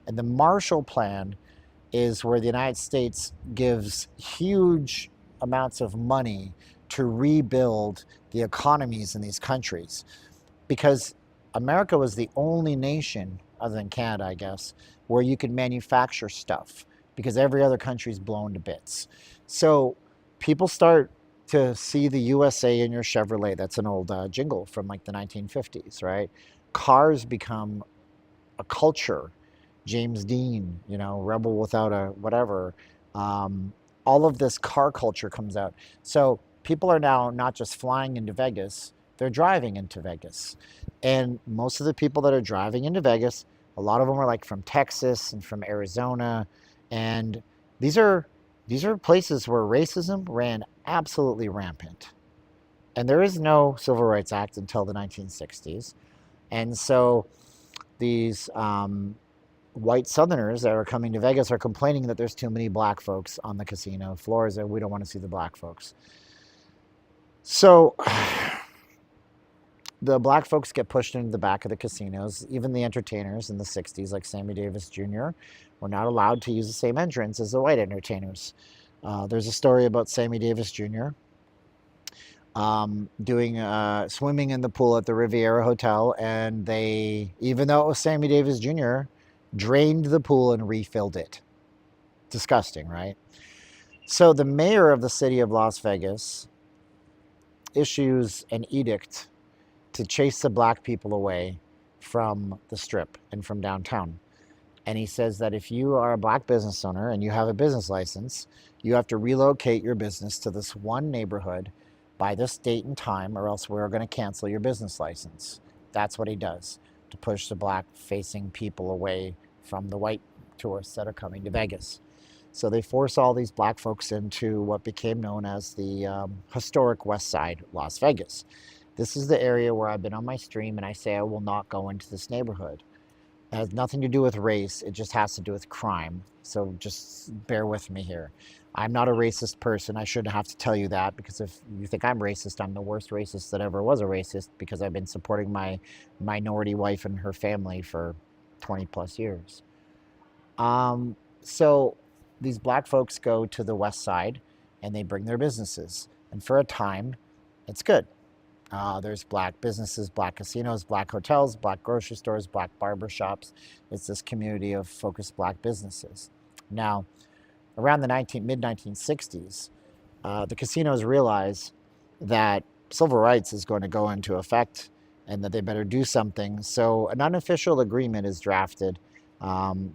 And the Marshall Plan is where the United States gives huge amounts of money to rebuild the economies in these countries. Because America was the only nation, other than Canada, I guess, where you could manufacture stuff, because every other country's blown to bits. So people start to see the USA in your Chevrolet. That's an old jingle from like the 1950s, right? Cars become a culture. James Dean, you know, Rebel Without a whatever. All of this car culture comes out. So people are now not just flying into Vegas, they're driving into Vegas. And most of the people that are driving into Vegas, a lot of them are like from Texas and from Arizona. And these are These are places where racism ran absolutely rampant. And there is no Civil Rights Act until the 1960s. And so these white Southerners that are coming to Vegas are complaining that there's too many black folks on the casino floors and we don't want to see the black folks. So the black folks get pushed into the back of the casinos. Even the entertainers in the 60s, like Sammy Davis Jr., were not allowed to use the same entrance as the white entertainers. There's a story about Sammy Davis Jr. Doing swimming in the pool at the Riviera Hotel, and they, even though it was Sammy Davis Jr., drained the pool and refilled it. Disgusting, right? So the mayor of the city of Las Vegas issues an edict to chase the black people away from the strip and from downtown. And he says that if you are a black business owner and you have a business license, you have to relocate your business to this one neighborhood by this date and time, or else we're going to cancel your business license. That's what he does to push the black-facing people away from the white tourists that are coming to Vegas. So they force all these black folks into what became known as the historic West Side Las Vegas. This is the area where I've been on my stream and I say I will not go into this neighborhood. It has nothing to do with race. It just has to do with crime. So just bear with me here. I'm not a racist person. I shouldn't have to tell you that, because if you think I'm racist, I'm the worst racist that ever was a racist, because I've been supporting my minority wife and her family for 20 plus years. So these black folks go to the West Side and they bring their businesses. And for a time, it's good. There's black businesses, black casinos, black hotels, black grocery stores, black barber shops. It's this community of focused black businesses. Now, around the mid-1960s, the casinos realize that civil rights is going to go into effect and that they better do something. So an unofficial agreement is drafted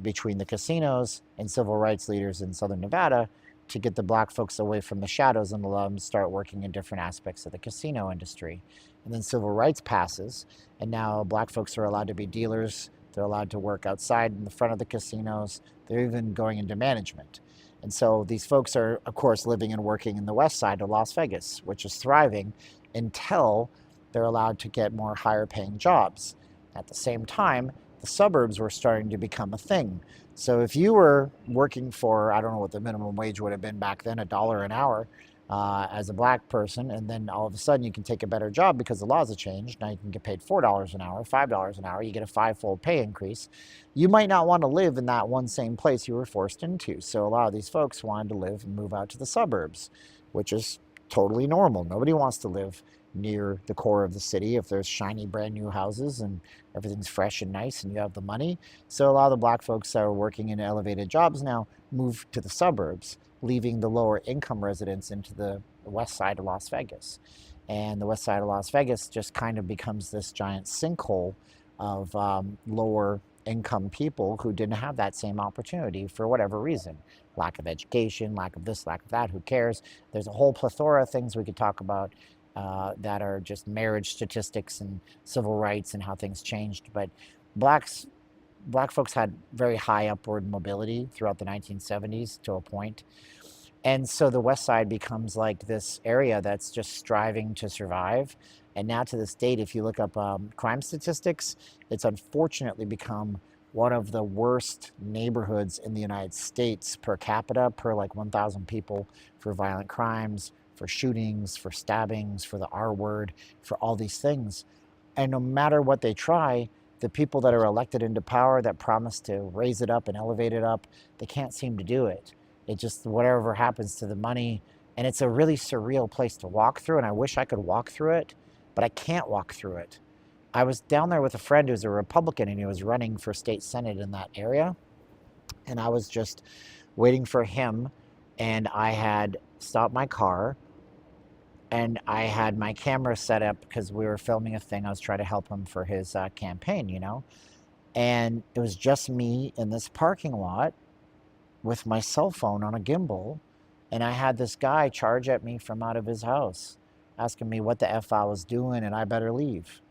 between the casinos and civil rights leaders in Southern Nevada to get the black folks away from the shadows and allow them to start working in different aspects of the casino industry. And then civil rights passes, and now black folks are allowed to be dealers. They're allowed to work outside in the front of the casinos. They're even going into management. And so these folks are, of course, living and working in the west side of Las Vegas, which is thriving until they're allowed to get more higher paying jobs. At the same time, the suburbs were starting to become a thing. So if you were working for, I don't know what the minimum wage would have been back then, $1 an hour as a black person, and then all of a sudden you can take a better job because the laws have changed. Now you can get paid $4 an hour, $5 an hour, you get a 5-fold pay increase. You might not want to live in that one same place you were forced into. So a lot of these folks wanted to live and move out to the suburbs, which is totally normal. Nobody wants to live near the core of the city if there's shiny brand new houses and everything's fresh and nice and you have the money. So a lot of the black folks that are working in elevated jobs now move to the suburbs, leaving the lower income residents into the west side of Las Vegas. And the west side of Las Vegas just kind of becomes this giant sinkhole of lower income people who didn't have that same opportunity for whatever reason. Lack of education, lack of this, lack of that, who cares? There's a whole plethora of things we could talk about that are just marriage statistics and civil rights and how things changed. But black folks had very high upward mobility throughout the 1970s to a point. And so the West Side becomes like this area that's just striving to survive. And now to this date, if you look up crime statistics, it's unfortunately become one of the worst neighborhoods in the United States per capita, per like 1,000 people, for violent crimes, for shootings, for stabbings, for the R word, for all these things. And no matter what they try, the people that are elected into power that promise to raise it up and elevate it up, they can't seem to do it. It just, whatever happens to the money, and it's a really surreal place to walk through, and I wish I could walk through it, but I can't walk through it. I was down there with a friend who's a Republican, and he was running for state senate in that area, and I was just waiting for him, and I had stopped my car, and I had my camera set up because we were filming a thing. I was trying to help him for his campaign, you know, and it was just me in this parking lot with my cell phone on a gimbal, and I had this guy charge at me from out of his house, asking me what the F I was doing and I better leave.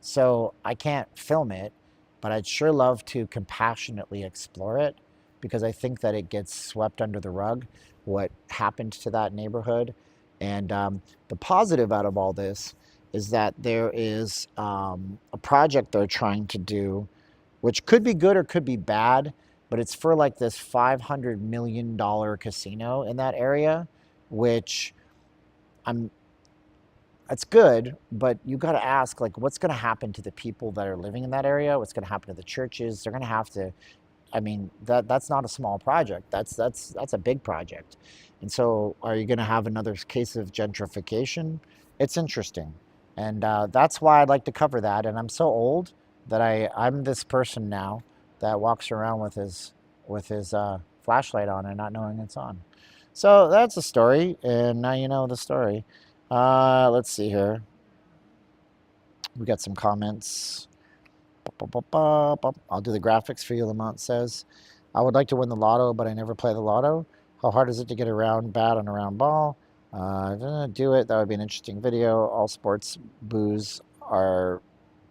So I can't film it, but I'd sure love to compassionately explore it, because I think that it gets swept under the rug. what happened to that neighborhood. And the positive out of all this is that there is a project they're trying to do, which could be good or could be bad, but it's for like this $500 million casino in that area, which it's good, but you got to ask, like, what's going to happen to the people that are living in that area? What's going to happen to the churches? They're going to have to, I mean, that's not a small project. That's a big project. And so are you going to have another case of gentrification? It's interesting. And that's why I'd like to cover that. And I'm so old that I'm this person now that walks around with his flashlight on and not knowing it's on. So that's the story. And now you know the story. Let's see here. We got some comments. I'll do the graphics for you, Lamont says. I would like to win the lotto, but I never play the lotto. How hard is it to get a round bat on a round ball? Do it. That would be an interesting video. All sports booths are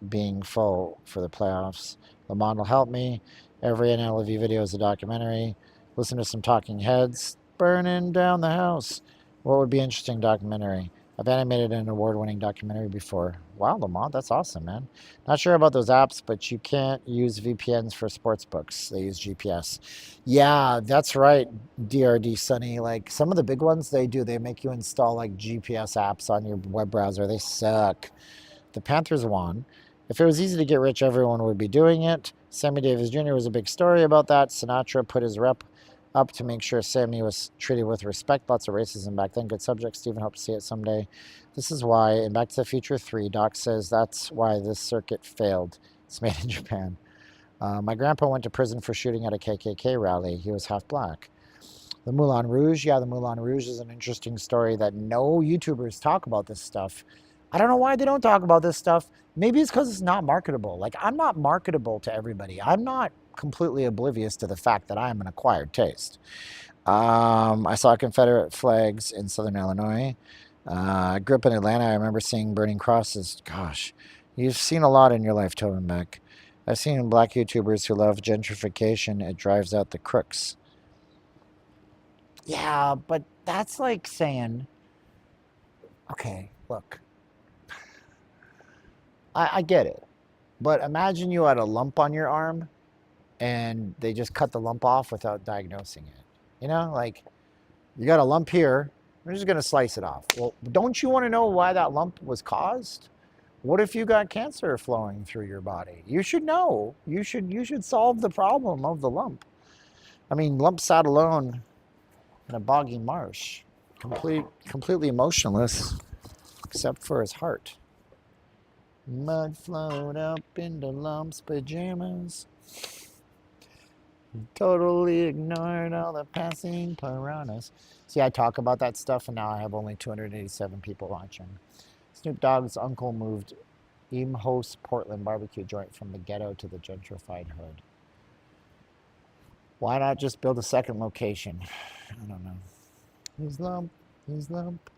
being full for the playoffs. Lamont will help me. Every NLV video is a documentary. Listen to some talking heads. Burning down the house. What would be an interesting documentary? I've animated an award-winning documentary before. Wow, Lamont, that's awesome, man. Not sure about those apps, but you can't use VPNs for sports books. They use GPS. Yeah, that's right, DRD Sunny. Like some of the big ones, they make you install like GPS apps on your web browser. They suck. The Panthers won. If it was easy to get rich, everyone would be doing it. Sammy Davis Jr. was a big story about that. Sinatra put his rep up to make sure Sammy was treated with respect. Lots of racism back then. Good subject. Steven, hope to see it someday. This is why, in Back to the Future 3, Doc says that's why this circuit failed. It's made in Japan. My grandpa went to prison for shooting at a KKK rally. He was half black. The Moulin Rouge. Yeah, the Moulin Rouge is an interesting story that no YouTubers talk about this stuff. I don't know why they don't talk about this stuff. Maybe it's because it's not marketable. Like, I'm not marketable to everybody. I'm not completely oblivious to the fact that I'm an acquired taste. I saw Confederate flags in Southern Illinois. I grew up in Atlanta. I remember seeing burning crosses. Gosh, you've seen a lot in your life, Tobin Beck. I've seen black YouTubers who love gentrification. It drives out the crooks. Yeah, but that's like saying, okay, look, I get it. But imagine you had a lump on your arm and they just cut the lump off without diagnosing it. You know, like you got a lump here, we're just going to slice it off. Well, don't you want to know why that lump was caused? What if you got cancer flowing through your body? You should know. You should solve the problem of the lump. I mean, lump sat alone in a boggy marsh, completely emotionless, except for his heart. Mud flowed up into Lump's pajamas. Totally ignored all the passing piranhas. See, I talk about that stuff, and now I have only 287 people watching. Snoop Dogg's uncle moved Imhost Portland barbecue joint from the ghetto to the gentrified hood. Why not just build a second location? I don't know. He's Lump. He's Lump.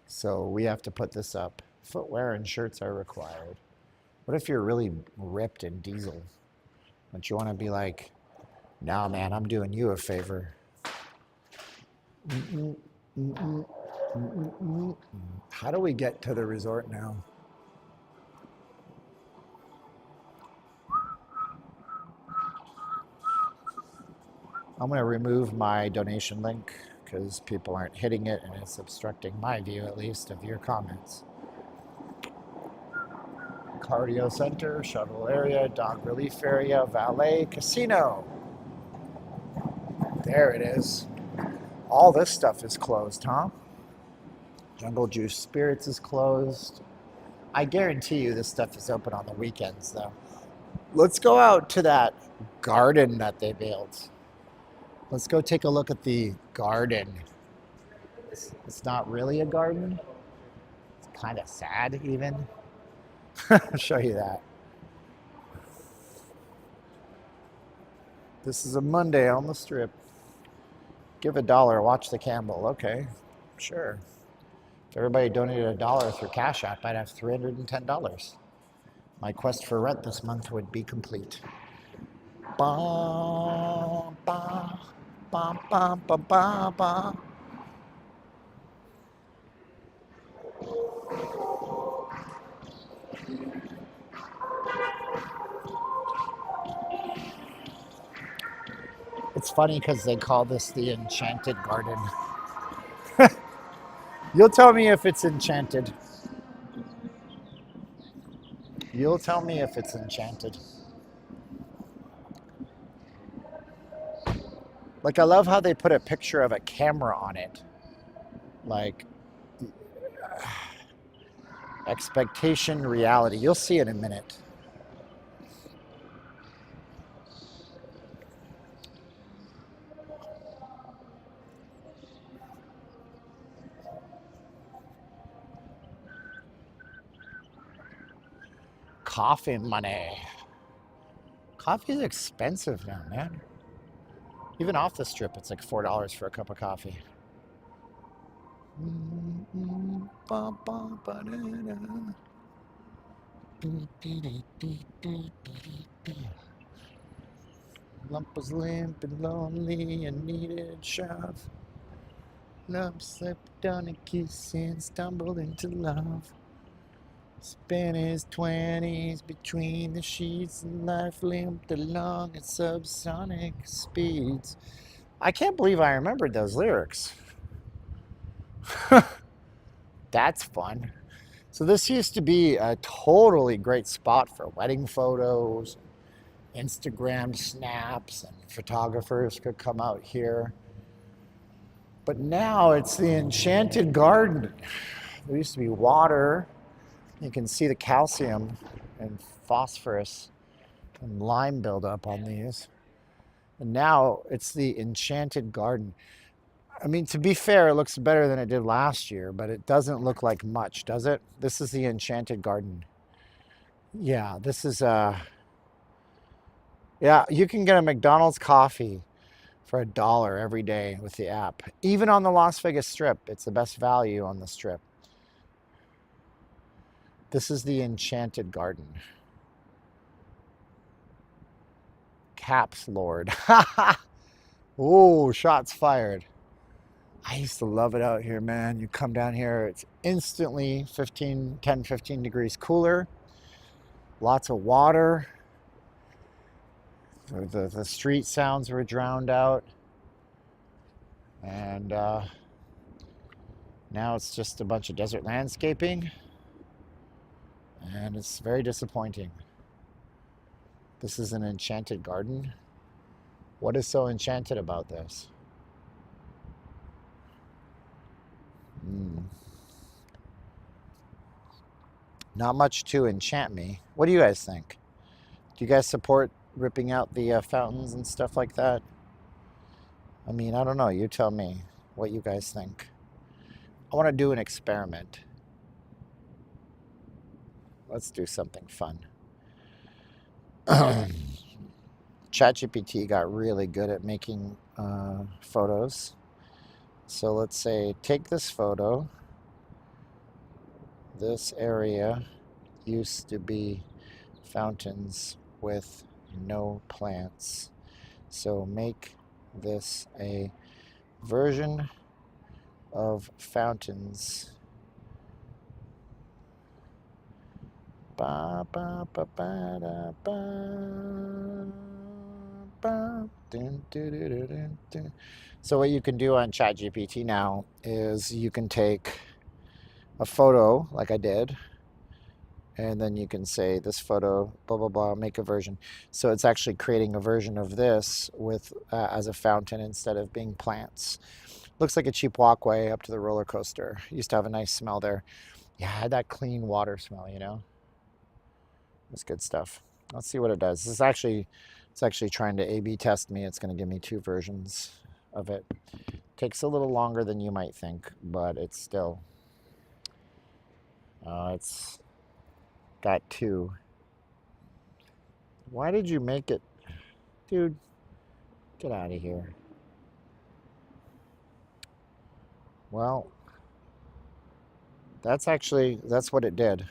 So we have to put this up. Footwear and shirts are required. What if you're really ripped and diesel? Don't you want to be like, nah, man, I'm doing you a favor. How do we get to the resort now? I'm going to remove my donation link because people aren't hitting it and it's obstructing my view, at least, of your comments. Cardio center, shuttle area, dog relief area, valet, casino. There it is. All this stuff is closed, huh? Jungle Juice Spirits is closed. I guarantee you this stuff is open on the weekends, though. Let's go out to that garden that they built. Let's go take a look at the garden. It's not really a garden. It's kind of sad, even. I'll show you that. This is a Monday on the strip. Give $1, watch the Campbell. Okay, sure. If everybody donated $1 through Cash App, I'd have $310. My quest for rent this month would be complete. Ba, ba, ba, ba, ba, ba, ba. It's funny because they call this the Enchanted Garden. You'll tell me if it's enchanted. You'll tell me if it's enchanted. Like, I love how they put a picture of a camera on it. Like, expectation, reality. You'll see it in a minute. Coffee money. Coffee is expensive now, man. Even off the strip, it's like $4 for a cup of coffee. Lump was limp and lonely and needed shove. Lump slipped on a kiss and stumbled into love. Spent his 20s between the sheets and life limped along at subsonic speeds. I can't believe I remembered those lyrics. That's fun. So this used to be a totally great spot for wedding photos, Instagram snaps, and photographers could come out here. But now it's the Enchanted Garden. There used to be water. You can see the calcium and phosphorus and lime buildup on these. And now it's the Enchanted Garden. I mean, to be fair, it looks better than it did last year, but it doesn't look like much, does it? This is the Enchanted Garden. Yeah, this is yeah, you can get a McDonald's coffee for $1 every day with the app. Even on the Las Vegas Strip, it's the best value on the Strip. This is the Enchanted Garden. Caps Lord. Oh, shots fired. I used to love it out here, man. You come down here, it's instantly 10, 15 degrees cooler. Lots of water. The street sounds were drowned out. And now it's just a bunch of desert landscaping. And it's very disappointing. This is an enchanted garden. What is so enchanted about this? Not much to enchant me. What do you guys think? Do you guys support ripping out the fountains and stuff like that? I mean, I don't know. You tell me what you guys think. I want to do an experiment. Let's do something fun. ChatGPT got really good at making photos. So let's say, take this photo. This area used to be fountains with no plants. So make this a version of fountains. Ba, ba, ba, ba, da, ba, ba, dun, dun, dun, dun, dun, dun. So what you can do on ChatGPT now is you can take a photo like I did, and then you can say this photo, blah, blah, blah, make a version. So it's actually creating a version of this with as a fountain instead of being plants. Looks like a cheap walkway up to the roller coaster. Used to have a nice smell there. Yeah, I had that clean water smell, you know? It's good stuff. Let's see what it does. It's actually trying to A/B test me. It's going to give me 2 versions of it. Takes a little longer than you might think, but it's still... it's got 2. Why did you make it? Dude, get out of here. Well, that's what it did.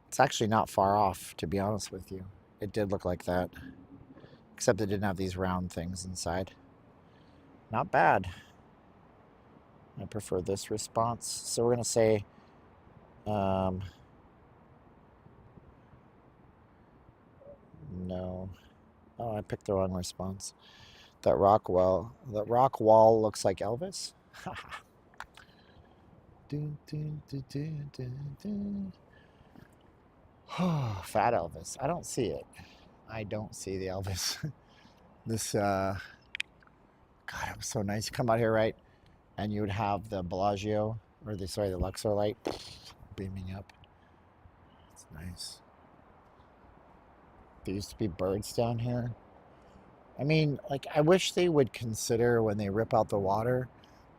It's actually not far off, to be honest with you. it did look like that. Except it didn't have these round things inside. Not bad. I prefer this response. So we're going to say no. Oh, I picked the wrong response. That rock wall looks like Elvis. Fat Elvis. I don't see it. I don't see the Elvis. This God, it was so nice. You come out here, right, and you would have the Bellagio, or the Luxor light beaming up. It's nice. There used to be birds down here. I mean, like, I wish they would consider when they rip out the water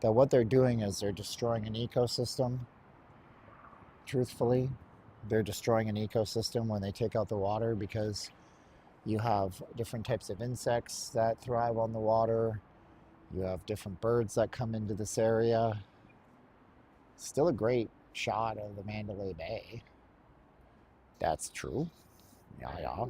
that what they're doing is they're destroying an ecosystem. Truthfully, they're destroying an ecosystem when they take out the water, because you have different types of insects that thrive on the water. You have different birds that come into this area. Still a great shot of the Mandalay Bay. That's true. Yeah.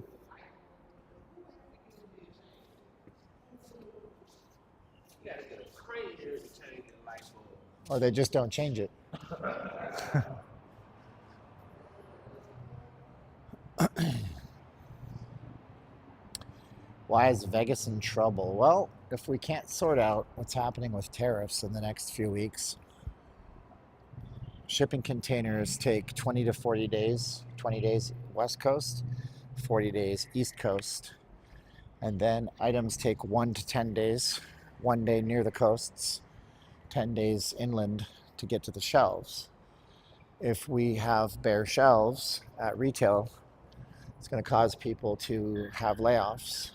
Or they just don't change it. Why is Vegas in trouble? Well, if we can't sort out what's happening with tariffs in the next few weeks, shipping containers take 20 to 40 days, 20 days West Coast, 40 days East Coast, and then items take 1 to 10 days, 1 day near the coasts, 10 days inland to get to the shelves. If we have bare shelves at retail, it's going to cause people to have layoffs.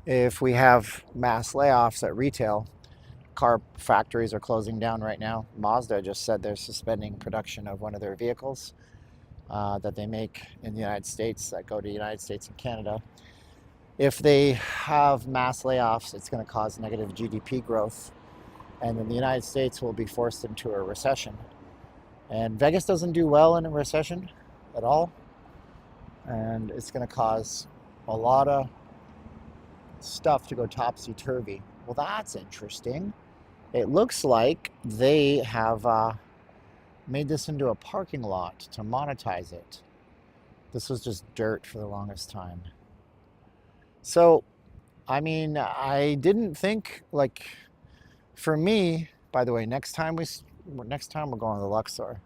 If we have mass layoffs at retail, car factories are closing down right now. Mazda just said they're suspending production of one of their vehicles that they make in the United States that go to the United States and Canada. If they have mass layoffs, it's going to cause negative GDP growth, and then the United States will be forced into a recession. And Vegas doesn't do well in a recession at all, and it's going to cause a lot of stuff to go topsy-turvy. Well, that's interesting. It looks like they have made this into a parking lot to monetize it. This was just dirt for the longest time. So, I mean, I didn't think, like, for me, by the way, next time we're going to the Luxor.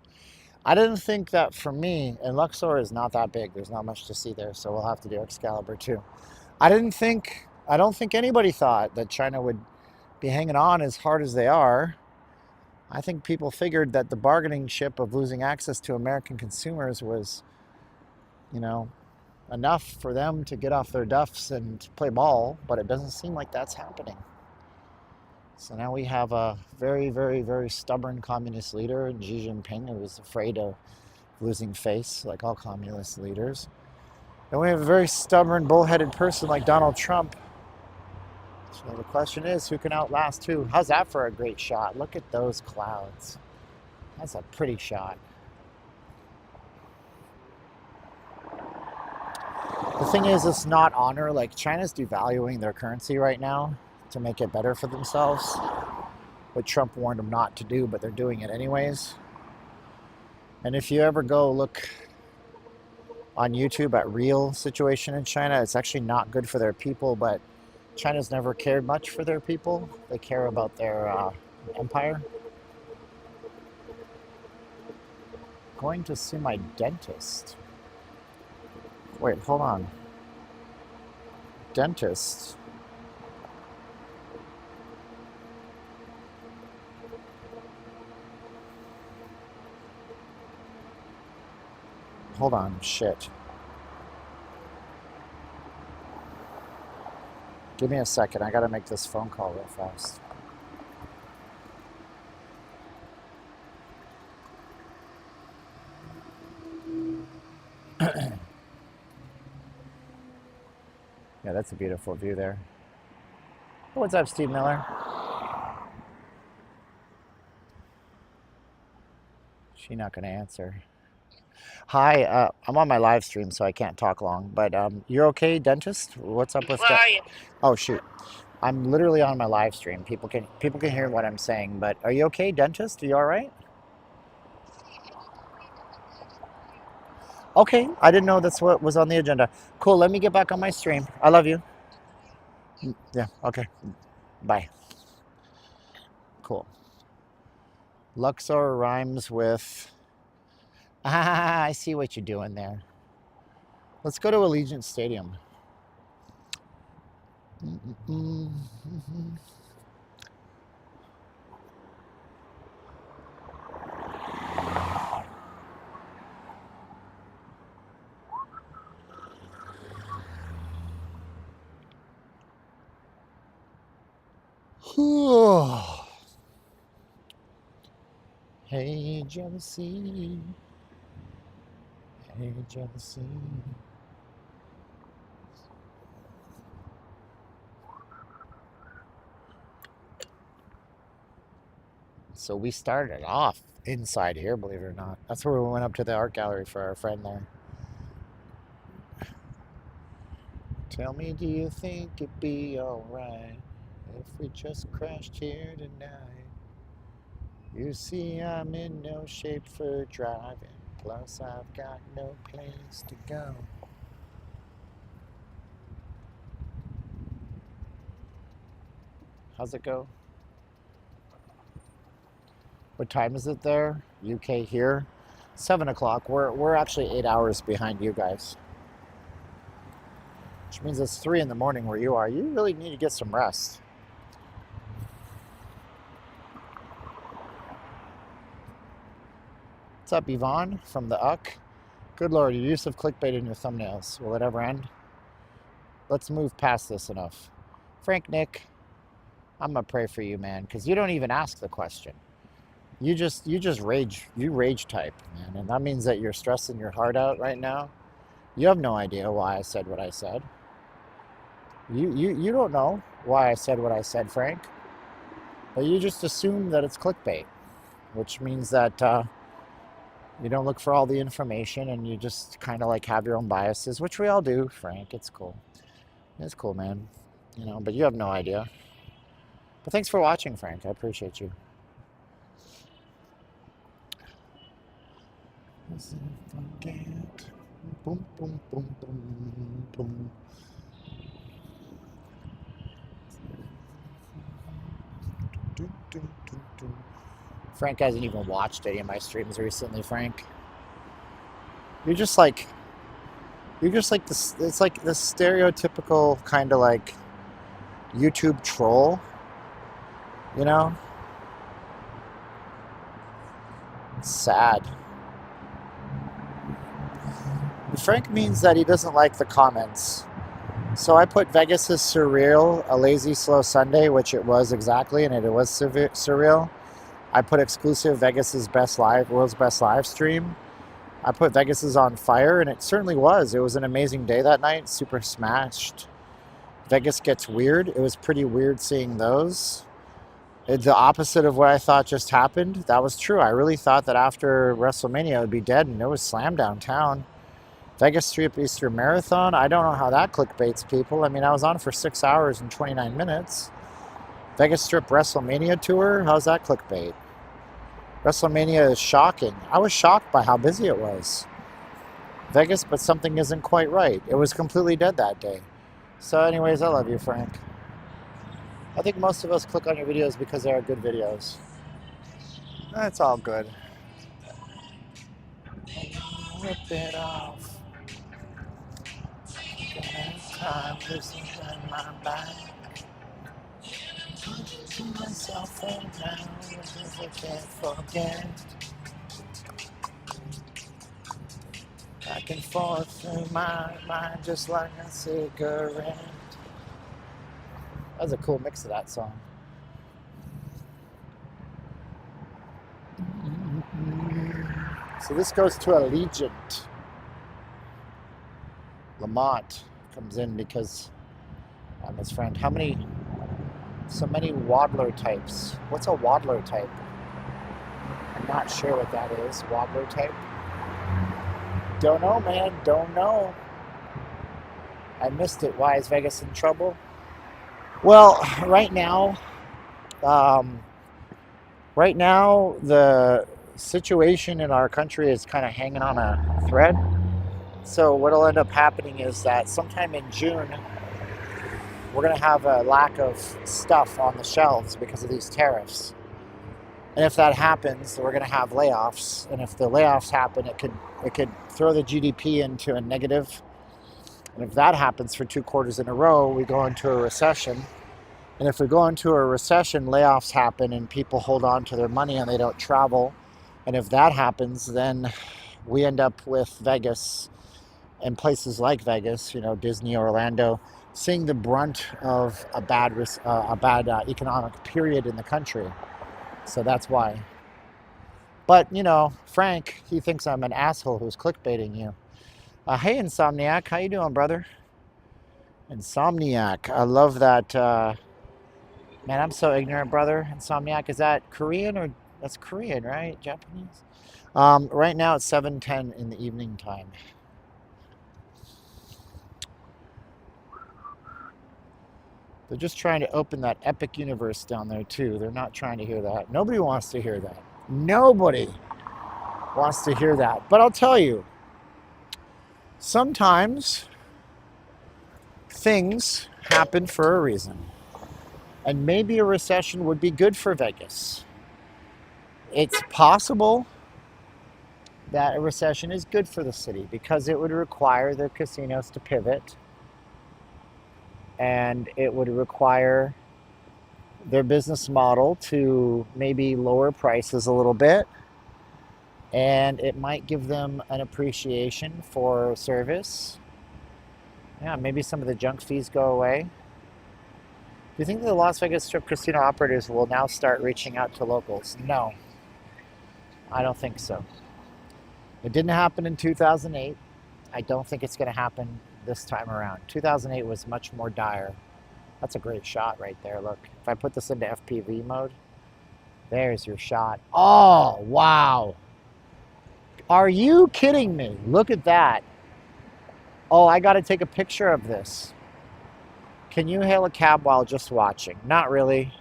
I didn't think that for me, and Luxor is not that big. There's not much to see there, so we'll have to do Excalibur too. I don't think anybody thought that China would be hanging on as hard as they are. I think people figured that the bargaining chip of losing access to American consumers was, enough for them to get off their duffs and play ball, but it doesn't seem like that's happening. So now we have a very, very, very stubborn communist leader, Xi Jinping, who is afraid of losing face, like all communist leaders. And we have a very stubborn, bullheaded person like Donald Trump. So the question is, who can outlast who? How's that for a great shot? Look at those clouds. That's a pretty shot. The thing is, it's not honor. Like, China's devaluing their currency right now to make it better for themselves, what Trump warned them not to do, but they're doing it anyways. And if you ever go look on YouTube at real situation in China, it's actually not good for their people, but China's never cared much for their people. They care about their empire. Going to see my dentist. Wait, hold on. Dentist. Hold on, shit. Give me a second, I gotta make this phone call real fast. Yeah, that's a beautiful view there. What's up, Steve Miller? She's not gonna answer. Hi, I'm on my live stream, so I can't talk long. But you're okay, dentist? What's up with Where that? are you? Oh shoot, I'm literally on my live stream. People can hear what I'm saying. But are you okay, dentist? Are you all right? Okay, I didn't know that's what was on the agenda. Cool. Let me get back on my stream. I love you. Yeah. Okay. Bye. Cool. Luxor rhymes with. Ah, I see what you're doing there. Let's go to Allegiant Stadium. Hey, jealousy. Hey, jealousy. So we started off inside here, believe it or not. That's where we went up to the art gallery for our friend there. Tell me, do you think it'd be alright if we just crashed here tonight? You see, I'm in no shape for driving. Plus, I've got no place to go. How's it go? What time is it there? UK here? 7 o'clock. We're actually 8 hours behind you guys. Which means it's 3 in the morning where you are. You really need to get some rest. What's up, Yvonne from the UC? Good Lord, your use of clickbait in your thumbnails. Will it ever end? Let's move past this enough. Frank Nick, I'm gonna pray for you, man, because you don't even ask the question. You just rage type, man, and that means that you're stressing your heart out right now. You have no idea why I said what I said. You don't know why I said what I said, Frank. But you just assume that it's clickbait, which means that you don't look for all the information and you just kind of like have your own biases, which we all do, Frank. It's cool. It's cool, man. You know, but you have no idea. But thanks for watching, Frank. I appreciate you. Forget. Boom, boom, boom, boom, boom. Frank hasn't even watched any of my streams recently, Frank. You're just like this. It's like the stereotypical kind of like YouTube troll, you know? It's sad. Frank means that he doesn't like the comments. So I put Vegas is surreal, a lazy slow Sunday, which it was exactly, and it was surreal. I put exclusive Vegas's world's best live stream. I put Vegas is on fire, and it certainly was. It was an amazing day that night, super smashed. Vegas gets weird. It was pretty weird seeing those. The opposite of what I thought just happened. That was true. I really thought that after WrestleMania it would be dead, and it was slammed downtown. Vegas Strip Easter Marathon. I don't know how that clickbaits people. I mean, I was on for 6 hours and 29 minutes. Vegas Strip WrestleMania tour. How's that clickbait? WrestleMania is shocking. I was shocked by how busy it was. Vegas, but something isn't quite right. It was completely dead that day. So anyways, I love you, Frank. I think most of us click on your videos because they are good videos. That's all good. Rip it off. Time losing my back. To myself around because I can't forget. Back and forth through my mind just like a cigarette. That was a cool mix of that song. So this goes to Allegiant. Lamont comes in because I'm his friend. So many waddler types. What's a waddler type? I'm not sure what that is. Waddler type? Don't know, man. Don't know. I missed it. Why is Vegas in trouble? Well, right now, um, the situation in our country is kind of hanging on a thread. So what'll end up happening is that sometime in June, we're going to have a lack of stuff on the shelves because of these tariffs. And if that happens, we're going to have layoffs. And if the layoffs happen, it could throw the GDP into a negative. And if that happens for 2 quarters in a row, we go into a recession. And if we go into a recession, layoffs happen and people hold on to their money and they don't travel. And if that happens, then we end up with Vegas and places like Vegas, Disney, Orlando, seeing the brunt of a bad economic period in the country. So that's why. But, Frank, he thinks I'm an asshole who's clickbaiting you. Hey, Insomniac, how you doing, brother? Insomniac, I love that. Man, I'm so ignorant, brother. Insomniac, is that Korean or that's Korean, right? Japanese? Right now it's 7:10 in the evening time. They're just trying to open that epic universe down there too. They're not trying to hear that. Nobody wants to hear that. Nobody wants to hear that. But I'll tell you, sometimes things happen for a reason. And maybe a recession would be good for Vegas. It's possible that a recession is good for the city because it would require the casinos to pivot, and it would require their business model to maybe lower prices a little bit, and it might give them an appreciation for service. Yeah, maybe some of the junk fees go away. Do you think the Las Vegas Strip casino operators will now start reaching out to locals? No, I don't think so. It didn't happen in 2008. I don't think it's going to happen this time around. 2008 was much more dire. That's a great shot right there. Look, if I put this into FPV mode, there's your shot. Oh, wow. Are you kidding me? Look at that. Oh, I got to take a picture of this. Can you hail a cab while just watching? Not really.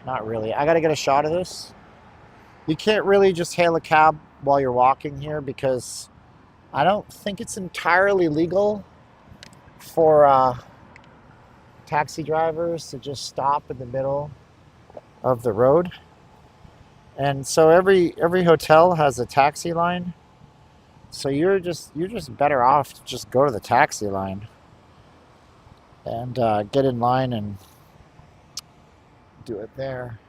Not really. I got to get a shot of this. You can't really just hail a cab while you're walking here because I don't think it's entirely legal for taxi drivers to just stop in the middle of the road. And so every hotel has a taxi line. So you're just better off to just go to the taxi line and get in line and do it there.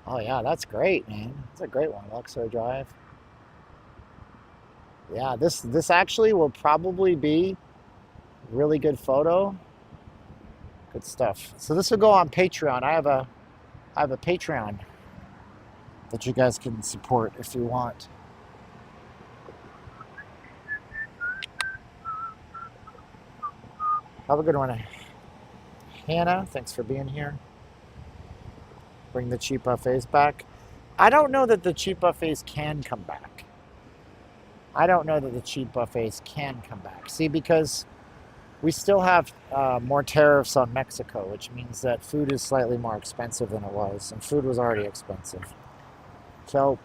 Oh yeah, that's great, man. It's a great one, Luxor Drive. Yeah, this actually will probably be a really good photo. Good stuff. So this will go on Patreon. I have a Patreon that you guys can support if you want. Have a good one. Hannah, thanks for being here. Bring the cheap buffets back. I don't know that the cheap buffets can come back. See, because we still have more tariffs on Mexico, which means that food is slightly more expensive than it was, and food was already expensive. So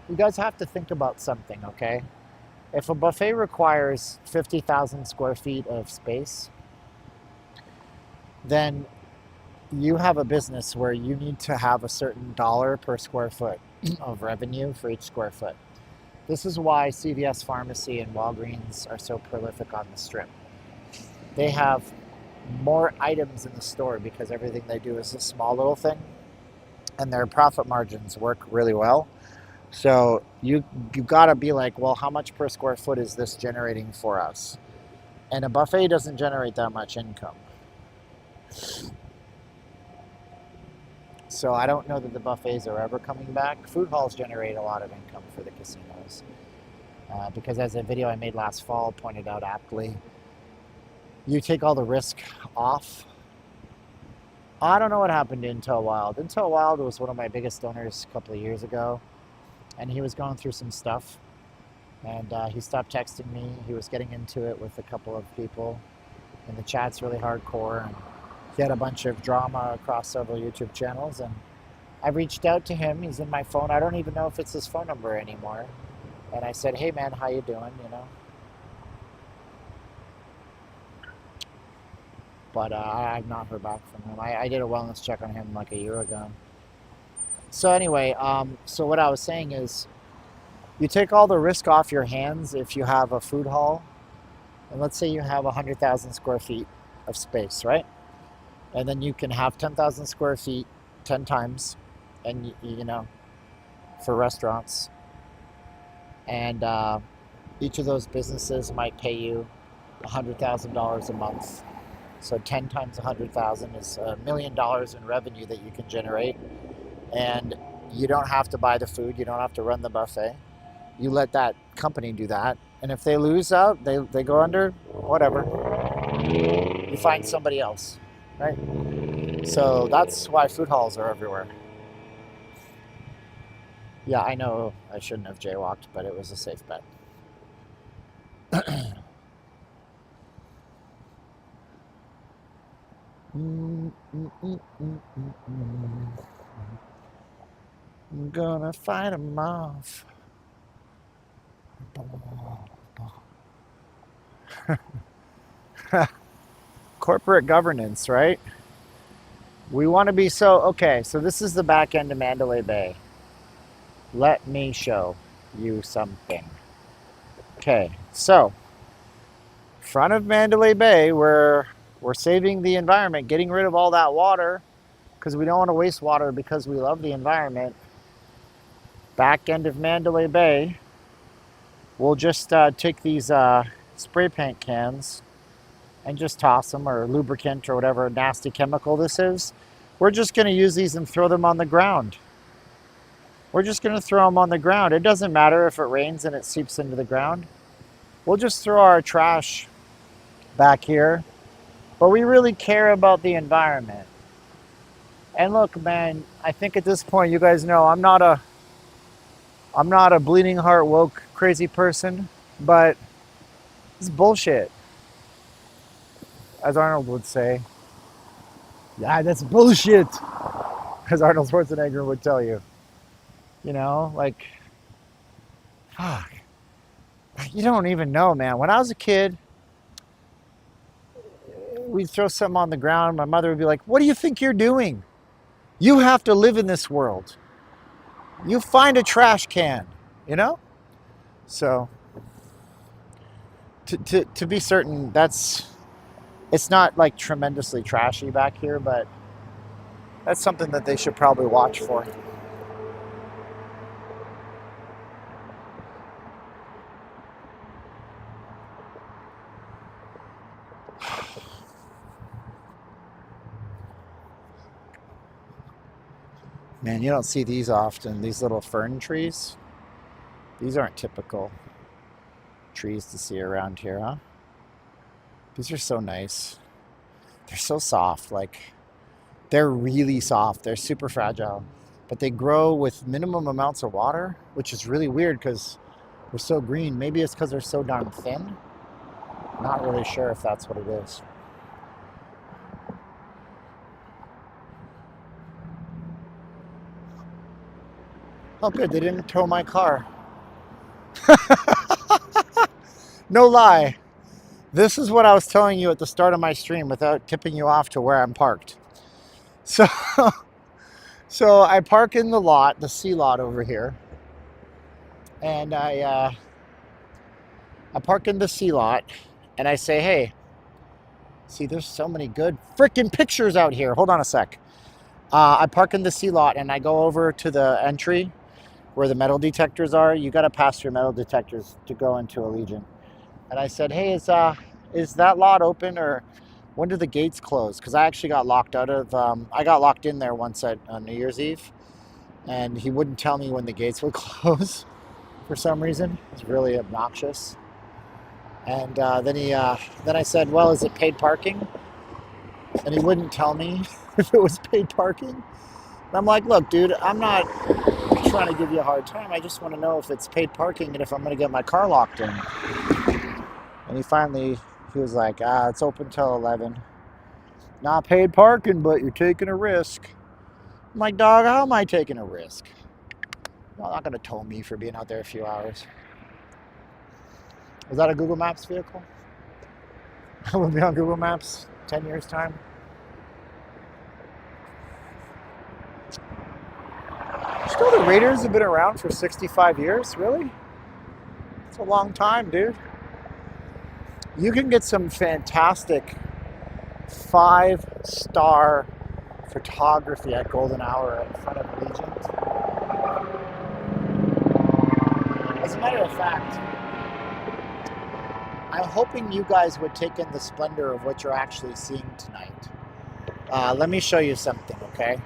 you guys have to think about something, okay? If a buffet requires 50,000 square feet of space, then you have a business where you need to have a certain dollar per square foot of revenue for each square foot. This is why CVS Pharmacy and Walgreens are so prolific on the Strip. They have more items in the store because everything they do is a small little thing, and their profit margins work really well. So you got to be like, well, how much per square foot is this generating for us? And a buffet doesn't generate that much income. So I don't know that the buffets are ever coming back. Food halls generate a lot of income for the casinos. Because as a video I made last fall pointed out aptly, you take all the risk off I don't know what happened to Intel Wild. Intel Wild was one of my biggest donors a couple of years ago, and he was going through some stuff, and he stopped texting me. He was getting into it with a couple of people, and the chat's really hardcore, and he had a bunch of drama across several YouTube channels, and I reached out to him. He's in my phone. I don't even know if it's his phone number anymore. And I said, hey man, how you doing, you know? But I've not heard back from him. I did a wellness check on him like a year ago. So anyway, so what I was saying is, you take all the risk off your hands if you have a food hall, and let's say you have 100,000 square feet of space, right? And then you can have 10,000 square feet 10 times, and you know, for restaurants. And each of those businesses might pay you $100,000 a month. So 10 times 100,000 is $1 million in revenue that you can generate. And you don't have to buy the food. You don't have to run the buffet. You let that company do that. And if they lose out, they go under, whatever. You find somebody else, right? So that's why food halls are everywhere. Yeah, I know I shouldn't have jaywalked, but it was a safe bet. I'm gonna fight them off. Corporate governance, right? We want to be okay, so this is the back end of Mandalay Bay. Let me show you something. Okay, so front of Mandalay Bay, we're saving the environment, getting rid of all that water because we don't want to waste water because we love the environment. Back end of Mandalay Bay, we'll just take these spray paint cans and just toss them, or lubricant or whatever nasty chemical this is. We're just going to use these and throw them on the ground. We're just going to throw them on the ground. It doesn't matter if it rains and it seeps into the ground. We'll just throw our trash back here. But we really care about the environment. And look, man, I think at this point, you guys know I'm not a bleeding heart woke crazy person, but it's bullshit. As Arnold would say. Yeah, that's bullshit. As Arnold Schwarzenegger would tell you. You know, like, fuck. You don't even know, man. When I was a kid, we'd throw something on the ground. My mother would be like, what do you think you're doing? You have to live in this world. You find a trash can, you know? So, to be certain, it's not like tremendously trashy back here, but that's something that they should probably watch for. Man, you don't see these often, these little fern trees. These aren't typical trees to see around here, huh? These are so nice. They're so soft, like, they're really soft. They're super fragile, but they grow with minimum amounts of water, which is really weird because they're so green. Maybe it's because they're so darn thin. Not really sure if that's what it is. Oh, good. They didn't tow my car. No lie. This is what I was telling you at the start of my stream without tipping you off to where I'm parked. So I park in the lot, the C lot over here. And I park in the C lot and I say, hey, see, there's so many good freaking pictures out here. Hold on a sec. I park in the C lot and I go over to the entry where the metal detectors are. You got to pass your metal detectors to go into Allegiant. And I said, hey, is that lot open, or when do the gates close? Because I actually got locked out of, I got locked in there once on New Year's Eve, and he wouldn't tell me when the gates would close for some reason. It's really obnoxious. And then I said, well, is it paid parking? and he wouldn't tell me if it was paid parking. And I'm like, look, dude, I'm not trying to give you a hard time. I just want to know if it's paid parking and if I'm going to get my car locked in. And he was like, it's open till 11. Not paid parking, but you're taking a risk. I'm like, dog, how am I taking a risk? You're not going to tow me for being out there a few hours. Was that a Google Maps vehicle? We'll be on Google Maps 10 years time. Still, the Raiders have been around for 65 years, really? It's a long time, dude. You can get some fantastic 5-star photography at Golden Hour in front of Allegiant. As a matter of fact, I'm hoping you guys would take in the splendor of what you're actually seeing tonight. Let me show you something, okay?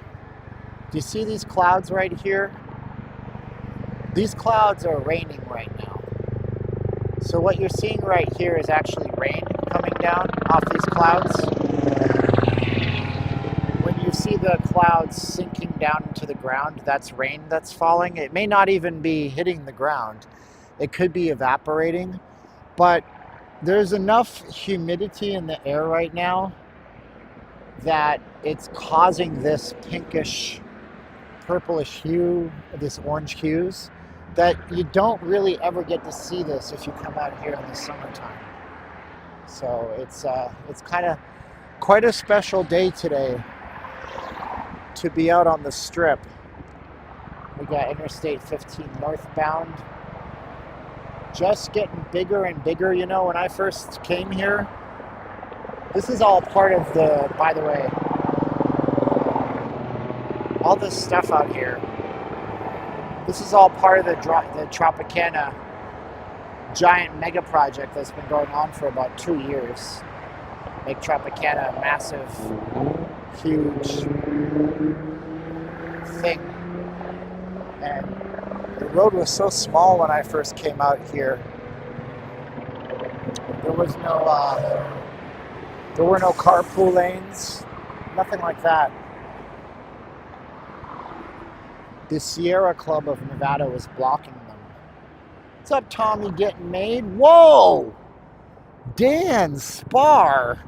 Do you see these clouds right here? These clouds are raining right now. So what you're seeing right here is actually rain coming down off these clouds. When you see the clouds sinking down into the ground, that's rain that's falling. It may not even be hitting the ground. It could be evaporating, but there's enough humidity in the air right now that it's causing this pinkish, purplish hue, this orange hues, that you don't really ever get to see this if you come out here in the summertime. So it's kind of quite a special day today to be out on the strip. We got Interstate 15 northbound, just getting bigger and bigger. You know, when I first came here, this is all part of the, by the way, all this stuff out here, this is all part of the Tropicana giant mega project that's been going on for about 2 years. Make Tropicana a massive, huge thing. And the road was so small when I first came out here. There were no carpool lanes, nothing like that. The Sierra Club of Nevada was blocking them. What's up, Tommy getting made? Whoa! Dan Spar.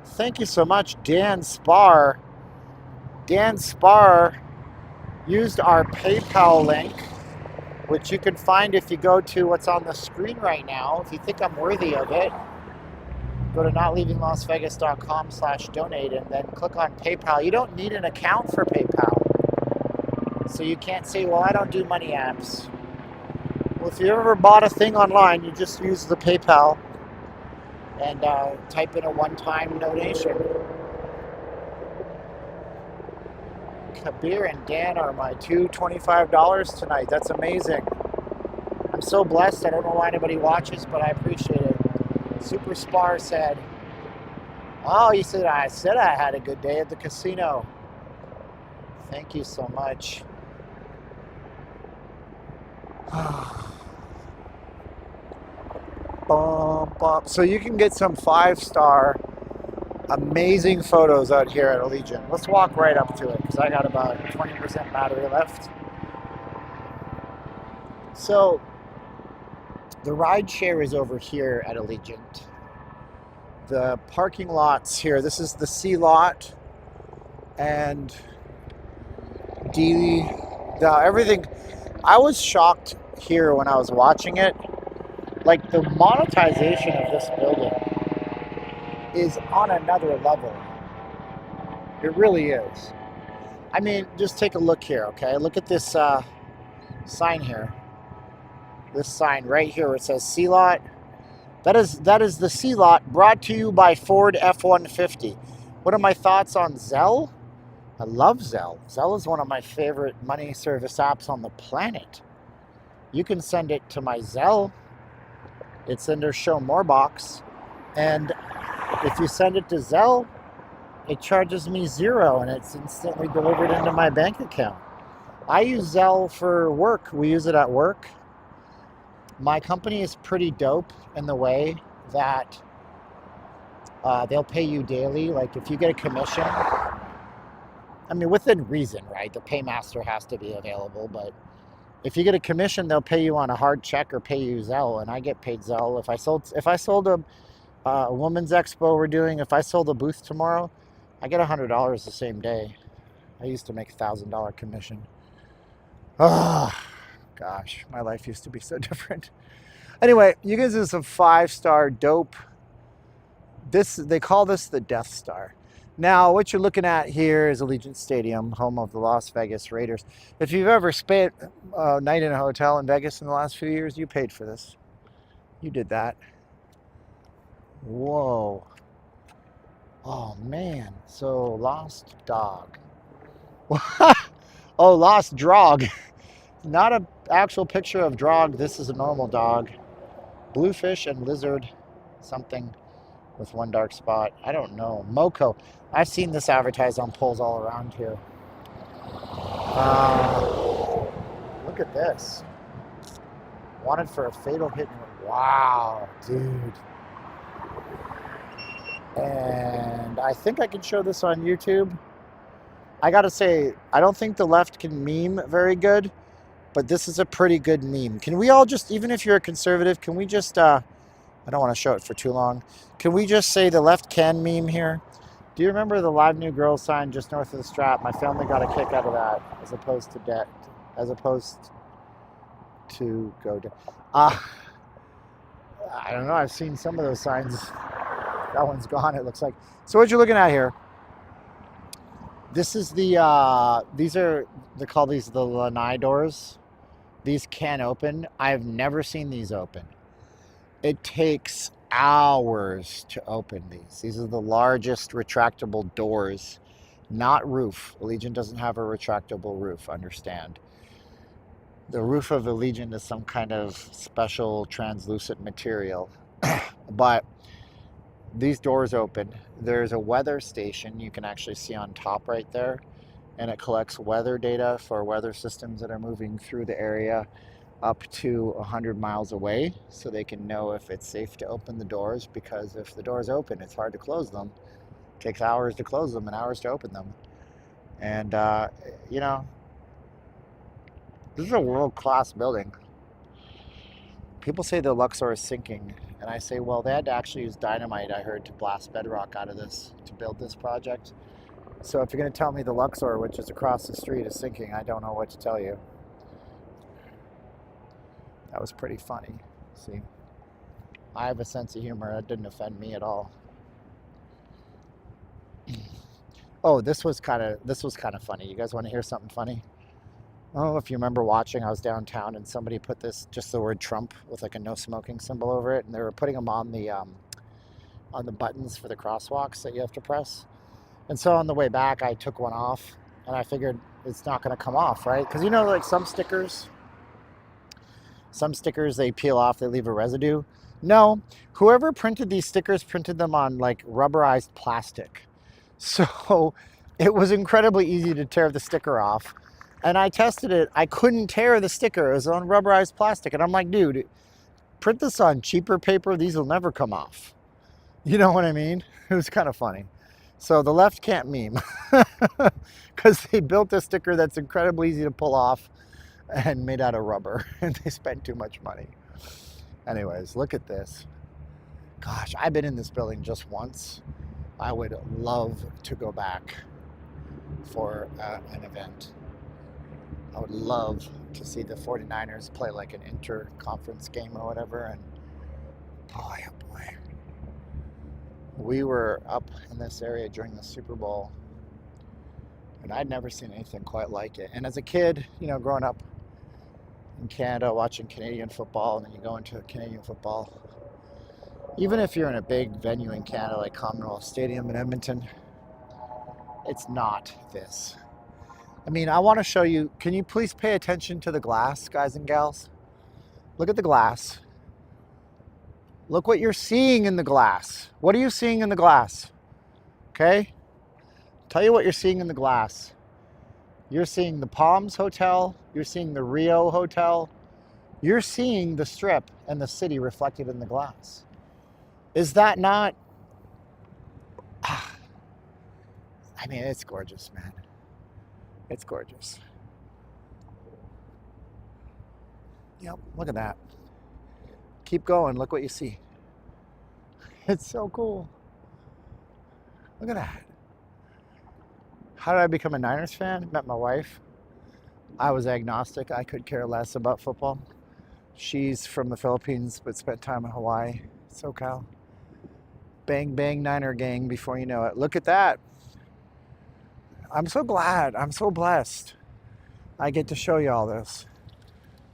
Thank you so much, Dan Spar. Dan Spar used our PayPal link, which you can find if you go to what's on the screen right now. If you think I'm worthy of it, go to notleavinglasvegas.com/donate and then click on PayPal. You don't need an account for PayPal. So you can't say, well, I don't do money apps. Well, if you ever bought a thing online, you just use the PayPal and type in a one-time donation. Kabir and Dan are my two $25 tonight. That's amazing. I'm so blessed. I don't know why anybody watches, but I appreciate it. Super Spar said, oh, he said, I had a good day at the casino. Thank you so much. So you can get some 5-star amazing photos out here at Allegiant. Let's walk right up to it because I got about 20% battery left. So the ride share is over here at Allegiant. The parking lots here, this is the C lot and D, everything. I was shocked here when I was watching it. Like, the monetization of this building is on another level. It really is. I mean, just take a look here, okay? Look at this sign here. This sign right here where it says C lot. That is the C lot, brought to you by Ford F-150. What are my thoughts on Zelle? I love Zelle. Zelle is one of my favorite money service apps on the planet. You can send it to my Zelle. It's in their Show More box. And if you send it to Zelle, it charges me $0 and it's instantly delivered into my bank account. I use Zelle for work. We use it at work. My company is pretty dope in the way that They'll pay you daily. Like if you get a commission, I mean, within reason, right? The paymaster has to be available, but if you get a commission, they'll pay you on a hard check or pay you Zelle, and I get paid Zelle. If I sold a women's expo we're doing, if I sold a booth tomorrow, I get $100 the same day. I used to make $1,000 commission. Oh, gosh, my life used to be so different. Anyway, you guys is a 5-star dope. They call this the Death Star. Now, what you're looking at here is Allegiant Stadium, home of the Las Vegas Raiders. If you've ever spent a night in a hotel in Vegas in the last few years, you paid for this. You did that. Whoa. Oh, man. So, lost dog. Oh, lost drog. Not an actual picture of drog. This is a normal dog. Bluefish and lizard something with one dark spot. I don't know. Moco. I've seen this advertised on poles all around here. Look at this. Wanted for a fatal hit. Wow, dude. And I think I can show this on YouTube. I gotta say, I don't think the left can meme very good, but this is a pretty good meme. Can we all just, even if you're a conservative, can we just, I don't want to show it for too long. Can we just say the left can meme here? Do you remember the Live New Girl sign just north of the Strap? My family got a kick out of that, as opposed to debt, as opposed to go to. I don't know. I've seen some of those signs. That one's gone, it looks like. So what you're looking at here, this is the, they call these the lanai doors. These can open. I've never seen these open. It takes hours to open these. These are the largest retractable doors, not roof. Allegiant doesn't have a retractable roof, understand. The roof of Allegiant is some kind of special translucent material. But these doors open. There's a weather station you can actually see on top right there, and it collects weather data for weather systems that are moving through the area up to 100 miles away, so they can know if it's safe to open the doors, because if the doors open, it's hard to close them. It takes hours to close them and hours to open them. And, you know, this is a world-class building. People say the Luxor is sinking, and I say, well, they had to actually use dynamite, I heard, to blast bedrock out of this to build this project. So if you're going to tell me the Luxor, which is across the street, is sinking, I don't know what to tell you. That was pretty funny. See, I have a sense of humor. That didn't offend me at all. Oh, this was kind of funny. You guys want to hear something funny? Oh, if you remember watching, I was downtown and somebody put this, just the word Trump with like a no smoking symbol over it, and they were putting them on the buttons for the crosswalks that you have to press. And so on the way back, I took one off, and I figured it's not going to come off, right? Because you know, like some stickers, they peel off, they leave a residue. No, whoever printed these stickers printed them on like rubberized plastic. So it was incredibly easy to tear the sticker off. And I tested it. I couldn't tear the sticker. It was on rubberized plastic. And I'm like, dude, print this on cheaper paper. These will never come off. You know what I mean? It was kind of funny. So the left can't meme because they built a sticker that's incredibly easy to pull off and made out of rubber, and they spent too much money. Anyways, look at this. Gosh, I've been in this building just once. I would love to go back for an event. I would love to see the 49ers play like an inter-conference game or whatever, and boy, oh boy. We were up in this area during the Super Bowl, and I'd never seen anything quite like it. And as a kid, you know, growing up in Canada, watching Canadian football, and then you go into Canadian football, even if you're in a big venue in Canada like Commonwealth Stadium in Edmonton, it's not this. I mean, I want to show you, can you please pay attention to the glass, guys and gals? Look at the glass. Look what you're seeing in the glass. What are you seeing in the glass? Okay? Tell you what you're seeing in the glass. You're seeing the Palms Hotel. You're seeing the Rio Hotel. You're seeing the Strip and the city reflected in the glass. Is that not I mean, it's gorgeous, man. It's gorgeous. Yep, look at that. Keep going, look what you see. It's so cool. Look at that. How did I become a Niners fan? Met my wife. I was agnostic. I could care less about football. She's from the Philippines, but spent time in Hawaii, SoCal. Bang, bang, Niner gang before you know it. Look at that. I'm so glad. I'm so blessed. I get to show you all this.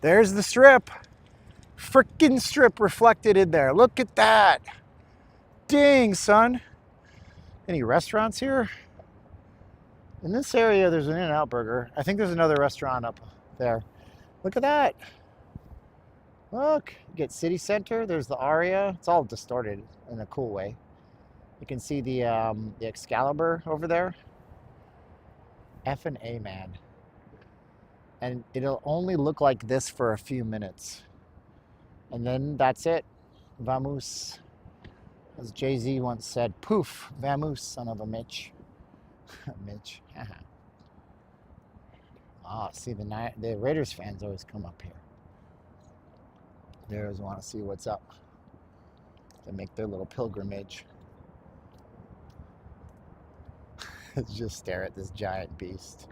There's the strip. Frickin' strip reflected in there. Look at that. Dang, son. Any restaurants here? In this area, there's an In-N-Out Burger. I think there's another restaurant up there. Look at that. Look, you get City Center. There's the Aria. It's all distorted in a cool way. You can see the Excalibur over there. F&A, man. And it'll only look like this for a few minutes. And then that's it. Vamos. As Jay-Z once said, poof, vamos, son of a Mitch. Mitch. See, the Raiders fans always come up here. They always want to see what's up. They make their little pilgrimage. Just stare at this giant beast.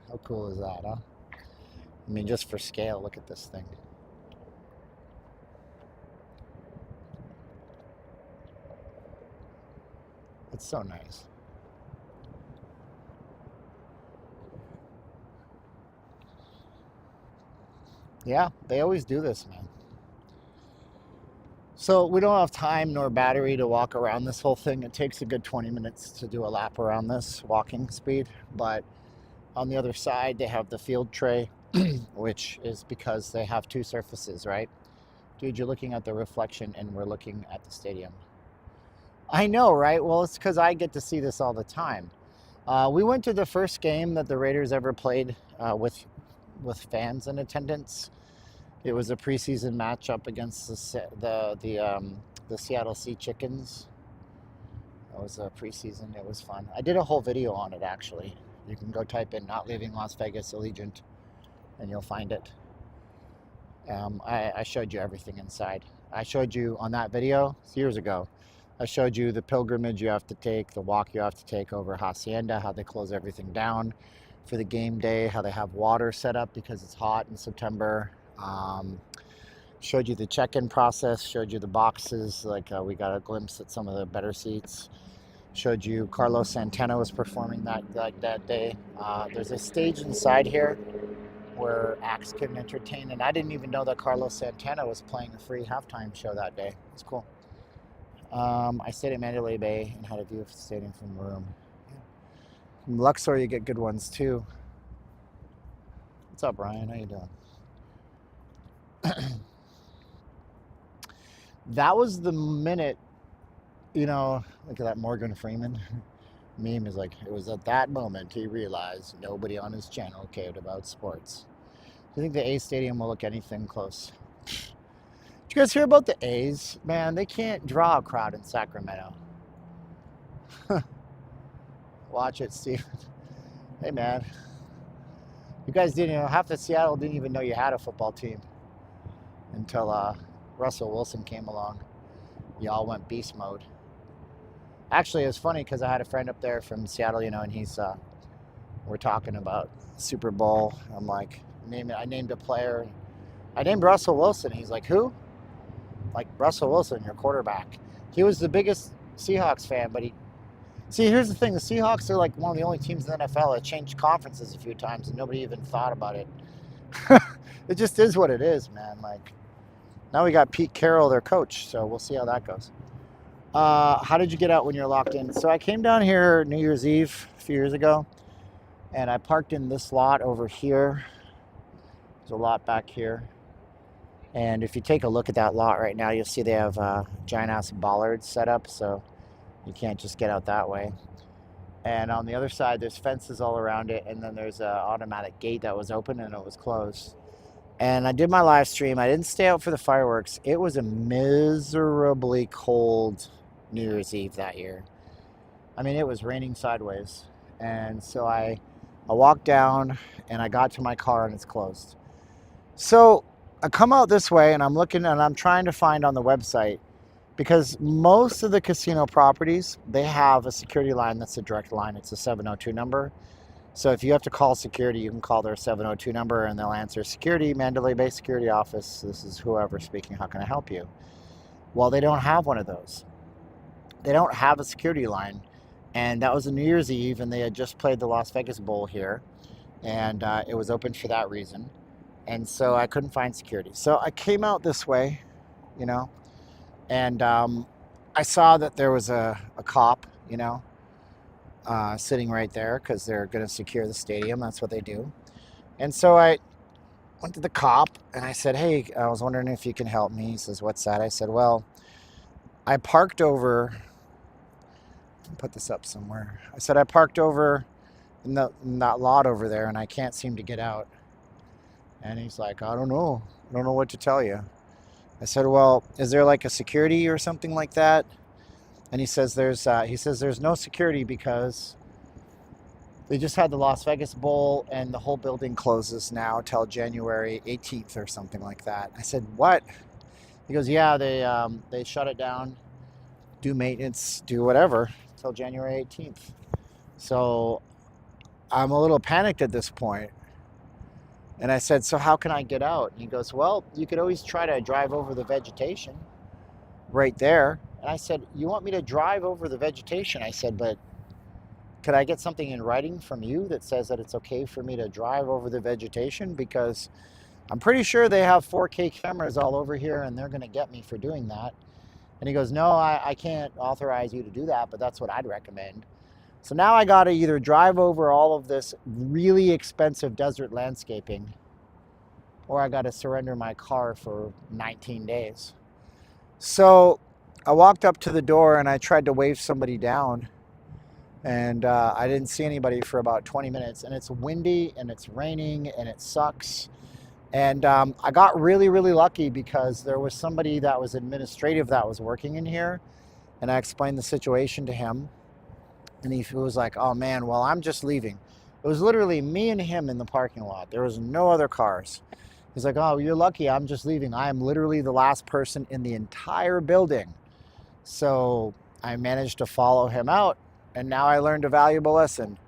How cool is that, huh? I mean, just for scale, look at this thing. It's so nice. Yeah, they always do this, man. So we don't have time nor battery to walk around this whole thing. It takes a good 20 minutes to do a lap around this walking speed. But on the other side, they have the field tray, which is because they have two surfaces, right? Dude, you're looking at the reflection and we're looking at the stadium. I know, right? Well, it's because I get to see this all the time. We went to the first game that the Raiders ever played with fans in attendance. It was a preseason matchup against the Seattle Sea Chickens. It was a preseason. It was fun. I did a whole video on it, actually. You can go type in "Not Leaving Las Vegas Allegiant" and you'll find it. I showed you everything inside. I showed you on that video years ago. I showed you the pilgrimage you have to take, the walk you have to take over Hacienda, how they close everything down for the game day, how they have water set up because it's hot in September. Showed you the check-in process, showed you the boxes, like we got a glimpse at some of the better seats. Showed you Carlos Santana was performing that day. There's a stage inside here where acts can entertain, and I didn't even know that Carlos Santana was playing a free halftime show that day. It's cool. I stayed at Mandalay Bay and had a view of the stadium from the room. From Luxor, you get good ones too. What's up, Ryan? How you doing? That was the minute, you know, look at that Morgan Freeman meme is like, it was at that moment he realized nobody on his channel cared about sports. Do you think the A Stadium will look anything close? Did you guys hear about the A's? Man, they can't draw a crowd in Sacramento. Watch it, Steven. Hey, man. You guys didn't, half the Seattle didn't even know you had a football team until Russell Wilson came along. Y'all went beast mode. Actually, it was funny because I had a friend up there from Seattle, you know, and he's, we're talking about Super Bowl. I'm like, I named a player. I named Russell Wilson. He's like, who? Like, Russell Wilson, your quarterback. He was the biggest Seahawks fan, but see, here's the thing. The Seahawks are like one of the only teams in the NFL that changed conferences a few times and nobody even thought about it. It just is what it is, man. Like, now we got Pete Carroll, their coach, so we'll see how that goes. How did you get out when you're locked in? So I came down here New Year's Eve a few years ago, and I parked in this lot over here. There's a lot back here. And if you take a look at that lot right now, you'll see they have giant-ass bollards set up, so you can't just get out that way. And on the other side, there's fences all around it, and then there's an automatic gate that was open and it was closed. And I did my live stream. I didn't stay out for the fireworks. It was a miserably cold New Year's Eve that year. I mean, it was raining sideways. And so I walked down and I got to my car and it's closed. So I come out this way and I'm looking and I'm trying to find on the website, because most of the casino properties, they have a security line that's a direct line. It's a 702 number. So if you have to call security, you can call their 702 number and they'll answer, security, Mandalay Bay Security Office. This is whoever speaking. How can I help you? Well, they don't have one of those. They don't have a security line. And that was a New Year's Eve, and they had just played the Las Vegas Bowl here. And it was open for that reason. And so I couldn't find security. So I came out this way, you know, and I saw that there was a cop, you know, sitting right there because they're going to secure the stadium. That's what they do. And so I went to the cop and I said, hey, I was wondering if you can help me. He says, what's that? I said, well, I parked over, put this up somewhere. I said, I parked over in that lot over there and I can't seem to get out. And he's like, I don't know what to tell you. I said, well, is there like a security or something like that? And he says there's no security because they just had the Las Vegas Bowl and the whole building closes now till January 18th or something like that. I said, what? He goes, yeah, they shut it down, do maintenance, do whatever till January 18th. So I'm a little panicked at this point. And I said, so how can I get out? And he goes, well, you could always try to drive over the vegetation right there. And I said, you want me to drive over the vegetation? I said, but could I get something in writing from you that says that it's okay for me to drive over the vegetation? Because I'm pretty sure they have 4K cameras all over here and they're going to get me for doing that. And he goes, no, I can't authorize you to do that, but that's what I'd recommend. So now I got to either drive over all of this really expensive desert landscaping, or I got to surrender my car for 19 days. So I walked up to the door and I tried to wave somebody down, and I didn't see anybody for about 20 minutes. And it's windy and it's raining and it sucks. And I got really, really lucky because there was somebody that was administrative that was working in here, and I explained the situation to him. And he was like, oh man, well, I'm just leaving. It was literally me and him in the parking lot. There was no other cars. He's like, oh, you're lucky. I'm just leaving. I am literally the last person in the entire building. So I managed to follow him out. And now I learned a valuable lesson.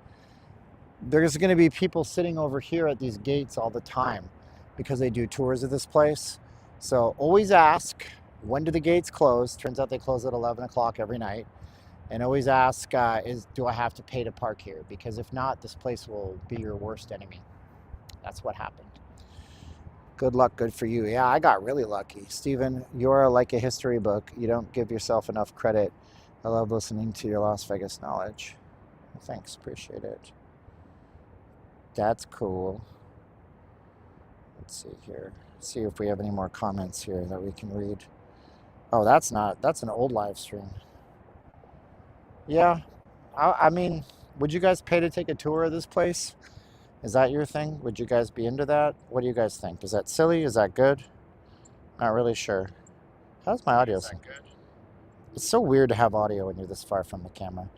There's going to be people sitting over here at these gates all the time because they do tours of this place. So always ask, when do the gates close? Turns out they close at 11 o'clock every night. And always ask, do I have to pay to park here? Because if not, this place will be your worst enemy. That's what happened. Good luck, good for you. Yeah, I got really lucky. Steven, you're like a history book. You don't give yourself enough credit. I love listening to your Las Vegas knowledge. Thanks, appreciate it. That's cool. Let's see here. See if we have any more comments here that we can read. Oh, that's an old live stream. Yeah, I mean, would you guys pay to take a tour of this place? Is that your thing? Would you guys be into that? What do you guys think? Is that silly? Is that good? Not really sure. How's my audio? Is that good? It's so weird to have audio when you're this far from the camera.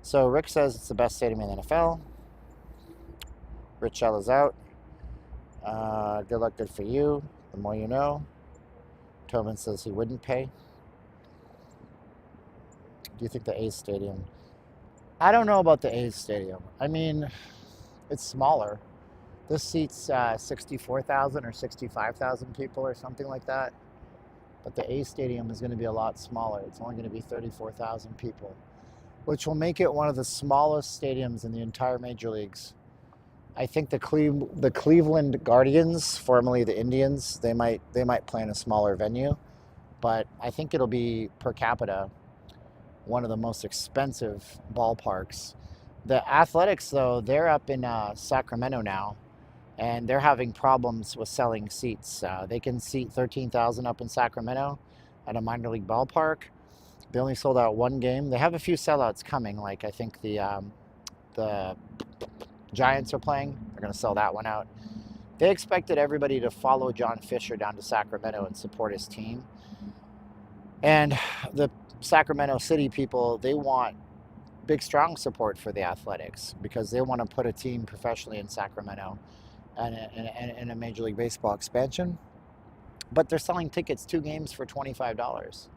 So Rick says it's the best stadium in the NFL. Rich L is out. Good luck, good for you. The more you know. Tobin says he wouldn't pay. Do you think the A's stadium? I don't know about the A's stadium. I mean, it's smaller. This seats 64,000 or 65,000 people or something like that. But the A's stadium is going to be a lot smaller. It's only going to be 34,000 people, which will make it one of the smallest stadiums in the entire major leagues. I think the Cleveland Guardians, formerly the Indians, they might play in a smaller venue, but I think it'll be per capita one of the most expensive ballparks. The Athletics, though, they're up in Sacramento now, and they're having problems with selling seats. They can seat 13,000 up in Sacramento at a minor league ballpark. They only sold out one game. They have a few sellouts coming, like I think the Giants are playing. They're going to sell that one out. They expected everybody to follow John Fisher down to Sacramento and support his team. And the Sacramento City people, they want big, strong support for the Athletics because they want to put a team professionally in Sacramento and in a Major League Baseball expansion. But they're selling tickets 2 games for $25.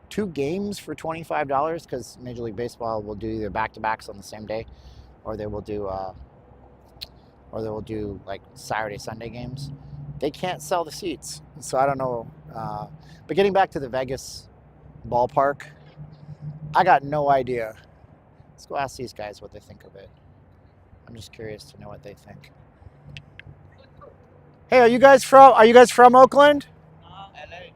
2 games for $25 because Major League Baseball will do either back-to-backs on the same day, or they will do like Saturday, Sunday games. They can't sell the seats, so I don't know. But getting back to the Vegas ballpark, I got no idea. Let's go ask these guys what they think of it. I'm just curious to know what they think. Hey, are you guys from Oakland?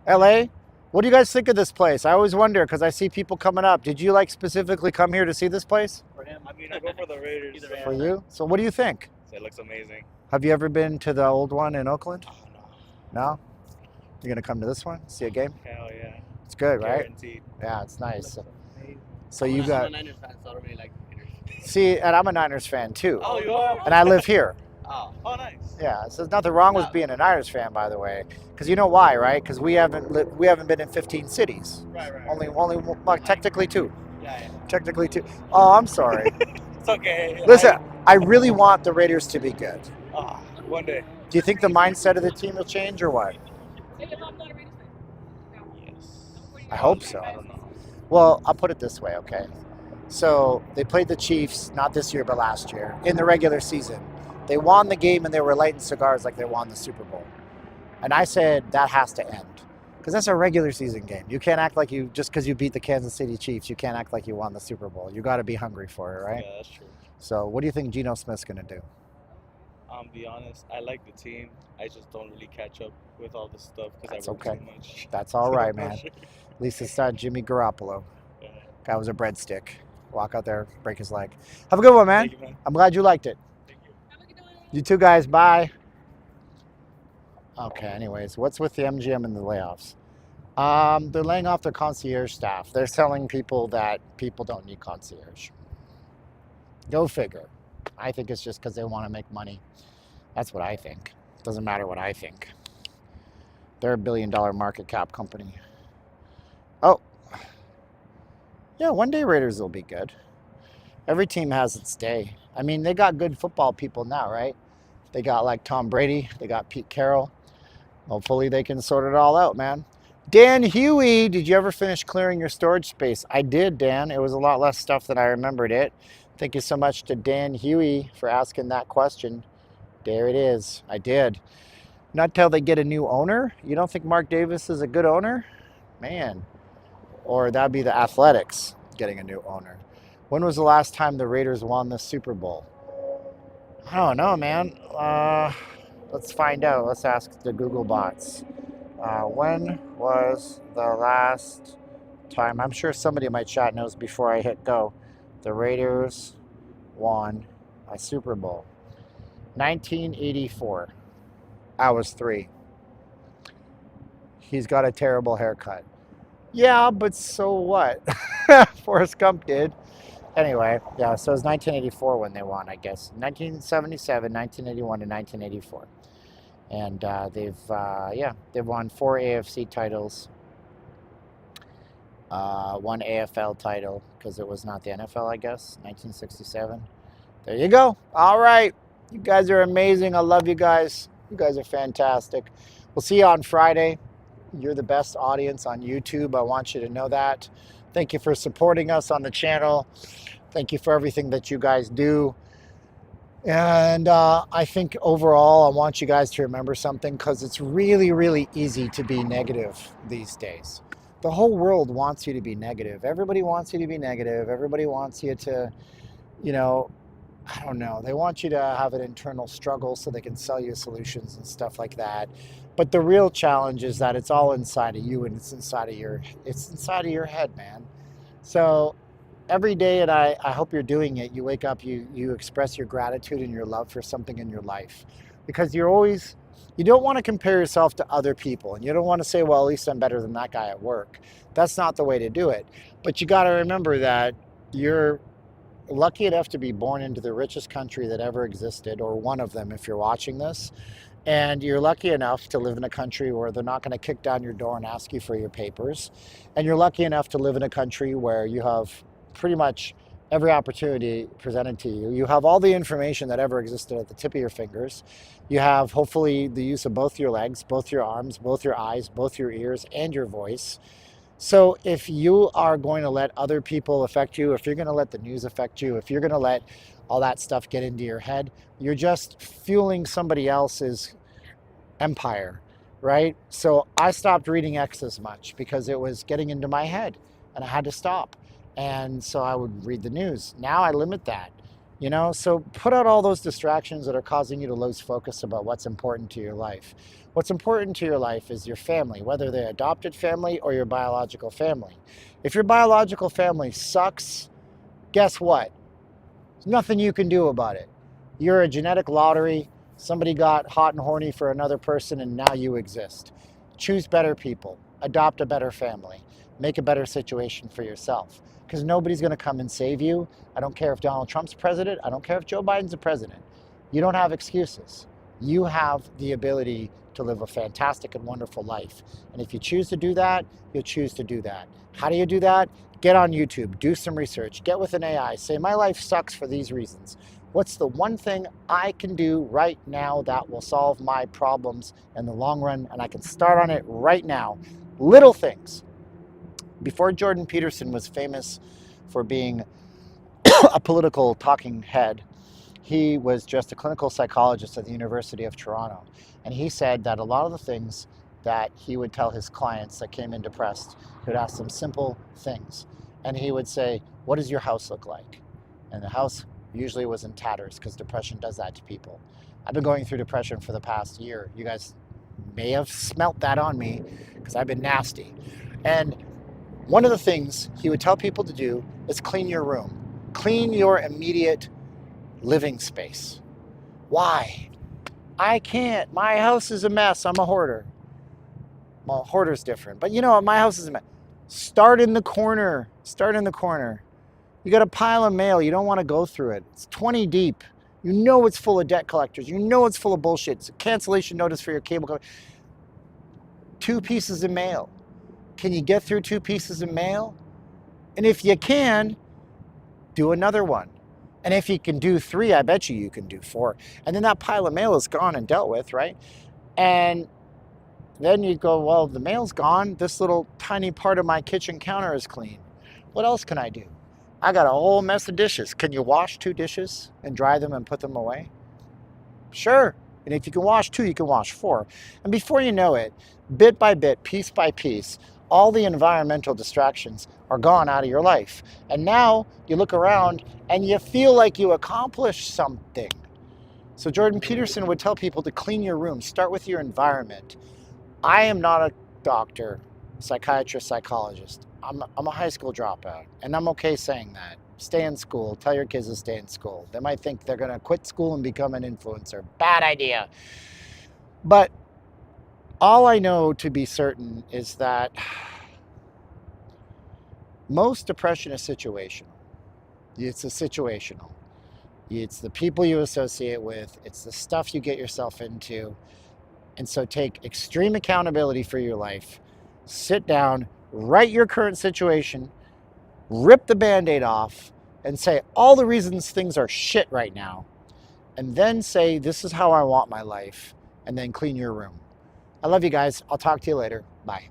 LA. LA? What do you guys think of this place? I always wonder because I see people coming up. Did you like specifically come here to see this place? For him, I mean, I go for the Raiders. For you? So what do you think? It looks amazing. Have you ever been to the old one in Oakland? Oh, no. No? You're gonna come to this one? See a game? Hell yeah. It's good, right? Guaranteed. Yeah, it's nice. Amazing. So you got. I'm a Niners fan, so I don't really like the Raiders. See, and I'm a Niners fan too. Oh, you are? And I live here. Oh. Oh, nice. Yeah, so there's nothing wrong with being a Niners fan, by the way. Because you know why, right? Because we haven't been in 15 cities. Right. Only well, technically 2. Yeah. Technically 2. Oh, I'm sorry. It's okay. Listen, I really want the Raiders to be good. One day. Do you think the mindset of the team will change or what? Yes. I hope so. I don't know. Well, I'll put it this way, okay? So they played the Chiefs, not this year, but last year, in the regular season. They won the game and they were lighting cigars like they won the Super Bowl. And I said that has to end. Because that's a regular season game. You can't act like just because you beat the Kansas City Chiefs, you can't act like you won the Super Bowl. You got to be hungry for it, right? Yeah, that's true. So what do you think Geno Smith's going to do? Be honest, I like the team. I just don't really catch up with all this stuff because That's I work okay. too much. That's all right, man. At least it's not Jimmy Garoppolo. Yeah. Guy was a breadstick. Walk out there, break his leg. Have a good one, man. Thank you, man. I'm glad you liked it. Thank you. You too, guys. Bye. Okay, anyways, what's with the MGM and the layoffs? They're laying off their concierge staff. They're telling people that people don't need concierge. Go figure. I think it's just because they want to make money. That's what I think. Doesn't matter what I think. They're $1 billion market cap company. Oh. Yeah, one day Raiders will be good. Every team has its day. I mean, they got good football people now, right? They got like Tom Brady. They got Pete Carroll. Hopefully they can sort it all out, man. Dan Huey, did you ever finish clearing your storage space? I did, Dan. It was a lot less stuff than I remembered it. Thank you so much to Dan Huey for asking that question. There it is. I did. Not till they get a new owner. You don't think Mark Davis is a good owner? Man. Or that'd be the Athletics getting a new owner. When was the last time the Raiders won the Super Bowl? I don't know, man. Let's find out. Let's ask the Google bots. When was the last time? I'm sure somebody in my chat knows before I hit go. The Raiders won a Super Bowl. 1984. I was 3. He's got a terrible haircut. Yeah, but so what? Forrest Gump did. Anyway, yeah, so it was 1984 when they won, I guess. 1977, 1981, and 1984. And they've won 4 AFC titles. 1 AFL title, because it was not the NFL, I guess, 1967. There you go. All right. You guys are amazing. I love you guys. You guys are fantastic. We'll see you on Friday. You're the best audience on YouTube. I want you to know that. Thank you for supporting us on the channel. Thank you for everything that you guys do. And I think overall, I want you guys to remember something, because it's really, really easy to be negative these days. The whole world wants you to be negative. Everybody wants you to be negative. Everybody wants you to, I don't know. They want you to have an internal struggle so they can sell you solutions and stuff like that. But the real challenge is that it's all inside of you, and it's inside of your head, man. So every day, and I hope you're doing it, you wake up, you express your gratitude and your love for something in your life. Because you don't want to compare yourself to other people, and you don't want to say, well, at least I'm better than that guy at work. That's not the way to do it. But you got to remember that you're lucky enough to be born into the richest country that ever existed, or one of them if you're watching this. And you're lucky enough to live in a country where they're not going to kick down your door and ask you for your papers. And you're lucky enough to live in a country where you have pretty much every opportunity presented to you. You have all the information that ever existed at the tip of your fingers. You have hopefully the use of both your legs, both your arms, both your eyes, both your ears, and your voice. So if you are going to let other people affect you, if you're going to let the news affect you, if you're going to let all that stuff get into your head, you're just fueling somebody else's empire, right? So I stopped reading X as much because it was getting into my head and I had to stop. And so I would read the news. Now I limit that, so put out all those distractions that are causing you to lose focus about what's important to your life. What's important to your life is your family, whether they're adopted family or your biological family. If your biological family sucks, guess what? There's nothing you can do about it. You're a genetic lottery. Somebody got hot and horny for another person and now you exist. Choose better people. Adopt a better family. Make a better situation for yourself. Because nobody's going to come and save you. I don't care if Donald Trump's president. I don't care if Joe Biden's the president. You don't have excuses. You have the ability to live a fantastic and wonderful life. And if you choose to do that, you'll choose to do that. How do you do that? Get on YouTube, do some research, get with an AI, say my life sucks for these reasons. What's the one thing I can do right now that will solve my problems in the long run? And I can start on it right now. Little things. Before Jordan Peterson was famous for being a political talking head, he was just a clinical psychologist at the University of Toronto. And he said that a lot of the things that he would tell his clients that came in depressed, he would ask them simple things. And he would say, what does your house look like? And the house usually was in tatters because depression does that to people. I've been going through depression for the past year. You guys may have smelt that on me because I've been nasty. And one of the things he would tell people to do is clean your room. Clean your immediate living space. Why? I can't. My house is a mess. I'm a hoarder. Well, hoarder's different. But you know what? My house is a mess. Start in the corner. Start in the corner. You got a pile of mail. You don't want to go through it. It's 20 deep. You know it's full of debt collectors. You know it's full of bullshit. It's a cancellation notice for your cable company. 2 pieces of mail. Can you get through 2 pieces of mail? And if you can, do another one. And if you can do 3, I bet you can do 4. And then that pile of mail is gone and dealt with, right? And then you go, well, the mail's gone. This little tiny part of my kitchen counter is clean. What else can I do? I got a whole mess of dishes. Can you wash 2 dishes and dry them and put them away? Sure. And if you can wash 2, you can wash 4. And before you know it, bit by bit, piece by piece, all the environmental distractions are gone out of your life. And now you look around and you feel like you accomplished something. So Jordan Peterson would tell people to clean your room. Start with your environment. I am not a doctor, psychiatrist, psychologist. I'm a high school dropout, and I'm okay saying that. Stay in school. Tell your kids to stay in school. They might think they're going to quit school and become an influencer. Bad idea. But all I know to be certain is that most depression is situational. It's a situational. It's the people you associate with. It's the stuff you get yourself into. And so take extreme accountability for your life. Sit down, write your current situation, rip the Band-Aid off, and say all the reasons things are shit right now. And then say, this is how I want my life. And then clean your room. I love you guys. I'll talk to you later. Bye.